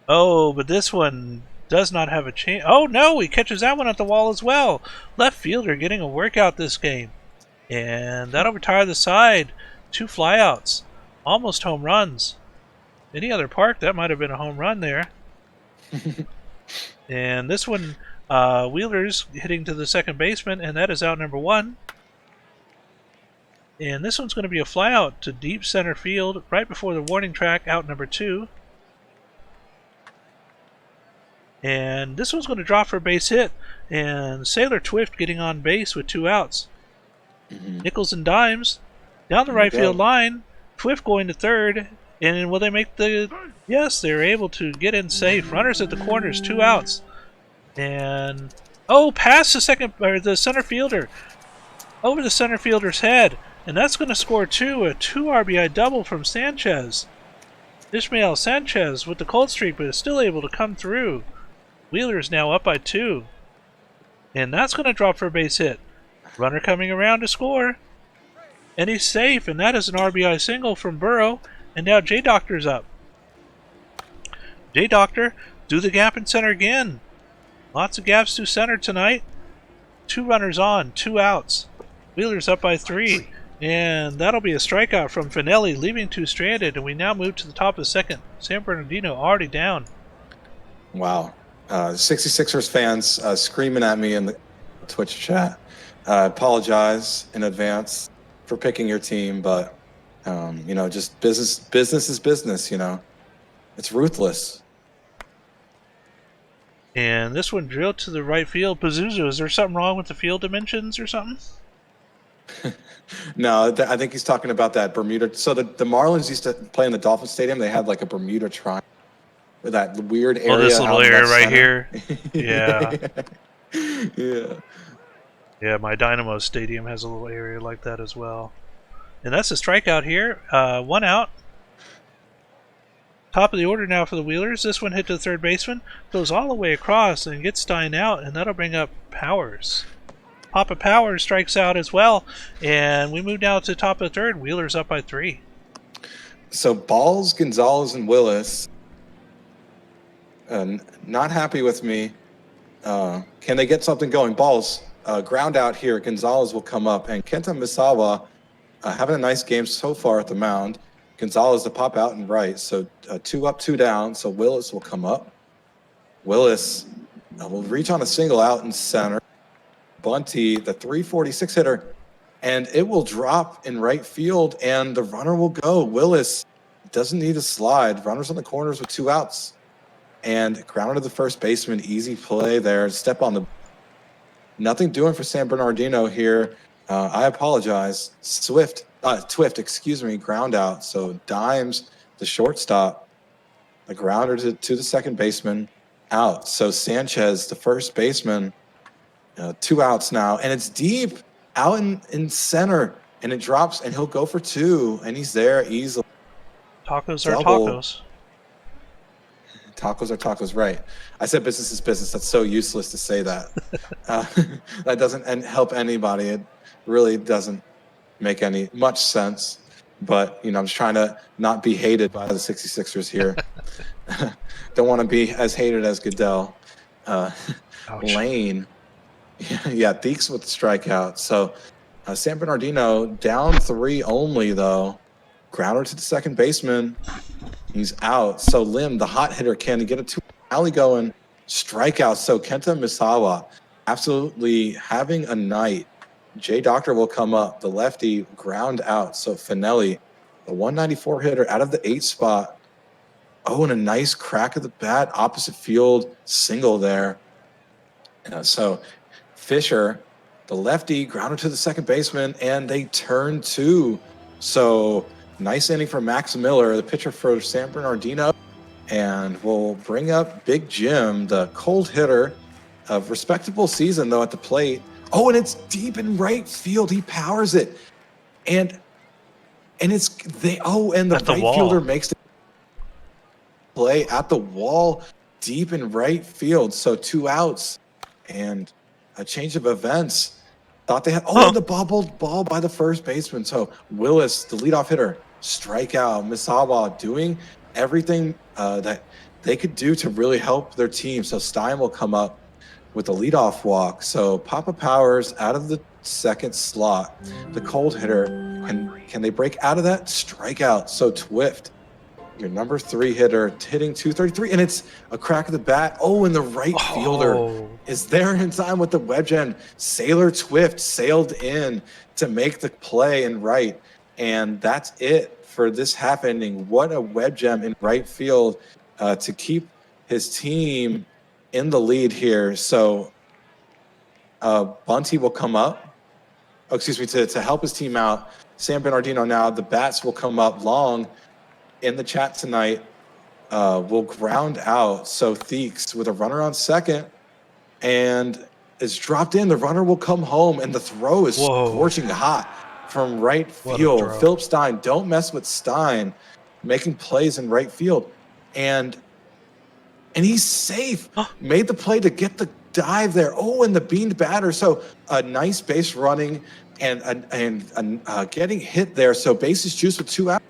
S1: Oh, but this one does not have a chance. Oh, no, he catches that one at the wall as well. Left fielder getting a workout this game. And that'll retire the side. 2 flyouts. Almost home runs. Any other park, that might have been a home run there. And this one, Wheeler's hitting to the second baseman, and that is out number 1. And this one's going to be a flyout to deep center field right before the warning track, out number 2. And this one's going to drop for a base hit, and Sailor Twift getting on base with 2 outs. Nickels and dimes down the right field line. Twift going to third, and will they make the... Yes, they're able to get in safe. Runners at the corners, 2 outs. And... oh, past the second, or the center fielder. Over the center fielder's head. And that's going to score 2, a 2 RBI double from Sanchez. Ishmael Sanchez with the cold streak, but is still able to come through. Wheeler's now up by 2. And that's going to drop for a base hit. Runner coming around to score. And he's safe, and that is an RBI single from Burrow. And now J-Doctor's up. J-Doctor through the gap in center again. Lots of gaps through center tonight. 2 runners on, 2 outs. Wheeler's up by 3. And that'll be a strikeout from Finelli, leaving 2 stranded. And we now move to the top of the second. San Bernardino already down.
S2: Wow. 66ers fans screaming at me in the Twitch chat. I apologize in advance for picking your team, but you know, just business is business, you know. It's ruthless.
S1: And this one drilled to the right field. Pazuzu, is there something wrong with the field dimensions or something?
S2: No, I think he's talking about that Bermuda. So the Marlins used to play in the Dolphin Stadium. They had like a Bermuda Triangle. That weird area.
S1: Oh, this little area right
S2: center.
S1: here. Yeah.
S2: Yeah.
S1: Yeah, my Dynamo Stadium has a little area like that as well. And that's a strikeout here. 1 out. Top of the order now for the Wheelers. This one hit to the third baseman. Goes all the way across and gets Stein out, and that'll bring up Powers. Papa Powers strikes out as well. And we move now to the top of the third. Wheelers up by 3.
S2: So Balls, Gonzalez, and Willis not happy with me. Can they get something going? Balls, ground out here. Gonzalez will come up, and Kenta Misawa having a nice game so far at the mound. Gonzalez to pop out and right. So 2 up, 2 down. So Willis will come up. Willis will reach on a single out in center. Bunty, the 346 hitter, and it will drop in right field, and the runner will go. Willis doesn't need a slide. Runners on the corners with 2 outs. And grounded to the first baseman. Easy play there. Step on the. Nothing doing for San Bernardino here. I apologize. Twift, excuse me, ground out. So Dimes, the shortstop, a grounder to the second baseman, out. So Sanchez, the first baseman, 2 outs now. And it's deep out in center. And it drops, and he'll go for 2. And he's there easily.
S1: Tacos are
S2: Double.
S1: tacos.
S2: Tacos are tacos, right? I said business is business. That's so useless to say that. That doesn't help anybody. It really doesn't make much sense. But, I'm just trying to not be hated by the 66ers here. Don't want to be as hated as Goodell. Lane. Yeah, Deeks with the strikeout. So San Bernardino down 3 only, though. Grounder to the second baseman. He's out. So Lim, the hot hitter, can get a 2 alley going. Strikeout. So Kenta Misawa absolutely having a night. Jay Doctor will come up. The lefty ground out. So Finelli, the 194 hitter out of the 8 spot. Oh, and a nice crack of the bat. Opposite field single there. So Fisher, the lefty, grounded to the second baseman, and they turn 2. So nice inning for Max Miller, the pitcher for San Bernardino. And we'll bring up Big Jim, the cold hitter of respectable season, though, at the plate. Oh, and it's deep in right field. He powers it. And it's and the right fielder makes the play at the wall deep in right field. So 2 outs and a change of events. Thought they had the bobbled ball by the first baseman. So Willis, the leadoff hitter, strikeout. Misawa doing everything that they could do to really help their team. So Stein will come up with a leadoff walk. So Papa Powers out of the second slot. The cold hitter, can they break out of that? Strikeout. So Twift, your number 3 hitter, hitting 233, and it's a crack of the bat. Oh, and the right fielder is there in time with the wedge end. Sailor Twift sailed in to make the play in right, and that's it for this half inning. What a wedge gem in right field to keep his team in the lead here. So Bunty will come up. Oh, excuse me, to help his team out. San Bernardino now, the bats will come up. Long in the chat tonight will ground out. So Theeks with a runner on second and is dropped in. The runner will come home, and the throw is scorching hot from right field. Philip Stein, don't mess with Stein, making plays in right field. And he's safe. Made the play to get the dive there. Oh, and the beaned batter. So a nice base running and getting hit there. So bases juice with 2 outs.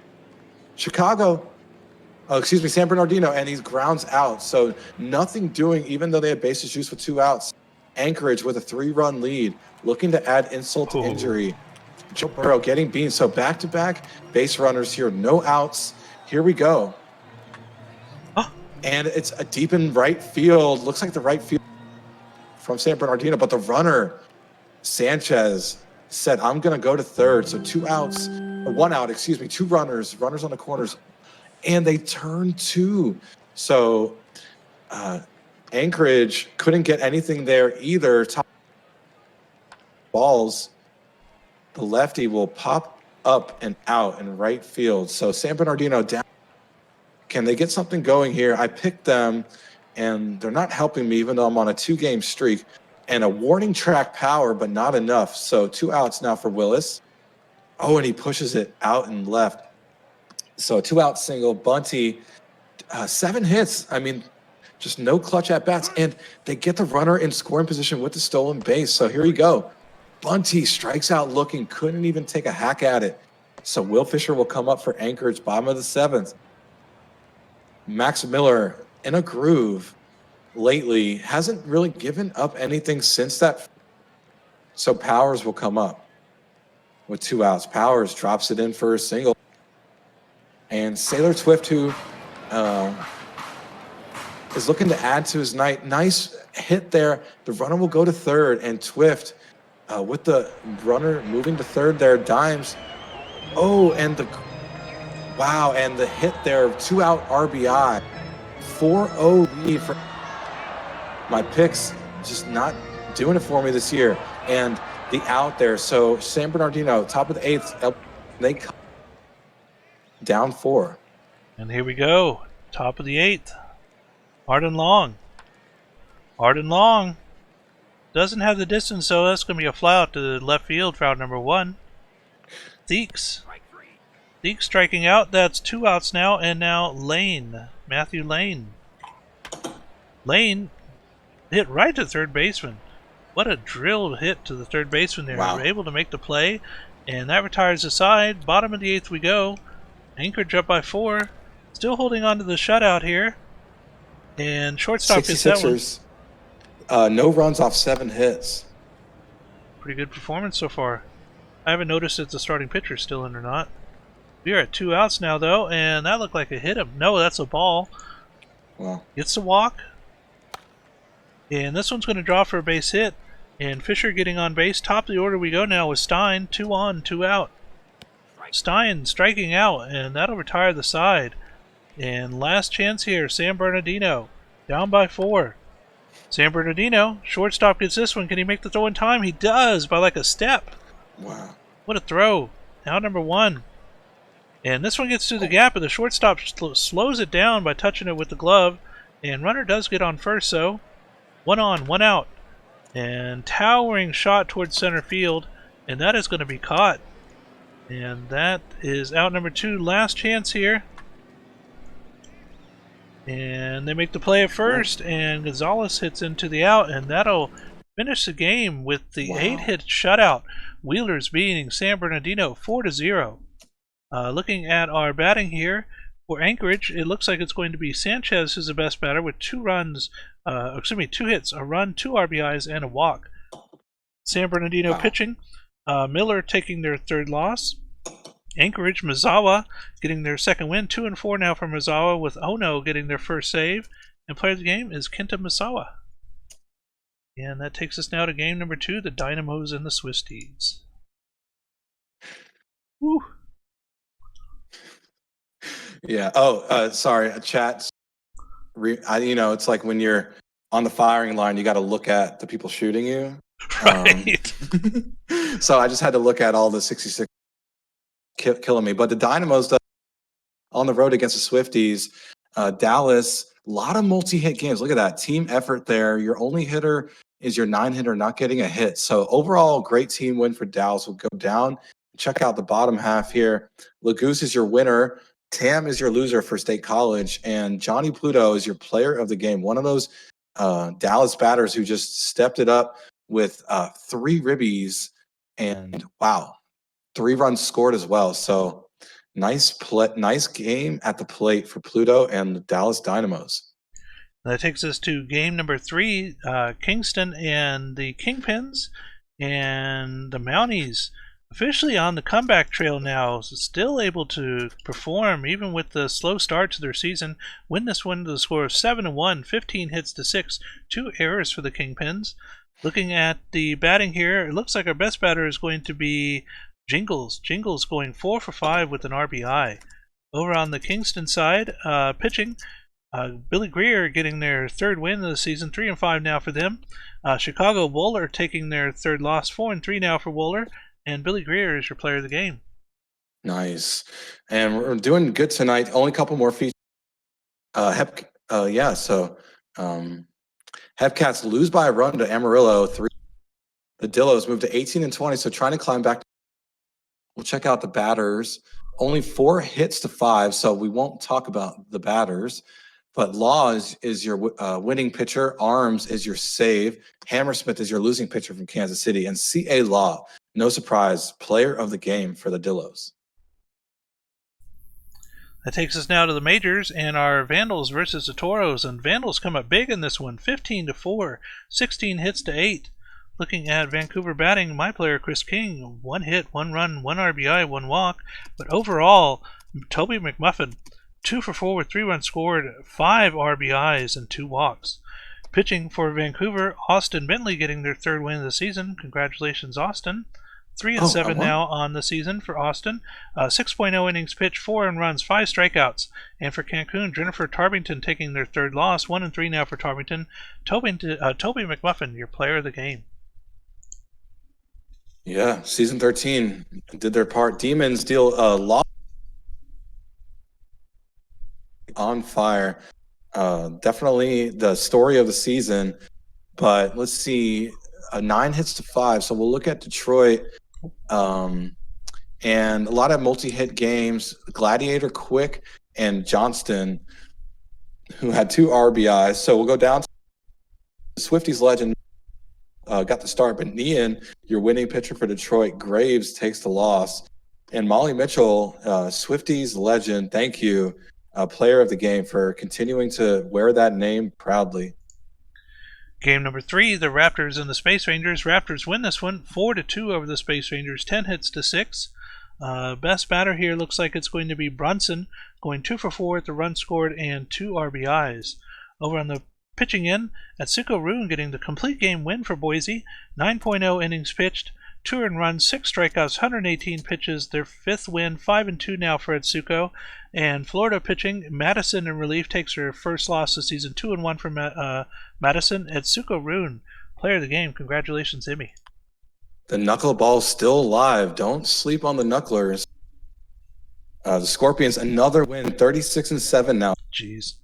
S2: San Bernardino, and he grounds out. So nothing doing, even though they had bases juice with 2 outs. Anchorage with a 3-run lead, looking to add insult to injury. Joe Burrow getting beaten. So back-to-back base runners here, no outs. Here we go. And it's a deep in right field. Looks like the right field from San Bernardino, but the runner, Sanchez, said, I'm going to go to third. So 2 outs, 1 out, 2 runners on the corners, and they turn 2. So Anchorage couldn't get anything there either. Top balls, the lefty will pop up and out in right field. So San Bernardino down. Can they get something going here? I picked them, and they're not helping me, even though I'm on a 2-game streak. And a warning track power, but not enough. So 2 outs now for Willis. Oh, and he pushes it out and left. So a 2-out single. Bunty, 7 hits. I mean, just no clutch at bats. And they get the runner in scoring position with the stolen base. So here you go. Bunty strikes out looking, couldn't even take a hack at it. So Will Fisher will come up for Anchorage, bottom of the 7th. Max Miller in a groove lately, hasn't really given up anything since that. So Powers will come up with 2 outs. Powers drops it in for a single. And Sailor Twift, who is looking to add to his night. Nice hit there. The runner will go to third, and Twift with the runner moving to third there, dimes. Oh, and the hit there, 2-out RBI. 4-0 lead for my picks, just not doing it for me this year. And the out there. So San Bernardino, top of the 8th, they come down 4.
S1: And here we go. Top of the 8th. Arden Long. Arden Long doesn't have the distance, so that's going to be a fly out to left field for out number 1. Theeks. Theeks striking out. That's 2 outs now. And now Lane. Matthew Lane. Lane hit right to third baseman. What a drilled hit to the third baseman there.
S2: Wow.
S1: We're able to make the play, and that retires the side. Bottom of the 8th we go. Anchorage up by 4. Still holding on to the shutout here. And shortstop gets that one.
S2: No runs off 7 hits.
S1: Pretty good performance so far. I haven't noticed if the starting pitcher's still in or not. We are at 2 outs now, though, and that looked like a hit him. No, that's a ball.
S2: Wow.
S1: Gets the walk. And this one's going to draw for a base hit. And Fisher getting on base. Top of the order we go now with Stein. 2 on, 2 out. Stein striking out, and that'll retire the side. And last chance here, San Bernardino. Down by 4. San Bernardino, shortstop gets this one. Can he make the throw in time? He does, by like a step.
S2: Wow.
S1: What a throw. Out number 1. And this one gets through the gap, and the shortstop slows it down by touching it with the glove. And runner does get on first, so 1 on, 1 out. And towering shot towards center field, and that is going to be caught. And that is out number 2. Last chance here. And they make the play at first, and Gonzalez hits into the out, and that'll finish the game with the 8-hit shutout. Wheelers beating San Bernardino 4-0. Looking at our batting here for Anchorage, it looks like it's going to be Sanchez who's the best batter with 2 hits, a run, 2 RBIs, and a walk. San Bernardino pitching, Miller taking their 3rd loss. Anchorage, Mizawa getting their 2nd win. 2-4 now for Mizawa, with Ono getting their 1st save. And player of the game is Kenta Misawa. And that takes us now to game number 2, the Dynamos and the Swifties. Woo!
S2: Yeah. Oh, sorry. Chat. It's like when you're on the firing line, you got to look at the people shooting you.
S1: Right.
S2: So I just had to look at all the 66 killing me. But the Dynamos on the road against the Swifties, Dallas, a lot of multi-hit games. Look at that team effort there. Your only hitter is your 9-hitter not getting a hit. So overall, great team win for Dallas. Will go down. Check out the bottom half here. Lagoose is your winner. Tam is your loser for State College, and Johnny Pluto is your player of the game. One of those Dallas batters who just stepped it up with 3 ribbies, and wow, 3 runs scored as well. So nice game at the plate for Pluto and the Dallas Dynamos.
S1: That takes us to game number 3, Kingston and the Kingpins, and the Mounties officially on the comeback trail now, still able to perform even with the slow start to their season. Win this one to the score of 7-1, 15 hits to 6, 2 errors for the Kingpins. Looking at the batting here, it looks like our best batter is going to be Jingles. Jingles going 4 for 5 with an RBI. Over on the Kingston side, pitching, Billy Greer getting their 3rd win of the season, 3-5 now for them. Chicago Wohler taking their 3rd loss, 4-3 now for Wohler. And Billy Greer is your player of the game.
S2: Nice. And we're doing good tonight. Only a couple more features. So Hepcats lose by a run to Amarillo. 3. The Dillos moved to 18-20, so trying to climb back. We'll check out the batters. Only 4 hits to 5, so we won't talk about the batters. But Law is your winning pitcher. Arms is your save. Hammersmith is your losing pitcher from Kansas City. And C.A. Law, no surprise, player of the game for the Dillos.
S1: That takes us now to the majors and our Vandals versus the Toros. And Vandals come up big in this one, 15-4, 16 hits to 8. Looking at Vancouver batting, my player Chris King, 1 hit, 1 run, 1 RBI, 1 walk. But overall, Toby McMuffin, 2 for 4 with 3 runs scored, 5 RBIs, and 2 walks. Pitching for Vancouver, Austin Bentley getting their 3rd win of the season. Congratulations, Austin. 3-7 now on the season for Austin. 6.0 innings pitched, 4 earned runs, 5 strikeouts. And for Cancun, Jennifer Tarbington taking their 3rd loss. 1-3 now for Tarbington. Toby McMuffin, your player of the game.
S2: Yeah, season 13 did their part. Demons deal a lot on fire. Definitely the story of the season. But let's see, 9 hits to 5. So we'll look at Detroit. And a lot of multi-hit games. Gladiator, Quick, and Johnston, who had 2 RBIs. So we'll go down to Swifties legend. Got the start, but Nian, your winning pitcher for Detroit, Graves takes the loss. And Molly Mitchell, Swifties legend, thank you, player of the game, for continuing to wear that name proudly.
S1: Game number 3, the Raptors and the Space Rangers. Raptors win this one 4-2 over the Space Rangers, 10 hits to 6. Best batter here looks like it's going to be Brunson, going 2 for 4 with the run scored and 2 RBIs. Over on the pitching in, Atsuko Rune getting the complete game win for Boise, 9.0 innings pitched, 2 earned runs, 6 strikeouts, 118 pitches, their 5th win, 5-2 now for Atsuko. And Florida pitching, Madison in relief takes her 1st loss this season, 2-1 for Madison. Atsuko Rune, player of the game. Congratulations, Emmy.
S2: The knuckleball's still alive. Don't sleep on the knucklers. The Scorpions, another win, 36-7 now.
S1: Jeez.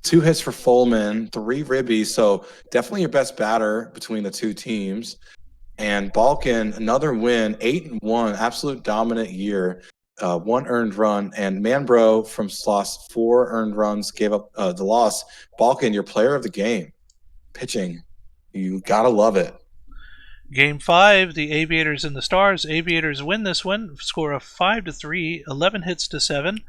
S2: 2 hits for Follman, 3 ribbies, so definitely your best batter between the 2 teams. And Balkan, another win, 8-1, absolute dominant year, 1 earned run. And Manbro from Sloss, 4 earned runs, gave up the loss. Balkan, your player of the game, pitching, you gotta love it.
S1: Game 5, the Aviators and the Stars. Aviators win this one, score of 5-3, 11 hits to 7.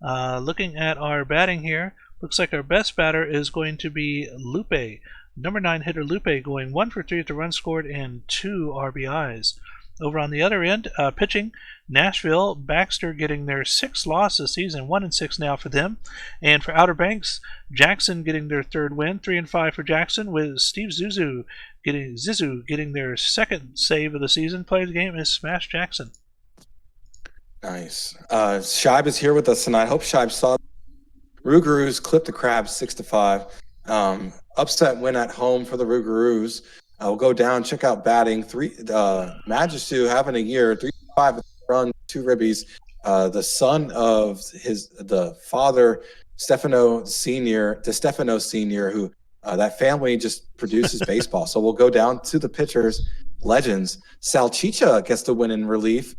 S1: Looking at our batting here, looks like our best batter is going to be Lupe. Number 9 hitter Lupe going 1 for 3 with the run scored and 2 RBIs. Over on the other end, pitching, Nashville, Baxter getting their 6th loss this season, 1-6 now for them. And for Outer Banks, Jackson getting their 3rd win, 3-5 for Jackson, with Steve Zissou getting their 2nd save of the season. Player of the game is Smash Jackson.
S2: Nice. Shibe is here with us tonight. Hope Shibe saw Rougarous clipped the Crabs 6-5. Upset win at home for the Rougarous. We'll go down, check out batting. Magisu having a year, 3-5 run, 2 ribbies. The son of the father, Stefano Senior, who that family just produces baseball. So we'll go down to the pitchers, legends. Salchicha gets the win in relief.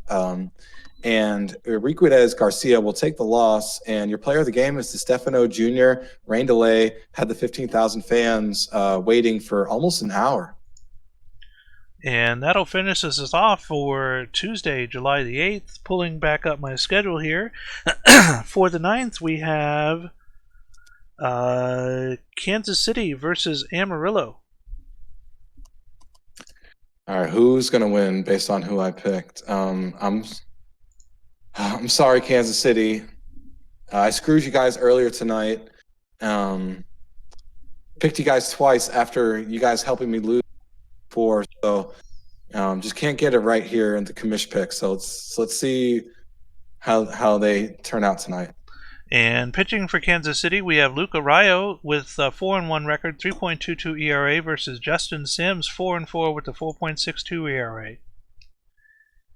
S2: And Enriquez Garcia will take the loss. And your player of the game is Stefano Jr. Rain delay, had the 15,000 fans waiting for almost an hour.
S1: And that'll finish us off for Tuesday, July the 8th. Pulling back up my schedule here. For the 9th, we have Kansas City versus Amarillo.
S2: All right, who's going to win based on who I picked? I'm sorry, Kansas City. I screwed you guys earlier tonight. Picked you guys twice after you guys helping me lose before, so just can't get it right here in the commish pick. So let's see how they turn out tonight.
S1: And pitching for Kansas City, we have Luke Arroyo with a 4-1 record, 3.22 ERA versus Justin Sims, 4-4 with a 4.62 ERA.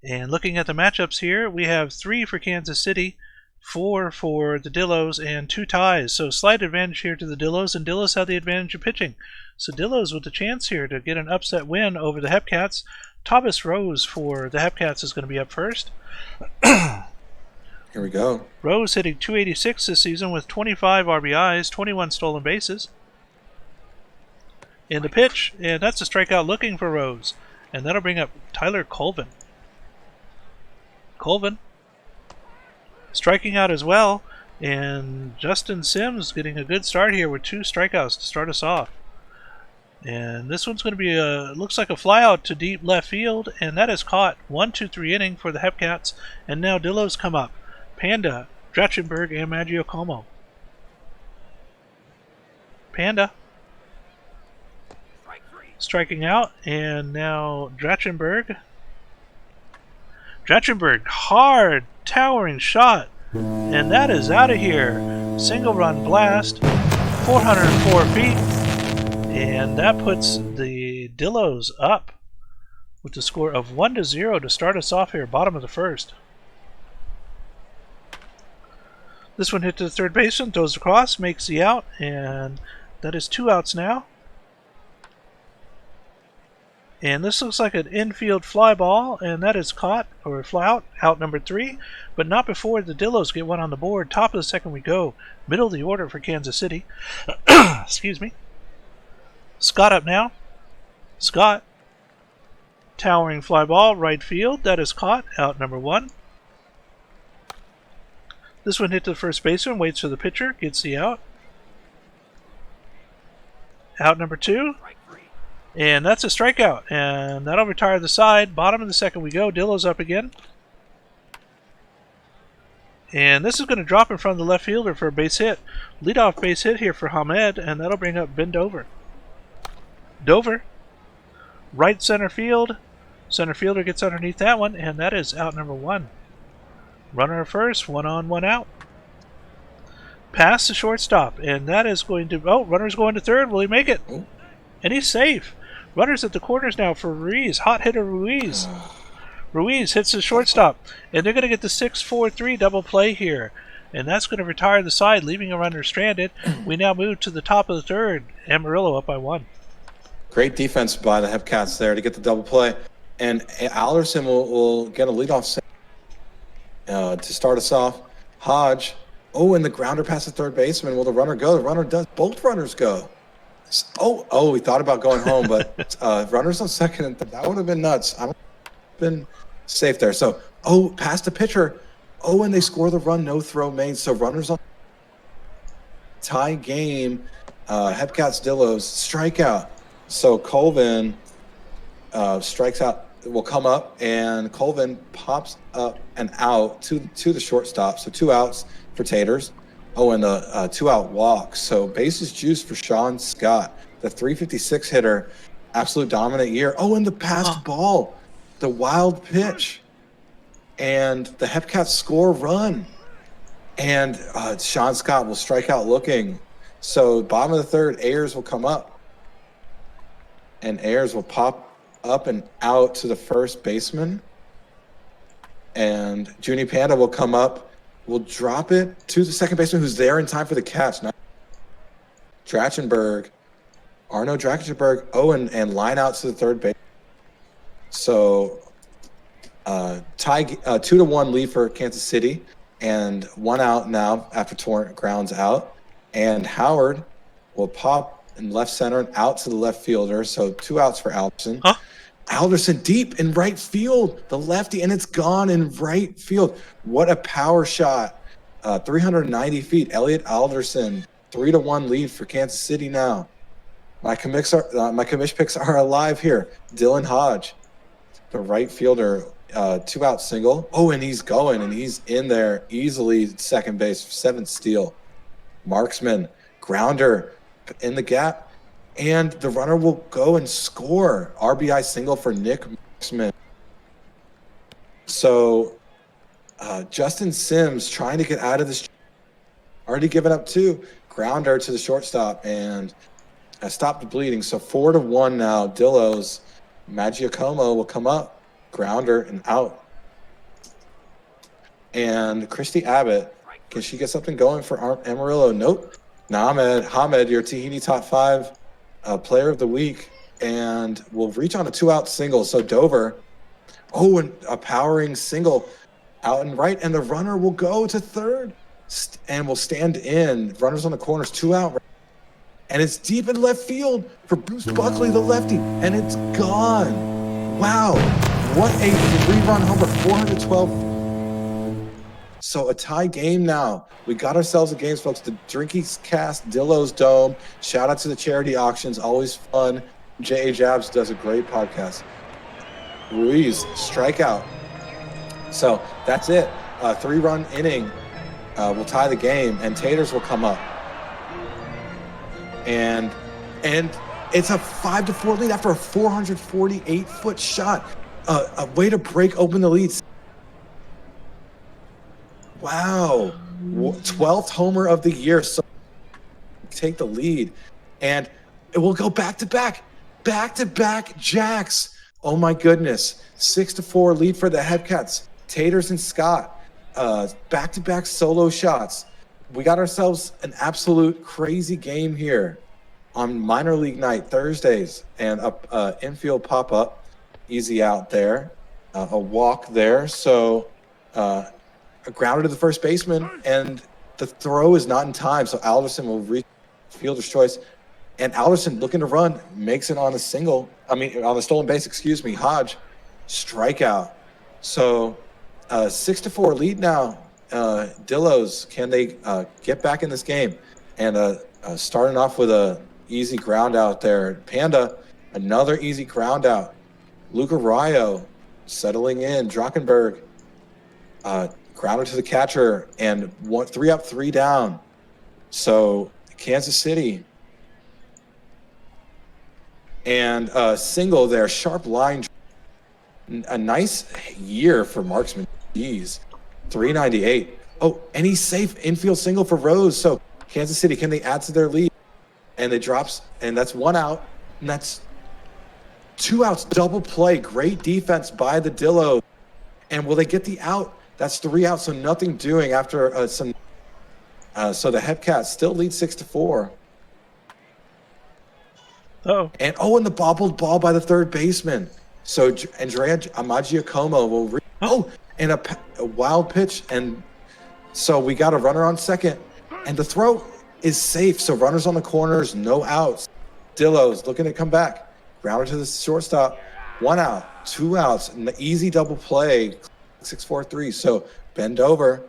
S1: And looking at the matchups here, we have 3 for Kansas City, 4 for the Dillos, and 2 ties. So slight advantage here to the Dillos, and Dillos have the advantage of pitching. So Dillos with the chance here to get an upset win over the Hepcats. Thomas Rose for the Hepcats is going to be up first.
S2: Here we go.
S1: Rose hitting .286 this season with 25 RBIs, 21 stolen bases. In the pitch, and that's a strikeout looking for Rose. And that'll bring up Tyler Colvin. Colvin striking out as well. And Justin Sims getting a good start here with 2 strikeouts to start us off. And this one's going to be looks like a flyout to deep left field, and that is caught. 1-2-3 inning for the Hepcats, and now Dillows come up. Panda, Dratchenberg, and Maggiacomo. Panda
S3: Strike 3.
S1: striking out, and now Dratchenberg. Dratchenberg, hard, towering shot, and that is out of here. Single run blast, 404 feet, and that puts the Dillows up with the score of 1-0 to start us off here, bottom of the first. This one hit to the third baseman, throws across, makes the out, and that is 2 outs now. And this looks like an infield fly ball, and that is caught, or fly out number 3, but not before the Dillows get one on the board. Top of the second we go, middle of the order for Kansas City. Excuse me. Scott up now. Scott, towering fly ball, right field, that is caught, out number 1. This one hit to the first baseman, waits for the pitcher, gets the out. Out number 2.
S3: Strike 3.
S1: And that's a strikeout, and that'll retire the side. Bottom of the second we go. Dillows up again. And this is going to drop in front of the left fielder for a base hit. Leadoff base hit here for Hamed, and that'll bring up Ben Dover. Dover, right center field. Center fielder gets underneath that one, and that is out number 1. Runner at first, 1 on, 1 out. Pass the shortstop, and that is going to... Oh, runner's going to third. Will he make it? And he's safe. Runners at the corners now for Ruiz. Hot hitter Ruiz. Ruiz hits the shortstop. And they're going to get the 6-4-3 double play here. And that's going to retire the side, leaving a runner stranded. We now move to the top of the third. Amarillo up by 1.
S2: Great defense by the Hepcats there to get the double play. And Alderson will get a leadoff to start us off. Hodge. Oh, and the grounder past the third baseman. Will the runner go? The runner does. Both runners go. Oh, he thought about going home, but runners on second and third. That would have been nuts. I don't have been safe there. So, past the pitcher. Oh, and they score the run, no throw made. So runners on tie game. Hepcats Dillows strikeout. So Colvin strikes out, will come up, and Colvin pops up and out to the shortstop. So 2 outs for Taters. Oh, and the 2-out walk. So bases juiced for Sean Scott, the 356 hitter. Absolute dominant year. Oh, and the passed ball, the wild pitch. And the Hepcats score run. And Sean Scott will strike out looking. So bottom of the third, Ayers will come up. And Ayers will pop up and out to the first baseman. And Junie Panda will come up. We'll drop it to the second baseman who's there in time for the catch. Now, Arno Dratchenberg. Oh, and line out to the third base. So tie 2-1 lead for Kansas City, and 1 out now after Torrent grounds out. And Howard will pop in left center and out to the left fielder. So 2 outs for Alderson. Alderson deep in right field, the lefty, and it's gone in right field. What a power shot. 390 feet. Elliot Alderson, 3-1 lead for Kansas City now. My commish picks are alive here. Dylan Hodge, the right fielder, 2-out single. Oh, and he's going, and he's in there easily. Second base, 7th steal. Marksman, grounder in the gap. And the runner will go and score. RBI single for Nick Marksman. So Justin Sims trying to get out of this. Already given up 2. Grounder to the shortstop and stop the bleeding. So 4-1 now. Dillows. Maggiacomo will come up. Grounder and out. And Christy Abbott. Can she get something going for Amarillo? Nope. Hamed, your Tahini top 5 player of the week, and will reach on a 2-out single. So Dover, and a powering single out and right, and the runner will go to third and will stand in. Runners on the corners, 2 out, and it's deep in left field for Bruce Buckley, the lefty, and it's gone. Wow, what a 3-run homer, 412. So a tie game now. We got ourselves a game, folks. The Drinkies Cast Dillo's Dome. Shout out to the charity auctions. Always fun. J.A. Jabs does a great podcast. Ruiz, strikeout. So that's it. 3-run inning will tie the game, and Taters will come up. And it's a 5-4 lead after a 448-foot shot. A way to break open the lead. Wow. 12th homer of the year. So take the lead. And it will go back-to-back. Back-to-back jacks. Oh, my goodness. 6-4 lead for the Hepcats. Taters and Scott. Back-to-back solo shots. We got ourselves an absolute crazy game here on minor league night, Thursdays. And a infield pop-up. Easy out there. A walk there. So a grounder to the first baseman, and the throw is not in time. So Alderson will reach fielder's choice. And Alderson, looking to run, makes it on a single. On the stolen base, excuse me. Hodge, strikeout. So 6-4 lead now. Dillos, can they get back in this game? And starting off with a easy ground out there. Panda, another easy ground out. Luca Rayo settling in. Drockenberg, grounder to the catcher, and 3 up, 3 down. So Kansas City. And single there, sharp line. A nice year for marksman. Jeez, 398. Oh, and he's safe. Infield single for Rose. So Kansas City, can they add to their lead? And it drops, and that's 1 out. And that's 2 outs, double play. Great defense by the Dillo. And will they get the out? That's 3 outs, so nothing doing after some. So the Hepcats still lead 6-4.
S1: Oh.
S2: And the bobbled ball by the third baseman. So Andrea Amagiacomo will and a wild pitch, and so we got a runner on second, and the throw is safe. So runners on the corners, no outs. Dillo's looking to come back. Grounder to the shortstop. 1 out, 2 outs, and the easy double play. 6-4-3. So bend over,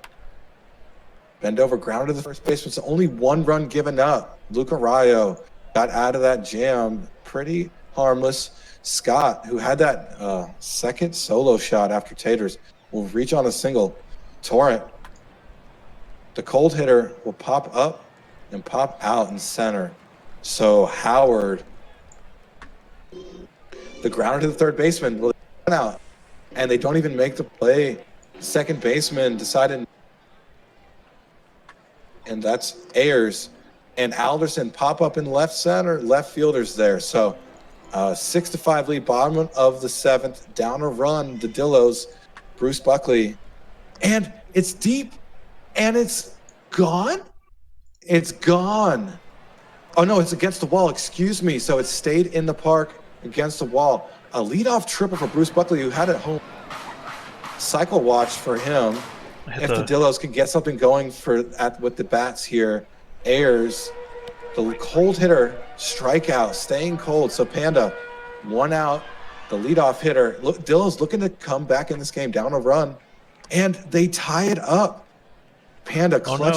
S2: grounder to the first baseman. So only 1 run given up. Luca Rayo got out of that jam, pretty harmless. Scott, who had that second solo shot after Taters, will reach on a single. Torrent, the cold hitter, will pop up and pop out in center. So Howard, the grounder to the third baseman, will run out. And they don't even make the play. Second baseman decided, and that's Ayers. And Alderson pop up in left center, left fielders there. So 6-5 lead, bottom of the 7th, down a run, the Dillos, Bruce Buckley. And it's deep, and it's gone? It's gone. Oh, no, it's against the wall, excuse me. So it stayed in the park against the wall. A leadoff triple for Bruce Buckley, who had it home. Cycle watch for him. If the Dillos can get something going with the bats here. Ayers, the cold hitter, strikeout, staying cold. So Panda, 1 out, the leadoff hitter. Look, Dillos looking to come back in this game, down a run, and they tie it up. Panda clutch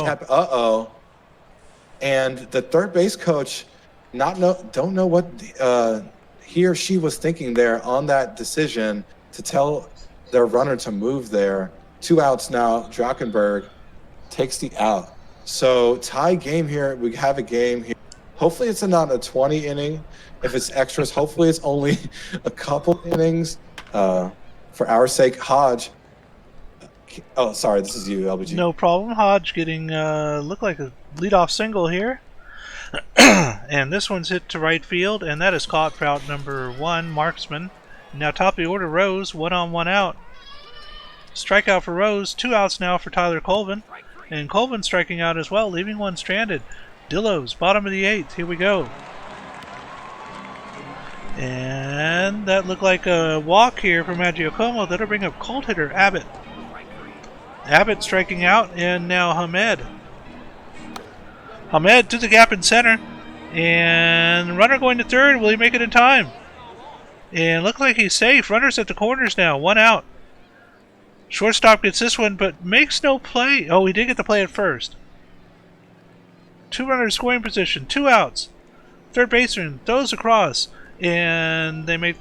S2: and the third base coach don't know what he or she was thinking there on that decision to tell their runner to move there. 2 outs now. Drockenberg takes the out. So tie game here. We have a game here. Hopefully it's not a 20 inning. If it's extras, hopefully it's only a couple innings. For our sake, Hodge. Oh, sorry, this is you, LBG.
S1: No problem. Hodge getting look like a leadoff single here. And this one's hit to right field, and that is caught for out number 1, Marksman. Now top of the order, Rose, 1 on, 1 out. Strikeout for Rose, 2 outs now for Tyler Colvin. And Colvin striking out as well, leaving 1 stranded. Dillos, bottom of the 8th, here we go. And that looked like a walk here for Magiacomo. That'll bring up cold hitter Abbott. Abbott striking out, and now Hamed. Hamed to the gap in center. And runner going to third. Will he make it in time? And look like he's safe. Runners at the corners now. 1 out. Shortstop gets this one, but makes no play. Oh, he did get the play at first. 2 runners scoring position, 2 outs. Third baseman throws across, and they make...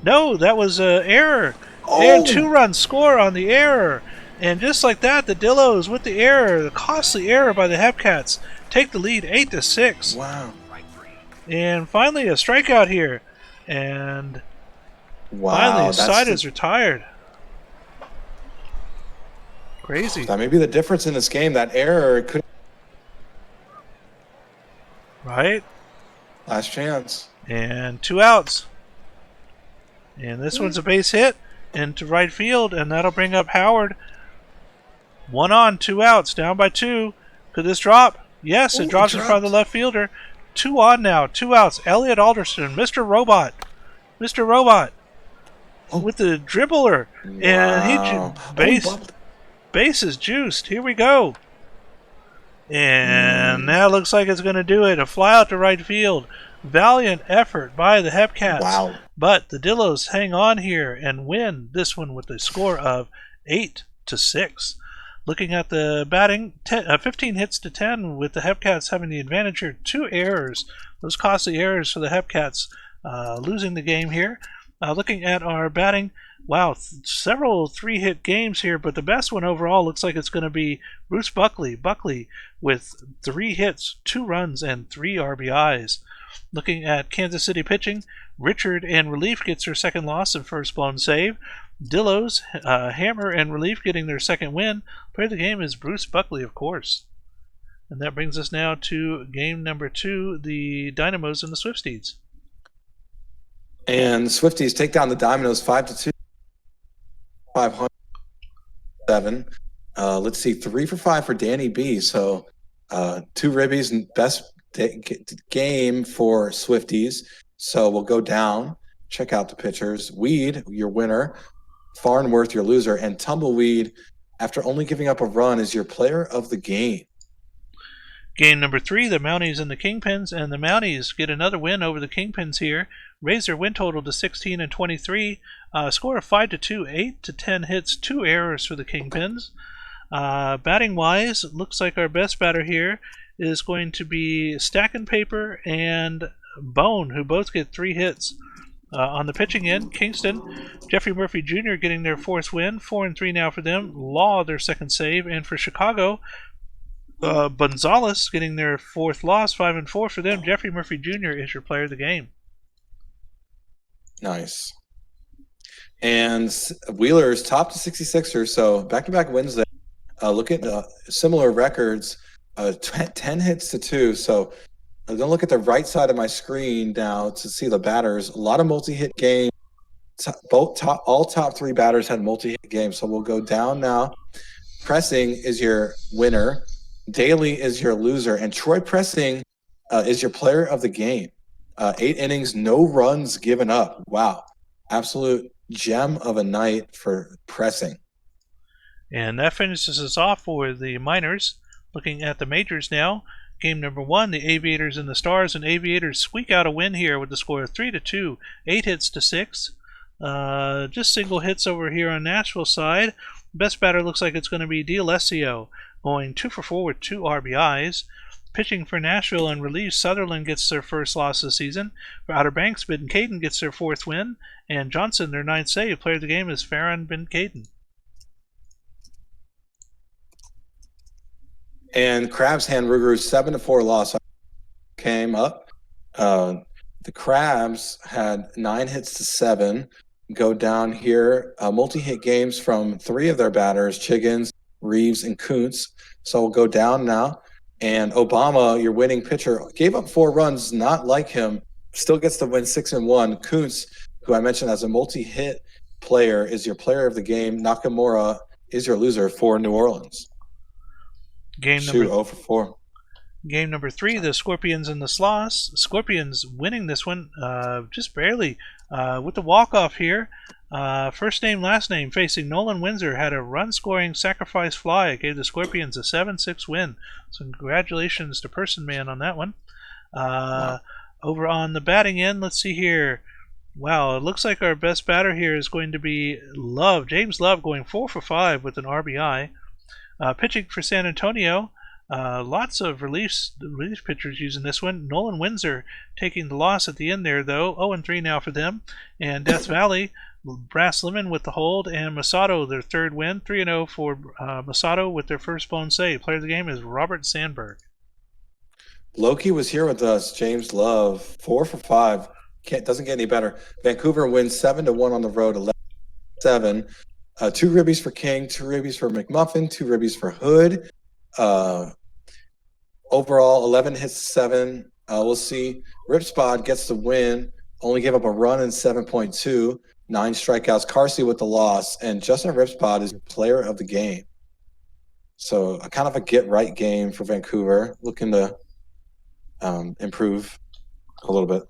S1: No, that was an error. And 2 runs score on the error. And just like that, the Dillos with the error, the costly error by the Hepcats, take the lead 8-6.
S2: Wow.
S1: And finally a strikeout here. And finally a side is retired. Crazy.
S2: That may be the difference in this game. That error could...
S1: Right?
S2: Last chance.
S1: And 2 outs. And this one's a base hit into right field, and that'll bring up Howard. 1 on, 2 outs, down by 2. Could this drop? Yes, it drops in front of the left fielder. 2 on now, 2 outs. Elliot Alderson, Mr. Robot. Mr. Robot with the dribbler.
S2: Wow.
S1: And base is juiced. Here we go. And that looks like it's going to do it. A fly out to right field. Valiant effort by the Hepcats.
S2: Wow.
S1: But the Dillos hang on here and win this one with a score of 8-6. Looking at the batting, 15 hits to 10 with the Hepcats having the advantage here. 2 errors. Those costly errors for the Hepcats losing the game here. Looking at our batting, wow, several 3-hit games here, but the best one overall looks like it's going to be Bruce Buckley. Buckley with 3 hits, 2 runs, and 3 RBIs. Looking at Kansas City pitching, Richard and relief gets their second loss and first blown save. Dillos, Hammer, and relief getting their second win. Player of the game is Bruce Buckley, of course. And that brings us now to game number 2, the Dynamos and the Swifties.
S2: And the Swifties take down the Dinos 5-2. 507. Let's see, 3 for 5 for Danny B. So 2 ribbies and best game for Swifties. So we'll go down, check out the pitchers. Weed, your winner. Farnworth, your loser. And Tumbleweed, after only giving up a run, is your player of the game.
S1: Game number 3, the Mounties and the Kingpins, and the Mounties get another win over the Kingpins here. Raise their win total to 16 and 23. Score of 5-2, 8 to 10 hits, 2 errors for the Kingpins. Batting wise, it looks like our best batter here is going to be Stack and Paper and Bone, who both get 3 hits. On the pitching end, Kingston, Jeffrey Murphy Jr. getting their 4th win, 4-3 now for them. Law their 2nd save, and for Chicago, Gonzalez getting their 4th loss, 5-4 for them. Jeffrey Murphy Jr. is your player of the game.
S2: Nice. And Wheeler's top to 66ers, so back-to-back wins there. Look at similar records, 10 hits to 2. So I'm going to look at the right side of my screen now to see the batters. A lot of multi-hit games. All top 3 batters had multi-hit games. So we'll go down now. Pressing is your winner. Daly is your loser. And Troy Pressing is your player of the game. 8 innings, no runs given up. Wow. Absolute gem of a night for Pressing.
S1: And that finishes us off for the minors. Looking at the majors now. Game number 1, the Aviators and the Stars, and Aviators squeak out a win here with the score of 3-2, 8 hits to 6. Just single hits over here on Nashville's side. Best batter looks like it's going to be D'Alessio, going 2 for 4 with 2 RBIs. Pitching for Nashville and relief, Sutherland gets their first loss this season. For Outer Banks, Ben Caden gets their 4th win, and Johnson their 9th save. Player of the game is Farron Ben Caden.
S2: And Crabs hand Ruger's 7-4 loss came up. The Crabs had 9 hits to 7. Go down here. Multi-hit games from 3 of their batters, Chiggins, Reeves, and Kuntz. So we'll go down now. And Obama, your winning pitcher, gave up 4 runs, not like him. Still gets to win 6-1. Kuntz, who I mentioned as a multi-hit player, is your player of the game. Nakamura is your loser for New Orleans.
S1: Game number
S2: 0 for 4.
S1: Game number 3, the Scorpions and the Sloths. Scorpions winning this one just barely with the walk-off here. First name, last name, facing Nolan Windsor, had a run-scoring sacrifice fly. It gave the Scorpions a 7-6 win. So congratulations to Person Man on that one. Wow. Over on the batting end, let's see here. Wow, it looks like our best batter here is going to be Love. James Love going 4 for 5 with an RBI. Pitching for San Antonio, lots of relief pitchers using this one. Nolan Windsor taking the loss at the end there, though. 0-3 now for them. And Death Valley, Brass Lemon with the hold, and Masato their third win. 3-0 for Masato with their first blown save. Player of the game is Robert Sandberg.
S2: Loki was here with us. James Love, 4 for 5. Doesn't get any better. Vancouver wins 7-1 on the road, 11-7. 2 ribbies for King, 2 ribbies for McMuffin, 2 ribbies for Hood. Overall, 11 hits, 7. We'll see. Ripspot gets the win. Only gave up a run in 7.2. 9 strikeouts. Carsey with the loss. And Justin Ripspot is player of the game. So kind of a get-right game for Vancouver. Looking to improve a little bit.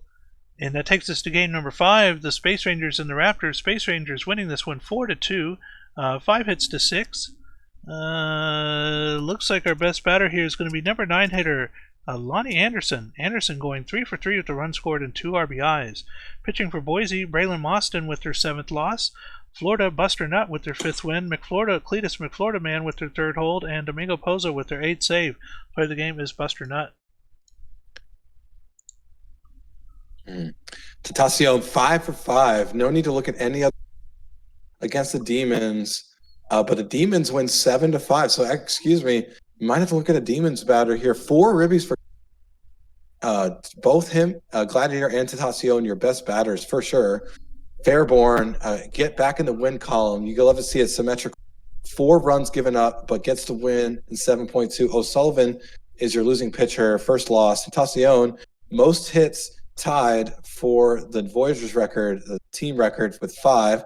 S1: And that takes us to game number 5, the Space Rangers and the Raptors. Space Rangers winning this one 4-2, 5 hits to 6. Looks like our best batter here is going to be number 9 hitter, Lonnie Anderson. Anderson going 3 for 3 with a run scored and 2 RBIs. Pitching for Boise, Braylon Mostyn with their 7th loss. Florida, Buster Nutt with their 5th win. Cletus McFlorida Man with their 3rd hold. And Domingo Pozo with their 8th save. Player of the game is Buster Nutt.
S2: Tentacion 5 for 5. No need to look at any other against the Demons, but the Demons win 7-5. So excuse me, you might have to look at a Demons batter here. 4 ribbies for both him, Gladiator, and Tentacion, your best batters for sure. Fairborn, get back in the win column. You love to see it symmetrical. 4 runs given up, but gets the win in 7.2. O'Sullivan is your losing pitcher, first loss. Tentacion, most hits tied for the Voyagers record, the team record with 5,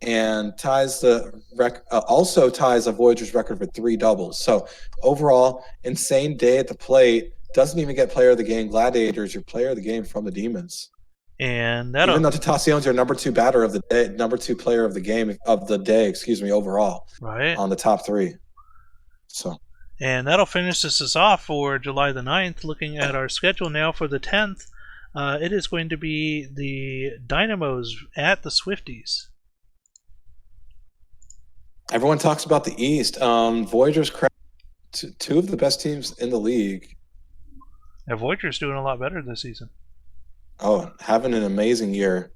S2: and ties the also ties a Voyagers record with 3 doubles. So overall, insane day at the plate. Doesn't even get player of the game. Gladiators, your player of the game from the Demons.
S1: And
S2: even though Tentacion's your number 2 batter of the day, number 2 player of the game of the day, overall,
S1: right
S2: on the top 3. So.
S1: And that'll finish us off for July the 9th. Looking at our schedule now for the 10th. It is going to be the Dynamos at the Swifties.
S2: Everyone talks about the East. Voyagers, 2 of the best teams in the league.
S1: Yeah, Voyagers doing a lot better this season.
S2: Oh, having an amazing year.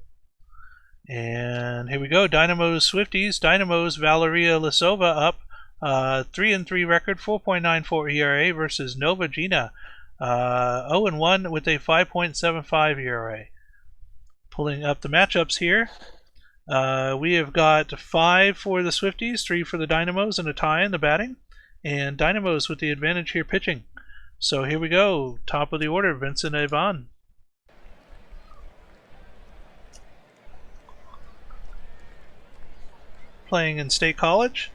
S1: And here we go. Dynamos, Swifties. Dynamos, Valeria Lisova up. 3-3 record, 4.94 ERA versus Nova Gina. 0-1 with a 5.75 ERA. Pulling up the matchups here. We have got 5 for the Swifties, 3 for the Dynamos, and a tie in the batting. And Dynamos with the advantage here pitching. So here we go. Top of the order, Vincent Avon. Playing in State College.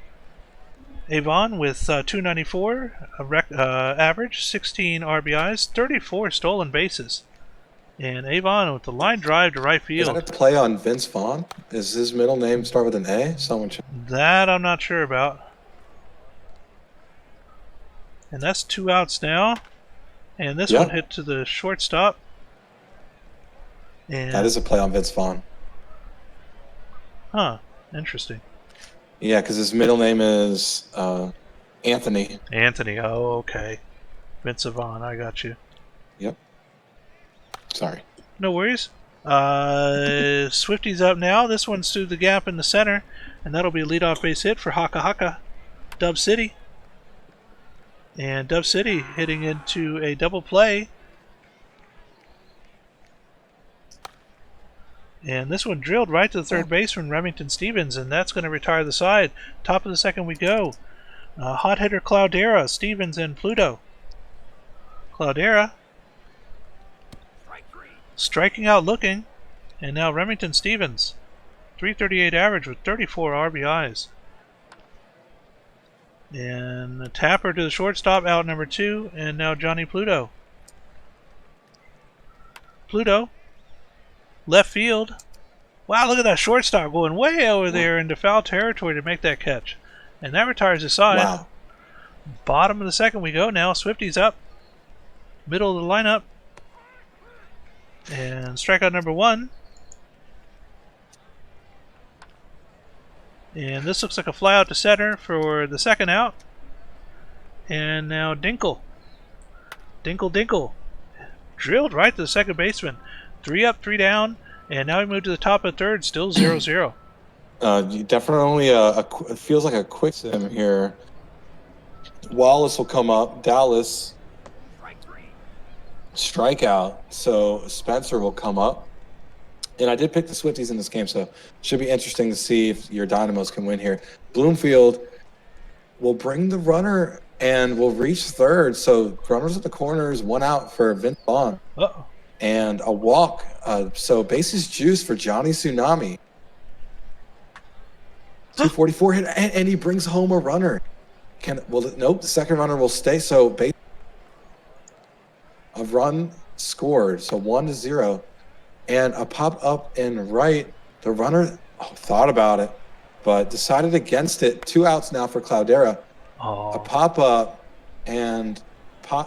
S1: Avon with 294 average, 16 RBIs, 34 stolen bases. And Avon with the line drive to right field.
S2: Is that a play on Vince Vaughn? Is his middle name start with an A? Someone check.
S1: That I'm not sure about. And that's 2 outs now. And this one hit to the shortstop. And
S2: that is a play on Vince Vaughn.
S1: Huh. Interesting.
S2: Yeah, because his middle name is Anthony.
S1: Anthony. Oh, okay. Vince Vaughn. I got you.
S2: Yep. Sorry.
S1: No worries. Swifties up now. This one's through the gap in the center. And that'll be a leadoff base hit for Haka Haka. Dub City. And Dub City hitting into a double play. And this one drilled right to the third baseman, Remington Stevens, and that's going to retire the side. Top of the second we go. Hot hitter Cloudera, Stevens, and Pluto. Cloudera striking out looking. And now Remington Stevens. 338 average with 34 RBIs. And a tapper to the shortstop, out number 2, and now Johnny Pluto. Pluto, left field. Wow, look at that shortstop going way over there into foul territory to make that catch. And that retires the side.
S2: Wow.
S1: Bottom of the second we go now. Swifties up. Middle of the lineup. And strikeout number 1. And this looks like a fly out to center for the second out. And now Dinkle. Dinkle. Drilled right to the second baseman. 3 up, 3 down. And now we move to the top of the third, still 0-0.
S2: Definitely it feels like a quick sim here. Wallace will come up. Dallas,
S3: Strike 3.
S2: strikeout. So Spencer will come up. And I did pick the Swifties in this game, so should be interesting to see if your Dynamos can win here. Bloomfield will bring the runner and will reach third. So runners at the corners, 1 out for Vince Vaughn.
S1: Uh-oh.
S2: And a walk. So bases juice for Johnny Tsunami. 244 hit, and he brings home a runner. Nope, the second runner will stay. So a run scored, so 1-0. And a pop up and right. The runner thought about it, but decided against it. 2 outs now for Cloudera.
S1: Oh.
S2: A pop up and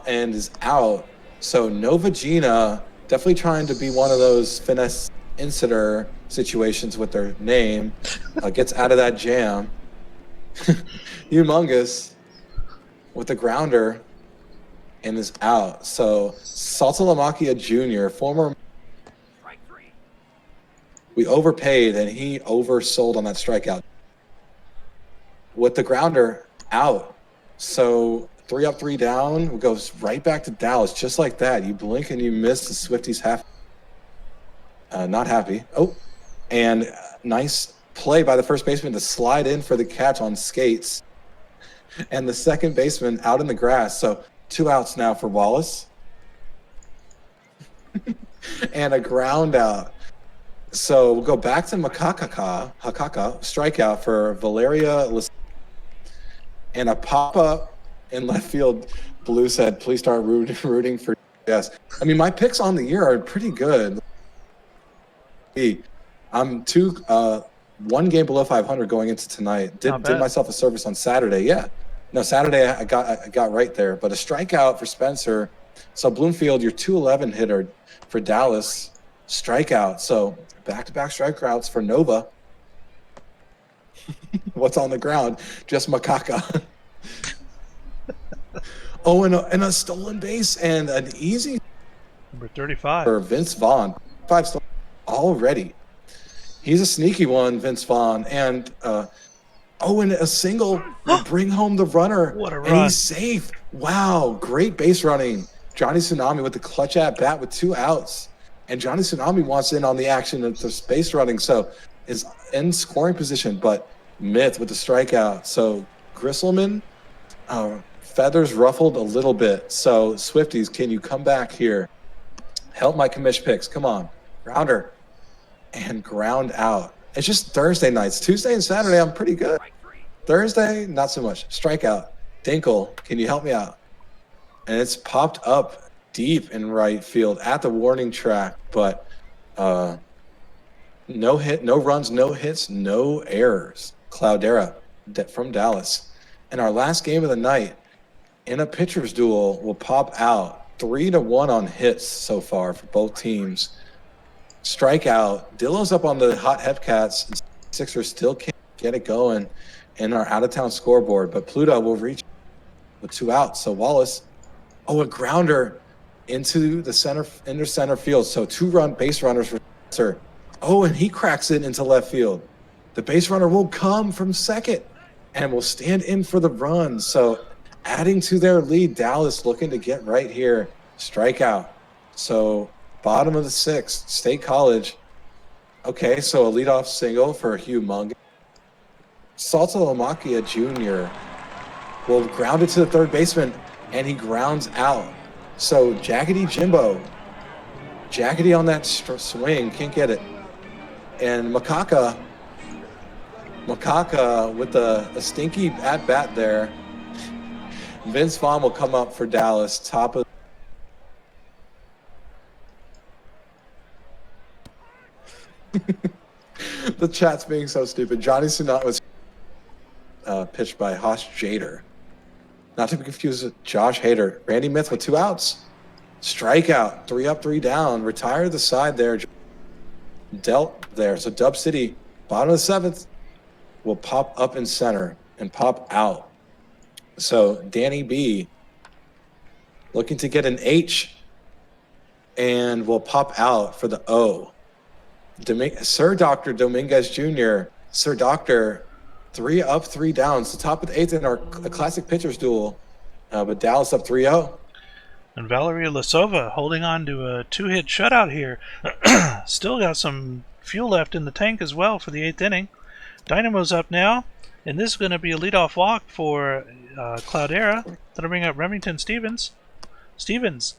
S2: is out. So Novagina definitely trying to be one of those finesse insider situations with their name. Gets out of that jam. Humongous with the grounder and is out. So Saltalamacchia Jr., former.
S3: Strike 3.
S2: We overpaid, and he oversold on that strikeout. With the grounder out. So 3 up, 3 down. Goes right back to Dallas, just like that. You blink and you miss. The Swifties not happy. Oh, and nice play by the first baseman to slide in for the catch on skates. And the second baseman out in the grass. So 2 outs now for Wallace. And a ground out. So we'll go back to Hakaka, strikeout for Valeria. And a pop-up in left field. Blue said, please start rooting for yes. I mean, my picks on the year are pretty good. I'm 1 game below 500 going into tonight. Did myself a service on Saturday. Yeah. No, Saturday I got right there. But a strikeout for Spencer. So Bloomfield, your 211 hitter for Dallas. Strikeout. So back-to-back strikeouts for Nova. What's on the ground? Just Makaka. Oh, and a stolen base and an easy
S1: Number 35.
S2: for Vince Vaughn. 5 stolen already. He's a sneaky one, Vince Vaughn. And and a single will bring home the runner.
S1: What a
S2: and
S1: run.
S2: He's safe. Wow, great base running. Johnny Tsunami with the clutch at bat with 2 outs. And Johnny Tsunami wants in on the action of the base running, so is in scoring position. But Myth with the strikeout. So Grisselman, feathers ruffled a little bit. So Swifties, can you come back here? Help my commish picks. Come on. Grounder. And ground out. It's just Thursday nights. Tuesday and Saturday, I'm pretty good.
S3: Strike 3.
S2: Thursday, not so much. Strikeout. Dinkle, can you help me out? And it's popped up deep in right field at the warning track, but no hit, no runs, no hits, no errors. Cloudera from Dallas. And our last game of the night in a pitcher's duel will pop out 3-1 on hits so far for both teams. Strikeout. Dillo's up on the hot Hepcats. Sixers still can't get it going in our out-of-town scoreboard, but Pluto will reach with 2 outs. So Wallace, a grounder into the center field. So 2-run base runners for Spencer. And he cracks it into left field. The base runner will come from second and will stand in for the run. So adding to their lead, Dallas looking to get right here. Strikeout. So bottom of the 6th, State College. Okay, so a leadoff single for Humongous. Saltalamacchia Jr. will ground it to the third baseman, and he grounds out. So Jaggedy Jimbo. Jaggedy on that swing, can't get it. And Makaka with a stinky at-bat there. Vince Vaughn will come up for Dallas, top of the chat's being so stupid. Johnny Tsunami was pitched by Hosh Jader. Not to be confused with Josh Hader. Randy Myth with 2 outs. Strikeout. 3 up, 3 down. Retire the side there. Dealt there. So Dub City, bottom of the 7th. will pop up in center and pop out. So Danny B looking to get an H and will pop out for the O. Sir Dr. Dominguez Jr., Sir Doctor, 3 up, 3 down. So top of the 8th in our classic pitchers duel. But Dallas up 3-0.
S1: And Valeria Lasova holding on to a 2-hit shutout here. Still got some fuel left in the tank as well for the 8th inning. Dynamo's up now, and this is going to be a leadoff walk for Cloudera. That'll bring up Remington Stevens. Stevens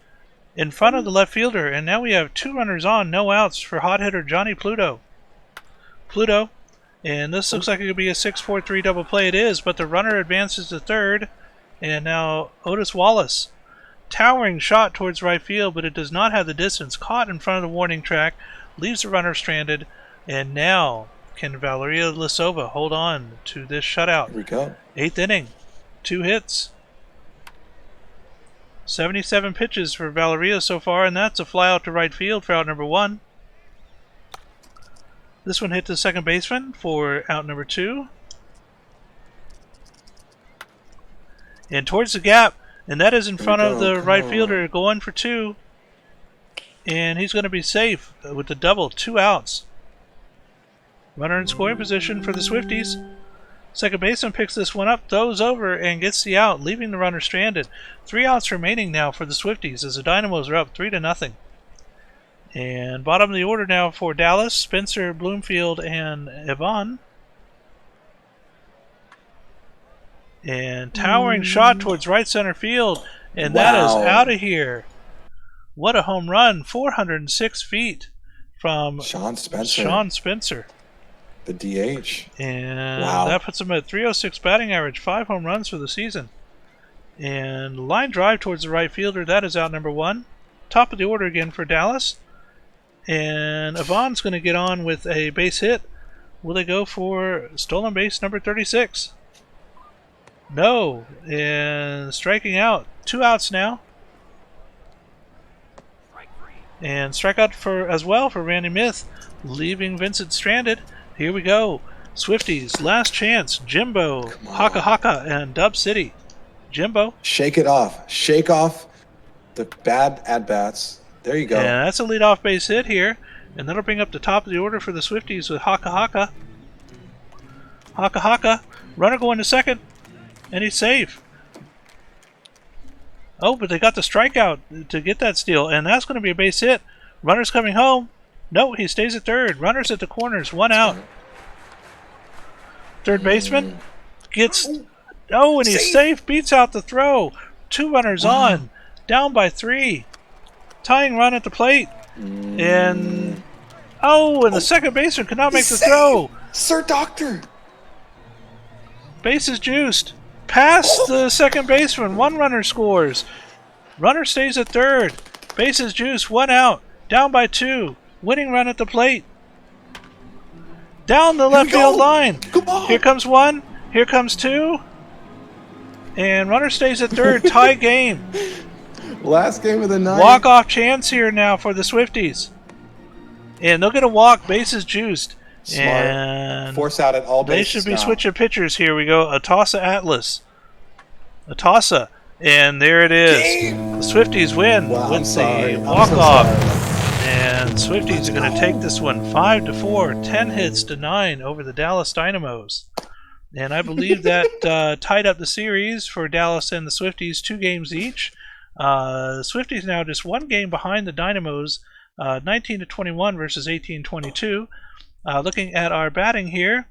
S1: in front of the left fielder, and now we have 2 runners on, no outs for hot hitter Johnny Pluto. And this looks like it could be a 6-4-3 double play. It is, but the runner advances to third, and now Otis Wallace. Towering shot towards right field, but it does not have the distance. Caught in front of the warning track, leaves the runner stranded, and now can Valeria Lasova hold on to this shutout?
S2: Here we go.
S1: 8th inning, 2 hits. 77 pitches for Valeria so far, and that's a fly out to right field for out number 1. This one hit to second baseman for out number 2. And towards the gap, and that is in front of the right fielder, going for 2. And he's going to be safe with the double, 2 outs. Runner in scoring position for the Swifties. Second baseman picks this one up, throws over, and gets the out, leaving the runner stranded. 3 outs remaining now for the Swifties as the Dynamos are up 3-0. And bottom of the order now for Dallas, Spencer, Bloomfield, and Yvonne. And towering shot towards right center field, and that is out of here. What a home run, 406 feet from
S2: Sean Spencer. The DH.
S1: And that puts him at 306 batting average, 5 home runs for the season. And line drive towards the right fielder, that is out number 1. Top of the order again for Dallas. And Yvonne's going to get on with a base hit. Will they go for stolen base number 36? No, and striking out. 2 outs now. And strikeout for as well for Randy Myth, leaving Vincent stranded. Here we go. Swifties, last chance. Jimbo, Haka Haka, and Dub City. Jimbo.
S2: Shake it off. Shake off the bad at-bats. There you go.
S1: And that's a leadoff base hit here. And that'll bring up the top of the order for the Swifties with Haka Haka. Haka Haka. Runner going to second. And he's safe. Oh, but they got the strikeout to get that steal. And that's going to be a base hit. Runner's coming home. No, he stays at third. Runner's at the corners. 1 out. Third baseman gets... Oh, and he's safe. Beats out the throw. 2 runners on. Down by 3. Tying run at the plate. And... Oh, and the second baseman could not make the throw.
S2: Sir Doctor.
S1: Bases juiced. Past the second baseman. 1 runner scores. Runner stays at third. Bases juiced. 1 out. Down by 2. Winning run at the plate. Down the left field line.
S2: Come on.
S1: Here comes 1. Here comes 2. And runner stays at third. Tie game.
S2: Last game of the night.
S1: Walk-off chance here now for the Swifties. And they'll get a walk. Bases juiced.
S2: Smart.
S1: And
S2: force out at all
S1: they
S2: bases
S1: should be
S2: now.
S1: switching pitchers. Here we go. Atasa Atlas. Atasa. And there it is.
S2: Game.
S1: The Swifties win with the walk-off. And Swifties are going to take this one 5-4, 10 hits to 9 over the Dallas Dynamos. And I believe that tied up the series for Dallas and the Swifties, 2 games each. The Swifties now just 1 game behind the Dynamos, 19-21 versus 18-22. Looking at our batting here,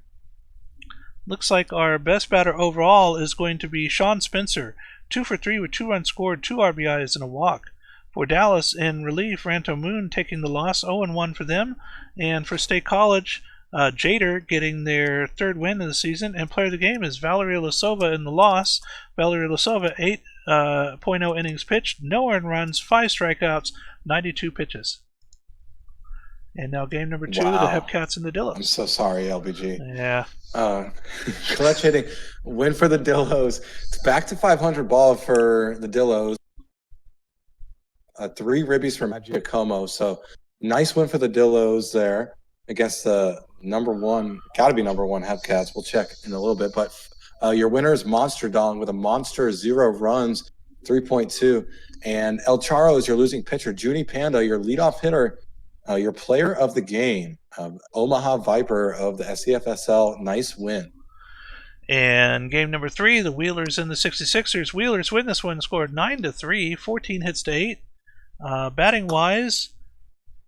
S1: looks like our best batter overall is going to be Sean Spencer, 2 for 3 with 2 runs scored, 2 RBIs and a walk. For Dallas, in relief, Ranto Moon taking the loss, 0-1 for them. And for State College, Jader getting their 3rd win of the season. And player of the game is Valeria Lasova in the loss. Valeria Lasova, 8.0 innings pitched, no earned runs, 5 strikeouts, 92 pitches. And now game number 2, the Hepcats and the Dillos.
S2: I'm so sorry, LBG.
S1: Yeah.
S2: Clutch hitting. Win for the Dillos. It's back to 500 ball for the Dillos. 3 ribbies from Giacomo. So nice win for the Dillos there against the number one, got to be number one Hepcats. We'll check in a little bit. But your winner is Monster Dong with a monster 0 runs, 3.2. And El Charo is your losing pitcher. Junie Panda, your leadoff hitter, your player of the game. Omaha Viper of the SCFSL. Nice win.
S1: And game number 3, the Wheelers and the 66ers. Wheelers win this one, scored 9-3, 14 hits to 8. Batting wise,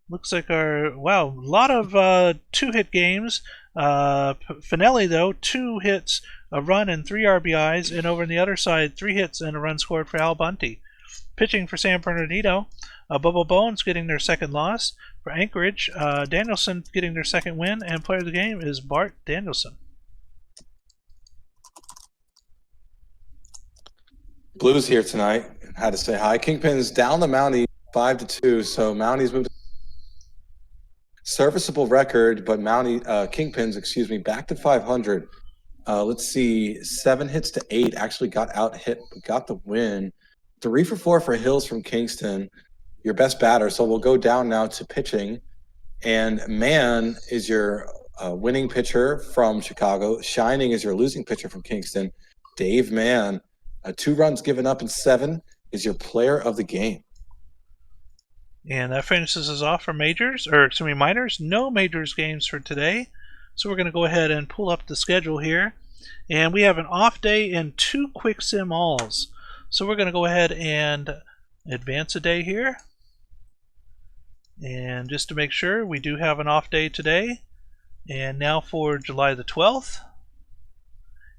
S1: looks like a lot of 2-hit games. Finelli, though, 2 hits, a run, and 3 RBIs. And over on the other side, 3 hits and a run scored for Al Bunty. Pitching for San Bernardino, Bubba Bones getting their second loss. For Anchorage, Danielson getting their second win. And player of the game is Bart Danielson.
S2: Blues here tonight. Had to say hi. Kingpins down the Mountie 5-2. So Mounties moved serviceable record, but Kingpins, back to 500. Let's see, 7 hits to 8. Actually got out hit, got the win. 3 for 4 for Hills from Kingston, your best batter. So we'll go down now to pitching. And Mann is your winning pitcher from Chicago. Shining is your losing pitcher from Kingston. Dave Mann, 2 runs given up in 7, is your player of the game.
S1: And that finishes us off for minors. No majors games for today. So we're going to go ahead and pull up the schedule here. And we have an off day and 2 quick sim alls. So we're going to go ahead and advance a day here. And just to make sure, we do have an off day today. And now for July the 12th.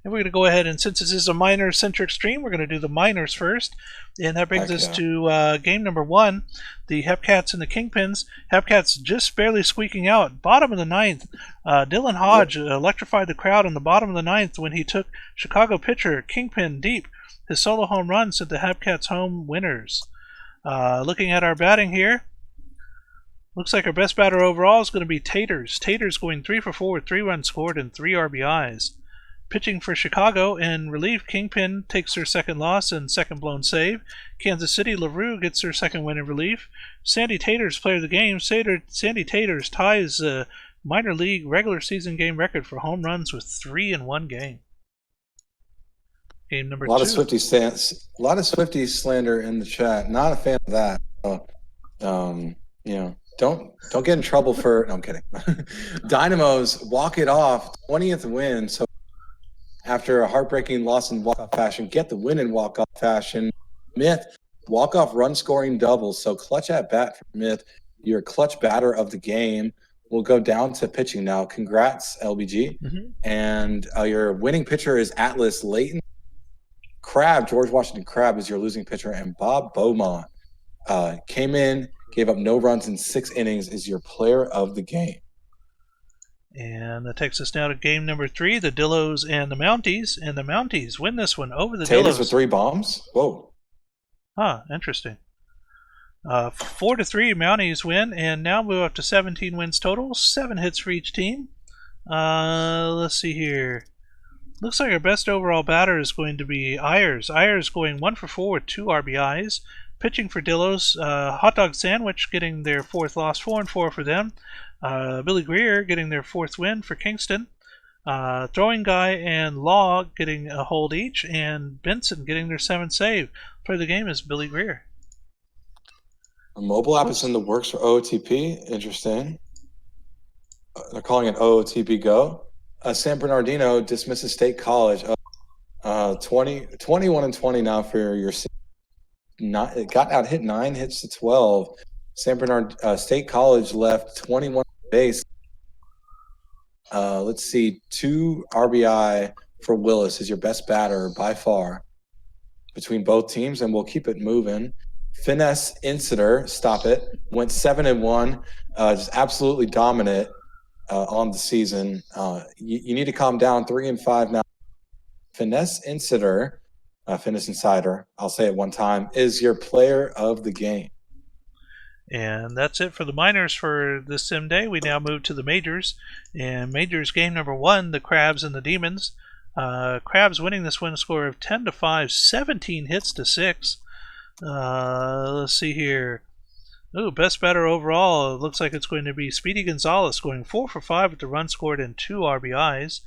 S1: And we're going to go ahead, and since this is a minor-centric stream, we're going to do the minors first. And that brings us to game number 1, the Hepcats and the Kingpins. Hepcats just barely squeaking out. Bottom of the 9th, Dylan Hodge electrified the crowd in the bottom of the 9th when he took Chicago pitcher Kingpin deep. His solo home run sent the Hepcats home winners. Looking at our batting here, looks like our best batter overall is going to be Taters. Taters going 3 for 4 with 3 runs scored and 3 RBIs. Pitching for Chicago in relief, Kingpin takes their second loss and second blown save. Kansas City, LaRue gets their second win in relief. Sandy Taters, player of the game. Sandy Taters ties the minor league regular season game record for home runs with 3 in one game. Game number 2.
S2: A lot of Swiftie slander in the chat. Not a fan of that. Don't get in trouble for. No, I'm kidding. Dynamos walk it off, 20th win. So after a heartbreaking loss in walk-off fashion, get the win in walk-off fashion. Myth, walk-off run-scoring doubles. So clutch at bat for Myth. You're a clutch batter of the game. We'll go down to pitching now. Congrats, LBG.
S1: Mm-hmm.
S2: And your winning pitcher is Atlas Layton. George Washington Crab is your losing pitcher. And Bob Beaumont came in, gave up no runs in 6 innings, is your player of the game.
S1: And that takes us now to game number 3, the Dillos and the Mounties. And the Mounties win this one over the
S2: Taters
S1: Dillos.
S2: with 3 bombs? Whoa.
S1: Interesting. 4-3 Mounties win, and now move up to 17 wins total, 7 hits for each team. Let's see here. Looks like our best overall batter is going to be Ayers. Ayers going 1 for 4 with 2 RBIs. Pitching for Dillos, Hot Dog Sandwich getting their 4th loss, 4-4 for them. Billy Greer getting their 4th win for Kingston. Throwing Guy and Law getting a hold each, and Benson getting their 7th save. Player of the game is Billy Greer.
S2: A mobile app is in the works for OOTP. Interesting. They're calling it OOTP Go. San Bernardino dismisses State College. 21-20 now for your. It got out hit 9 hits to 12. San Bernard State College left 21 base. Let's see, 2 RBI for Willis is your best batter by far between both teams, and we'll keep it moving. Finesse Inciter, stop it, went 7-1, just absolutely dominant on the season. You need to calm down. 3-5 now. Finesse Inciter, Finesse Insider, I'll say it one time, is your player of the game.
S1: And that's it for the minors for this sim day. We now move to the majors. And majors game number 1, the Crabs and the Demons. Crabs winning this win score of 10-5, 17 hits to 6. Let's see here. Ooh, best batter overall. It looks like it's going to be Speedy Gonzalez, going 4 for 5 with the run scored and 2 RBIs.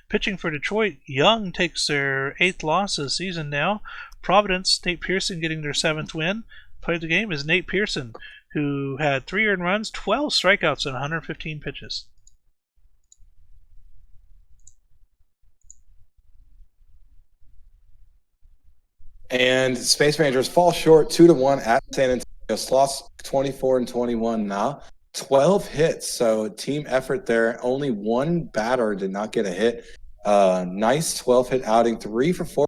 S1: Pitching for Detroit, Young takes their 8th loss of the season now. Providence, Nate Pearson getting their 7th win. Player of the game is Nate Pearson, who had 3 earned runs, 12 strikeouts, and 115 pitches.
S2: And Space Rangers fall short 2-1 at San Antonio. Sloss 24 and 21 now. 12 hits, so team effort there. Only one batter did not get a hit. Nice 12 hit outing, 3 for 4.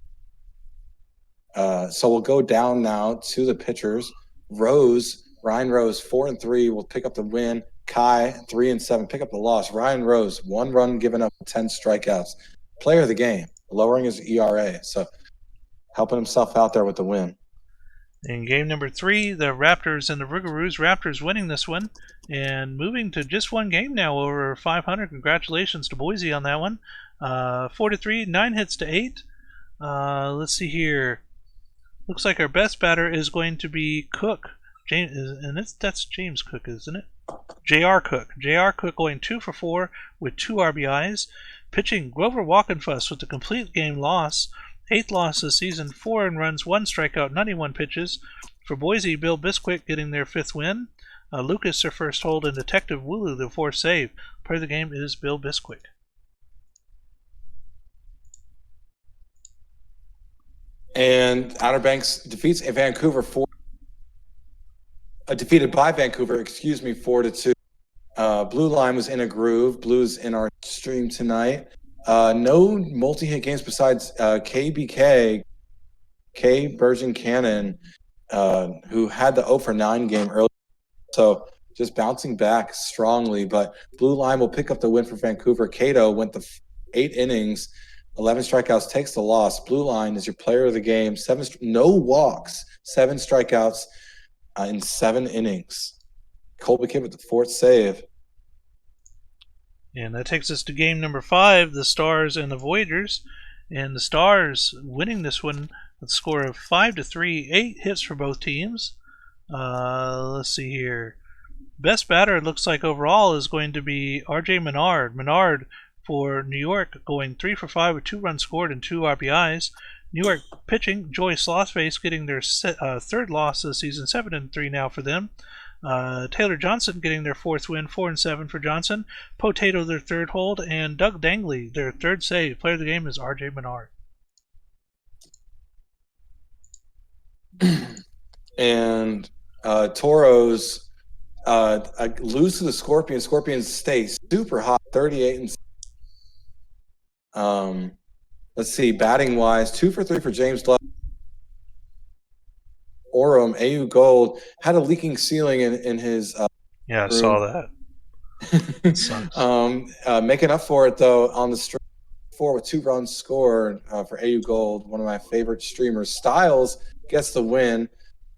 S2: So we'll go down now to the pitchers. Ryan Rose, 4 and 3 will pick up the win. Kai, 3 and 7, pick up the loss. Ryan Rose, 1 run given up, 10 strikeouts. Player of the game, lowering his ERA. So helping himself out there with the win.
S1: In game number 3, the Raptors and the Rougarous. Raptors winning this one and moving to just one game now over 500. Congratulations to Boise on that one. 4-3, 9 hits to 8. Let's see here. Looks like our best batter is going to be Cook. That's James Cook, isn't it? J.R. Cook. J.R. Cook going 2 for 4 with 2 RBIs. Pitching Grover Walkenfuss with the complete game loss. 8th loss this season, 4 earned runs, 1 strikeout, 91 pitches. For Boise, Bill Bisquick getting their 5th win. Lucas their first hold, and Detective Wooloo the 4th save. Player of the game is Bill Bisquick.
S2: And Outer Banks defeats Vancouver defeated by Vancouver, 4-2. Blue Line was in a groove. Blues in our stream tonight. No multi-hit games besides KBK, K. Bergen Cannon, who had the 0 for 9 game early. So just bouncing back strongly. But Blue Line will pick up the win for Vancouver. Cato went the 8 innings, 11 strikeouts, takes the loss. Blue Line is your player of the game. No walks, 7 strikeouts in 7 innings. Colby Kidd with the 4th save.
S1: And that takes us to game number 5, the Stars and the Voyagers. And the Stars winning this one with a score of 5-3, 8 hits for both teams. Let's see here. Best batter, it looks like overall, is going to be R.J. Menard. Menard for New York going 3 for 5 with 2 runs scored and 2 RBIs. New York pitching, Joey Slossface getting their 3rd loss of the season, 7-3 now for them. Taylor Johnson getting their 4th win, 4-7 for Johnson. Potato their 3rd hold, and Doug Dangley their 3rd save. Player of the game is R.J. Menard.
S2: And Toros lose to the Scorpions. Scorpions stay super hot, 38 and let's see, batting wise, 2 for 3 for James Love. Orem, AU Gold had a leaking ceiling in his
S1: Yeah, I
S2: room.
S1: saw that.
S2: Making up for it though on the stream 4 with 2 runs scored for AU Gold, one of my favorite streamers. Styles gets the win.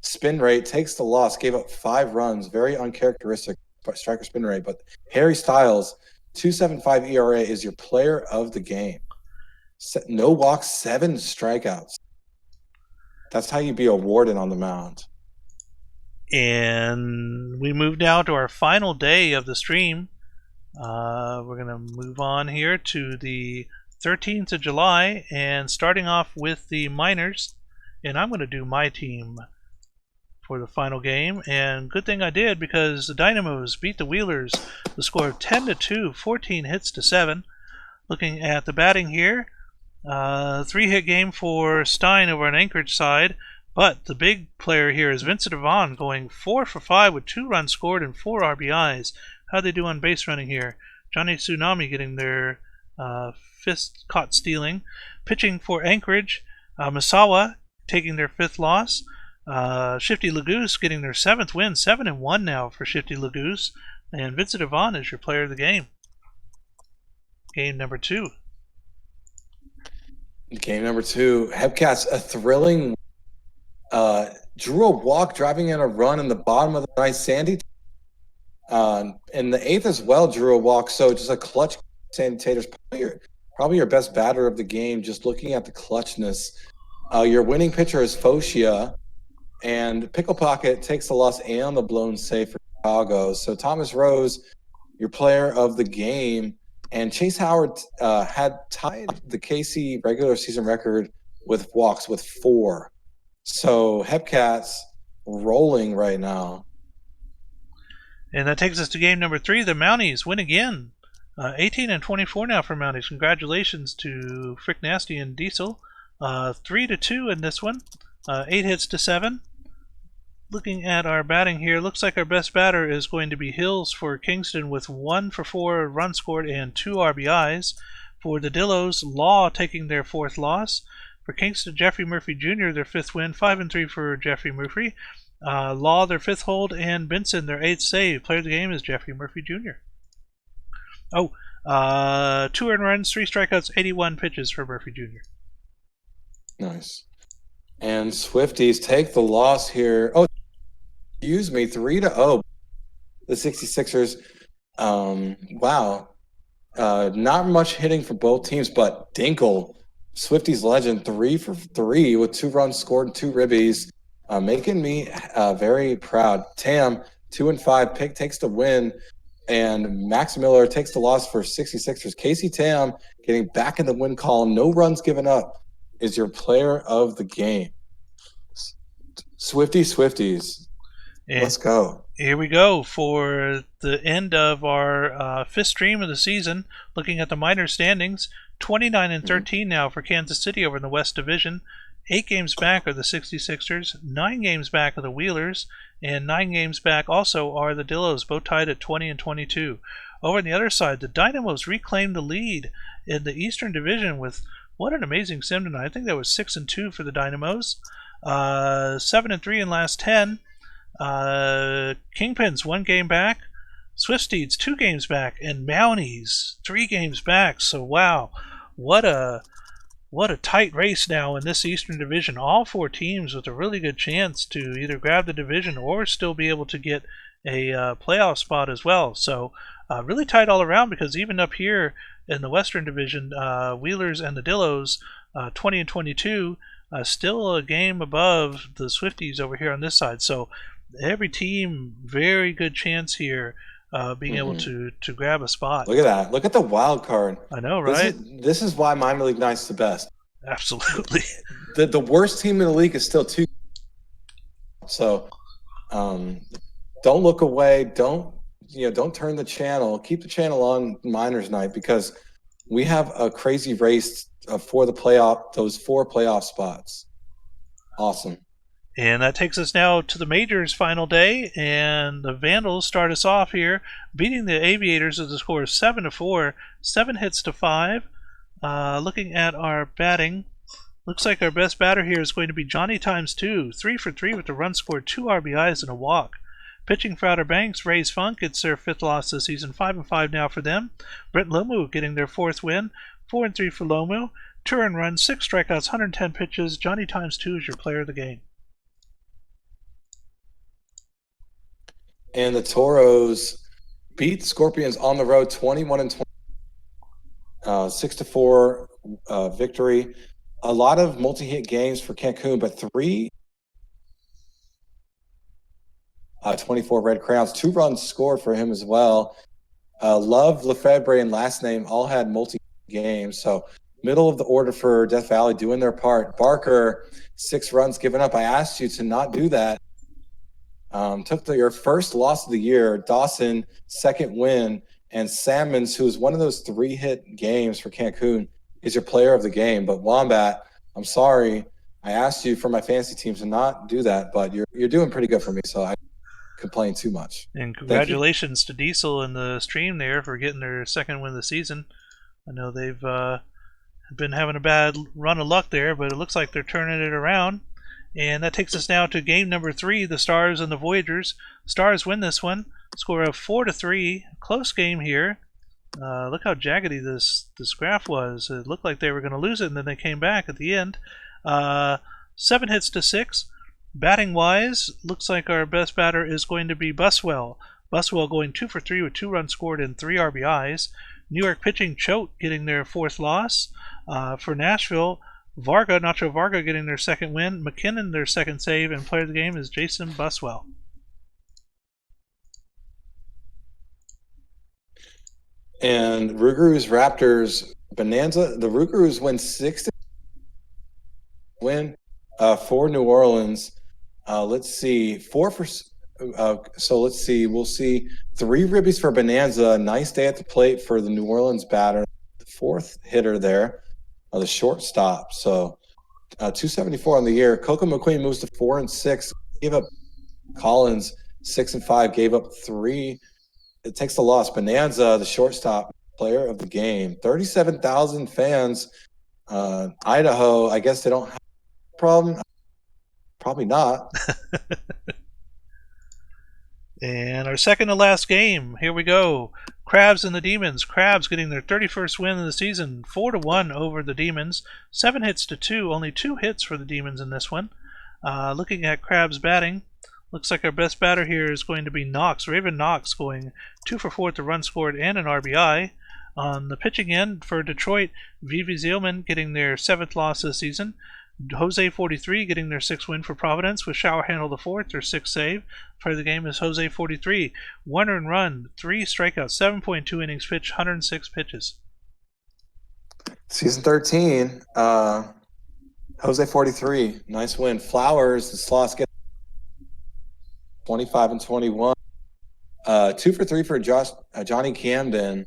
S2: Spin rate takes the loss, gave up 5 runs, very uncharacteristic striker spin rate. But Harry Styles, 2.75 ERA, is your player of the game. No walks, 7 strikeouts. That's how you be awarded on the mound.
S1: And we move now to our final day of the stream. We're going to move on here to the 13th of July and starting off with the minors. And I'm going to do my team for the final game. And good thing I did, because the Dynamos beat the Wheelers. The score of 10-2, 14 hits to 7. Looking at the batting here, 3-hit game for Stein over on Anchorage side. But the big player here is Vincent Avon going 4 for 5 with 2 runs scored and 4 RBIs. How'd they do on base running here? Johnny Tsunami getting their 5th caught stealing. Pitching for Anchorage, Misawa taking their 5th loss. Shifty Lagoose getting their 7th win, 7-1 now for Shifty Lagoose. And Vincent Avon is your player of the game. Game number 2.
S2: Game number 2, Hepcats, a thrilling drew a walk, driving in a run in the bottom of the ninth. Sandy in the 8th as well drew a walk. So just a clutch. Sandy Tater's probably your best batter of the game. Just looking at the clutchness, your winning pitcher is Focia. And Pickle Pocket takes the loss and the blown save for Chicago. So Thomas Rose, your player of the game, and Chase Howard had tied the KC regular season record with walks with 4. So Hepcats rolling right now.
S1: And that takes us to game number 3. The Mounties win again. 18-24 now for Mounties. Congratulations to Frick Nasty and Diesel. 3-2 in this one. 8 hits to 7. Looking at our batting here, looks like our best batter is going to be Hills for Kingston with 1 for 4 runs scored and 2 RBIs. For the Dillos, Law taking their 4th loss. For Kingston, Jeffrey Murphy Jr., their 5th win. 5-3 for Jeffrey Murphy. Law, their 5th hold, and Benson, their 8th save. Player of the game is Jeffrey Murphy Jr. 2 earned runs, 3 strikeouts, 81 pitches for Murphy Jr.
S2: Nice. And Swifties take the loss here. Oh, excuse me, 3-0. The 66ers. Wow. Not much hitting for both teams, but Dinkle, Swifties legend, 3 for 3 with 2 runs scored and 2 ribbies, making me very proud. Tam, 2-5, Pick takes the win, and Max Miller takes the loss for 66ers. Casey Tam getting back in the win column, no runs given up, is your player of the game. Swifties.
S1: And
S2: Let's go.
S1: here we go for the end of our 5th stream of the season. Looking at the minor standings, 29-13 now for Kansas City over in the West Division. 8 games back are the 66ers, 9 games back are the Wheelers, and 9 games back also are the Dillos, both tied at 20-22. Over on the other side, the Dynamos reclaimed the lead in the Eastern Division with what an amazing sim tonight. I think that was 6-2 for the Dynamos. 7-3 in last 10. Kingpins 1 game back. Swifties 2 games back, and Mounties 3 games back. So wow, what a tight race now in this Eastern Division. All 4 teams with a really good chance to either grab the division or still be able to get a playoff spot as well. So really tight all around, because even up here in the Western Division, Wheelers and the Dillos, 20-22, still a game above the Swifties over here on this side. So every team, very good chance here being able to grab a spot.
S2: Look at that. Look at the wild card.
S1: I know, right?
S2: This is why Minor League Night's the best.
S1: Absolutely.
S2: The worst team in the league is still 2. So don't look away. Don't turn the channel. Keep the channel on Miners Night, because we have a crazy race for the playoff, those 4 playoff spots. Awesome.
S1: And that takes us now to the Majors final day, and the Vandals start us off here, beating the Aviators with a score of 7-4, 7 hits to 5. Looking at our batting, looks like our best batter here is going to be Johnny times 2, 3 for 3 with a run scored, 2 RBIs and a walk. Pitching for Outer Banks, Ray's Funk, it's their 5th loss this season, 5-5 now for them. Brent Lomu getting their 4th win, 4-3 for Lomu, 2 earned runs, 6 strikeouts, 110 pitches. Johnny times 2 is your player of the game.
S2: And the Toros beat Scorpions on the road, 21-20, 6-4 victory. A lot of multi-hit games for Cancun, but 3 24 Red Crowns, 2 runs scored for him as well. Love, Lefebvre, and last name all had multi-games. So middle of the order for Death Valley doing their part. Barker, 6 runs given up. I asked you to not do that. Took your first loss of the year. Dawson, 2nd win. And Salmons, who was one of those 3-hit games for Cancun, is your player of the game. But Wombat, I'm sorry. I asked you for my fantasy team to not do that, but you're doing pretty good for me, so I complain too much.
S1: And congratulations to Diesel in the stream there for getting their 2nd win of the season. I know they've been having a bad run of luck there, but it looks like they're turning it around. And that takes us now to game number 3, the Stars and the Voyagers. Stars win this one, score of 4-3. Close game here. Look how jaggedy this graph was. It looked like they were going to lose it, and then they came back at the end. 7 hits to 6. Batting wise, looks like our best batter is going to be Buswell. Buswell going 2 for 3 with 2 runs scored and 3 RBIs. New York pitching, Choate getting their 4th loss. For Nashville, Nacho Varga getting their second win. McKinnon their second save, and player of the game is Jason Buswell.
S2: And Rougarous Raptors Bonanza. The Rougarous win 6 for New Orleans. Let's see, so let's see. We'll see 3 ribbies for Bonanza. Nice day at the plate for the New Orleans batter. The 4th hitter there, the shortstop. So 274 on the year. Coco McQueen moves to 4-6. Gave up Collins 6-5. Gave up 3. It takes the loss. Bonanza, the shortstop, player of the game. 37,000 fans. Idaho, I guess they don't have a problem. Probably not.
S1: And our second to last game. Here we go. Crabs and the Demons. Crabs getting their 31st win of the season, 4-1 over the Demons. 7 hits to 2. Only 2 hits for the Demons in this one. Looking at Crabs batting, looks like our best batter here is going to be Knox. Raven Knox going 2 for 4 with a run scored and an RBI. On the pitching end for Detroit, Vivi Zielman getting their 7th loss this season. Jose 43 getting their 6th win for Providence with Shower Handle the 4th, their 6th save. Part of the game is Jose 43. 1 earned run, 3 strikeouts, 7.2 innings pitched, 106 pitches.
S2: Season 13, Jose 43, nice win. Flowers, the Sloths get 25-21. 2 for 3 for Johnny Camden,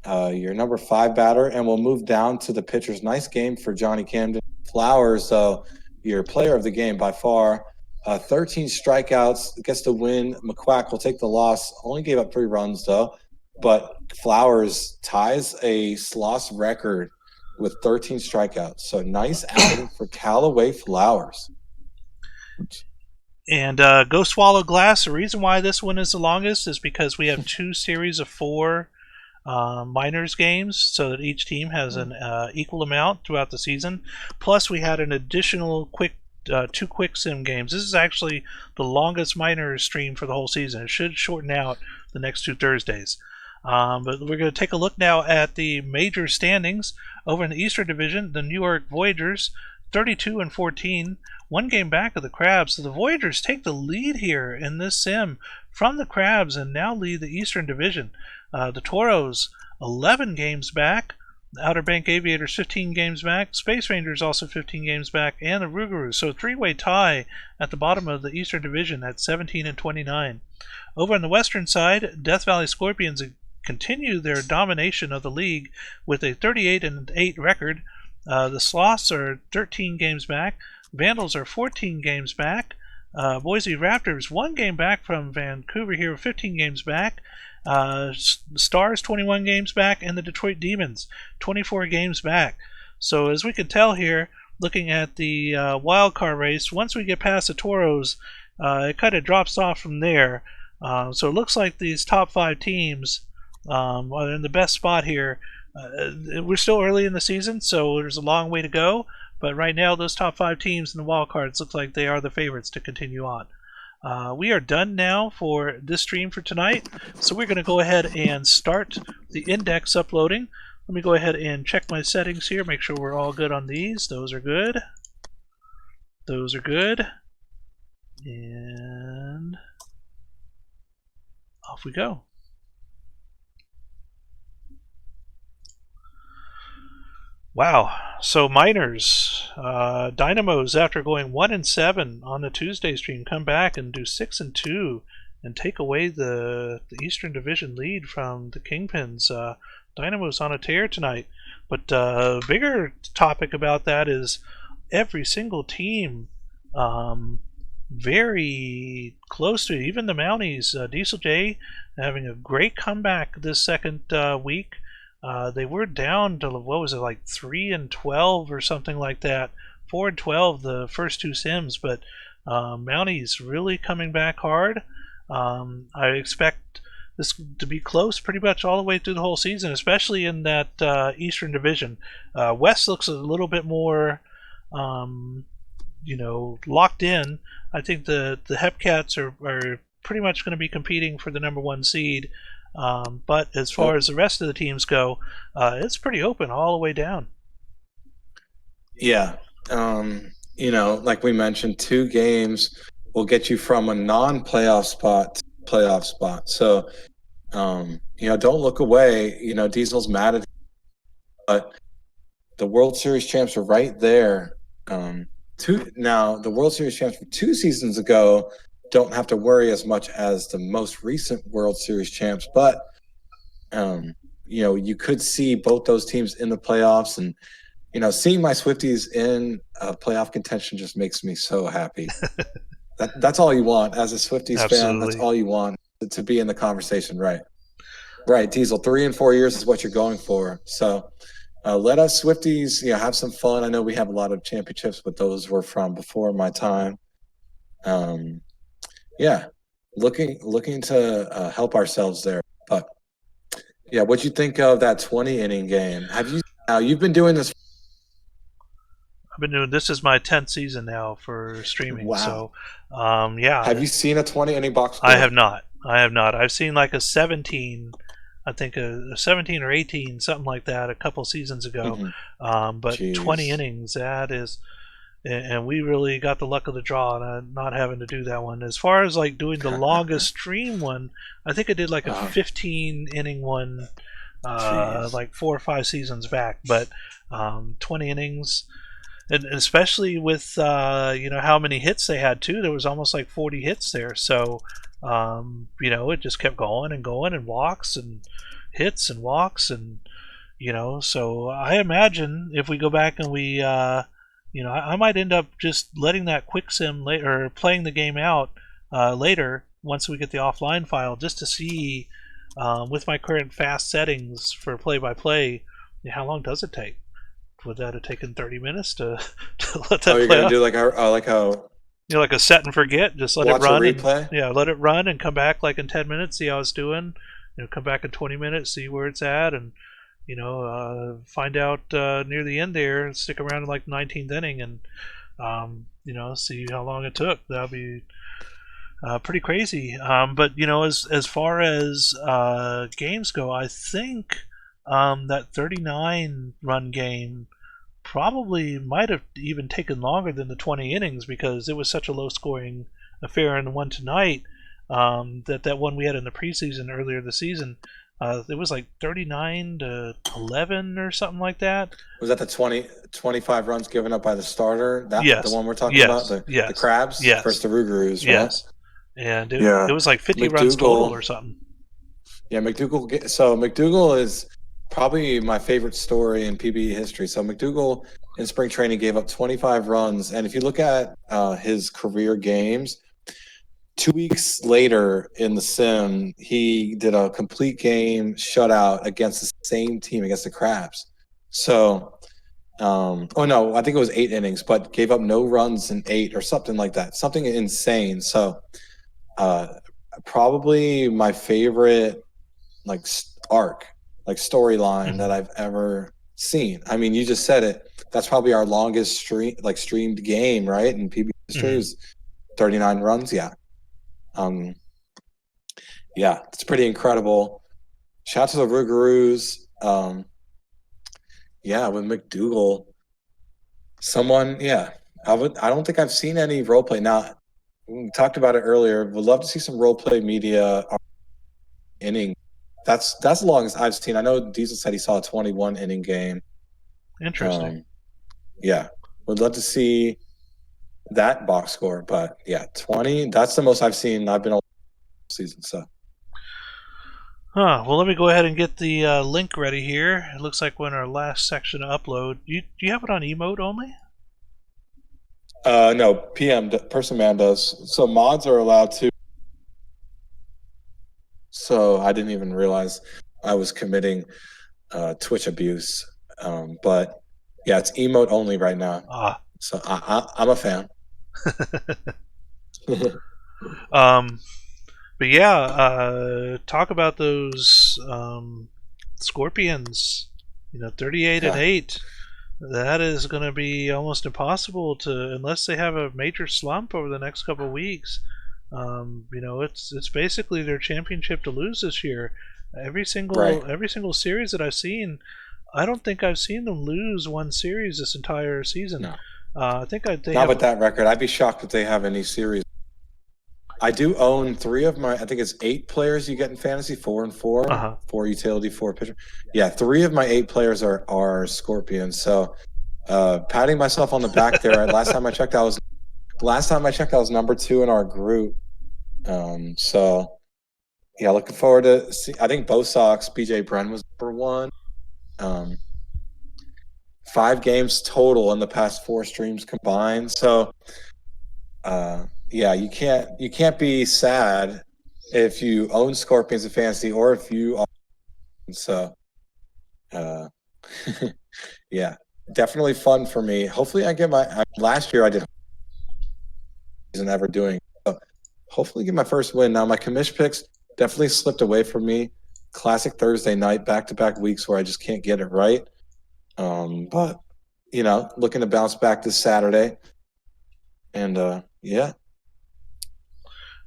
S2: your number 5 batter, and we'll move down to the pitchers. Nice game for Johnny Camden. Flowers, your player of the game by far. 13 strikeouts, gets the win. McQuack will take the loss. Only gave up 3 runs though, but Flowers ties a Sloss record with 13 strikeouts. So nice outing for Callaway Flowers.
S1: And Go Swallow Glass. The reason why this one is the longest is because we have 2 series of 4 minors games, so that each team has an equal amount throughout the season. Plus, we had an additional 2 quick sim games. This is actually the longest minors stream for the whole season. It should shorten out the next 2 Thursdays. But we're going to take a look now at the major standings over in the Eastern Division. The New York Voyagers 32-14, 1 game back of the Crabs. So the Voyagers take the lead here in this sim from the Crabs and now lead the Eastern Division. The Toros 11 games back. The Outer Bank Aviators 15 games back. Space Rangers also 15 games back, and the Rougarous. So a 3-way tie at the bottom of the Eastern Division at 17-29. Over on the Western side, Death Valley Scorpions continue their domination of the league with a 38-8 record. The Sloths are 13 games back. Vandals are 14 games back. Boise Raptors 1 game back from Vancouver here, 15 games back. Stars 21 games back, and the Detroit Demons 24 games back. So as we can tell here, looking at the wild card race, once we get past the Toros, it kind of drops off from there. So it looks like these top 5 teams are in the best spot here. We're still early in the season, so there's a long way to go. But right now, those top 5 teams in the wild cards look like they are the favorites to continue on. We are done now for this stream for tonight, so we're going to go ahead and start the index uploading. Let me go ahead and check my settings here, make sure we're all good on these. Those are good. Those are good. And off we go. Wow. So minors, Dynamos, after going 1-7 on the Tuesday stream, come back and do 6-2 and take away the Eastern Division lead from the Kingpins. Dynamos on a tear tonight. But bigger topic about that is every single team very close to it. Even the Mounties, Diesel J having a great comeback this second week. They were down to, what was it, like 3-12 or something like that. 4-12 the first 2 sims, but Mounties really coming back hard. I expect this to be close pretty much all the way through the whole season, especially in that Eastern Division. West looks a little bit more, locked in. I think the Hepcats are pretty much going to be competing for the number 1 seed. But as far as the rest of the teams go, it's pretty open all the way down.
S2: Yeah. Like we mentioned, 2 games will get you from a non-playoff spot to playoff spot. So, don't look away. Diesel's mad at, but the World Series champs are right there. The World Series champs from 2 seasons ago don't have to worry as much as the most recent World Series champs, but um, you could see both those teams in the playoffs, and seeing my Swifties in playoff contention just makes me so happy. That's all you want as a Swifties fan. That's
S1: Absolutely.
S2: all you want to be in the conversation, right? Right, Diesel. 3 and 4 years is what you're going for. So let us Swifties, have some fun. I know we have a lot of championships, but those were from before my time. Um, yeah, looking to help ourselves there. But yeah, what'd you think of that 20 inning game? Have you now you've been doing this?
S1: I've been doing this is my 10th season now for streaming.
S2: Wow.
S1: So, yeah,
S2: Have you seen a 20 inning box
S1: I
S2: score?
S1: have not. I have not. I've seen like a 17, I think a 17 or 18, something like that, a couple seasons ago.
S2: Mm-hmm.
S1: But 20
S2: Jeez.
S1: innings, that is, and we really got the luck of the draw on not having to do that one. As far as like doing the longest stream one, I think I did like a
S2: Oh,
S1: 15 inning one,
S2: jeez.
S1: like 4 or 5 seasons back. But 20 innings, and especially with how many hits they had too. There was almost like 40 hits there, so it just kept going and going, and walks and hits and walks, and so I imagine if we go back and we I might end up just letting that quick sim later, or playing the game out later once we get the offline file, just to see with my current fast settings for play by play, how long does it take. Would that have taken 30 minutes to, to let
S2: Oh,
S1: that
S2: you're
S1: play
S2: gonna
S1: out?
S2: do like a
S1: Like a set and forget. Just let it
S2: watch a
S1: run, and
S2: replay?
S1: yeah, let it run and come back like in 10 minutes, see how it's doing. Come back in 20 minutes, see where it's at, and find out near the end there. Stick around in like 19th inning, and see how long it took. That'll be pretty crazy. But as far as games go, I think that 39 run game probably might have even taken longer than the 20 innings, because it was such a low scoring affair. And the one tonight, that one we had in the preseason earlier this season, it was like 39-11 or something like that.
S2: Was that the 25 runs given up by the starter? That the
S1: Yes,
S2: one we're talking about?
S1: yes,
S2: The
S1: yes,
S2: Crabs versus
S1: yes,
S2: the Rougarous, right?
S1: yes. And it
S2: Yeah.
S1: was like 50 runs total
S2: McDougal.
S1: or something.
S2: Yeah, McDougal. So McDougal is probably my favorite story in PBE history. So McDougal in spring training gave up 25 runs, and if you look at his career games, 2 weeks later in the sim, he did a complete game shutout against the same team, against the Crabs. So, oh no, I think it was 8 innings, but gave up no runs in 8 or something like that, something insane. So, uh, probably my favorite like arc, like storyline that
S1: Mm-hmm.
S2: I've ever seen. I mean, you just said it. That's probably our longest streamed game, right? In PB history
S1: Mm-hmm.
S2: was 39 runs. Yeah. Um, yeah, it's pretty incredible. Shout out to the Rougarous. Yeah, with McDougal, yeah. I don't think I've seen any role play. Now, we talked about it earlier. Would love to see some role play media inning. That's the longest I've seen. I know Diesel said he saw a 21 inning game.
S1: Interesting.
S2: Um, yeah, would love to see that box score, but yeah, 20. That's the most I've seen. I've been all season, so
S1: Huh. Well, let me go ahead and get the link ready here. It looks like we're in our last section to upload. Do you have it on emote only?
S2: no, person man does. So mods are allowed to. So I didn't even realize I was committing Twitch abuse. But yeah, it's emote only right now.
S1: Ah.
S2: So I'm a fan.
S1: um, but yeah, talk about those scorpions. 38 and
S2: Yeah,
S1: 8. That is going to be almost impossible to, unless they have a major slump over the next couple of weeks. It's basically their championship to lose this year. Every
S2: right.
S1: single every single series that I've seen, I don't think I've seen them lose one series this entire season.
S2: No.
S1: I think they
S2: Not
S1: have.
S2: with that record. I'd be shocked if they have any series. I do own three of my, I think it's 8 players you get in fantasy, 4 and 4,
S1: Uh-huh.
S2: 4 utility, 4 pitcher. Yeah, 3 of my 8 players are Scorpions. So patting myself on the back there. Last time I checked, I was number 2 in our group. So yeah, looking forward to see. I think both Sox, BJ Bren was number 1. 5 games total in the past 4 streams combined. So yeah, you can't be sad if you own Scorpions in fantasy or if you are. So yeah, definitely fun for me. Hopefully I get last year I did isn't ever doing. So hopefully get my first win. Now my commish picks definitely slipped away from me. Classic Thursday night, back-to-back weeks where I just can't get it right. But looking to bounce back this Saturday. And yeah.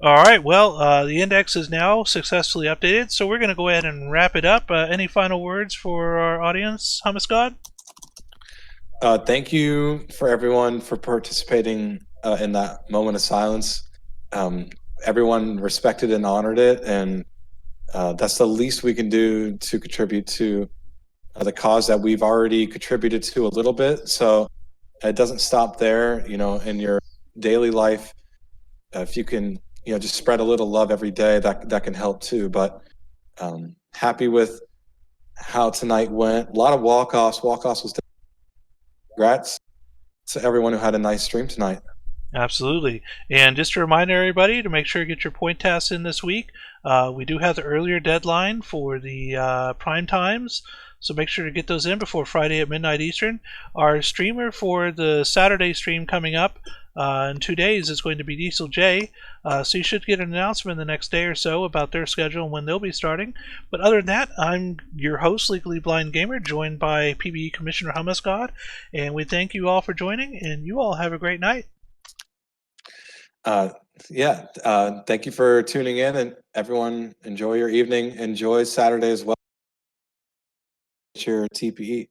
S1: All right. Well, the index is now successfully updated, so we're going to go ahead and wrap it up. Any final words for our audience, Hummus God?
S2: Thank you for everyone for participating in that moment of silence. Everyone respected and honored it, and that's the least we can do to contribute to the cause that we've already contributed to a little bit. So it doesn't stop there. In your daily life, if you can, just spread a little love every day, that can help too. But happy with how tonight went. A lot of walk-offs. Walk-offs was congrats to everyone who had a nice stream tonight.
S1: Absolutely. And just a reminder, everybody, to make sure you get your point tasks in this week. We do have the earlier deadline for the prime times, so make sure to get those in before Friday at midnight Eastern. Our streamer for the Saturday stream coming up in 2 days is going to be Diesel J, so you should get an announcement the next day or so about their schedule and when they'll be starting. But other than that, I'm your host, Legally Blind Gamer, joined by PBE Commissioner Hummus God, and we thank you all for joining, and you all have a great night.
S2: Thank you for tuning in, and everyone enjoy your evening. Enjoy Saturday as well. Your TPE.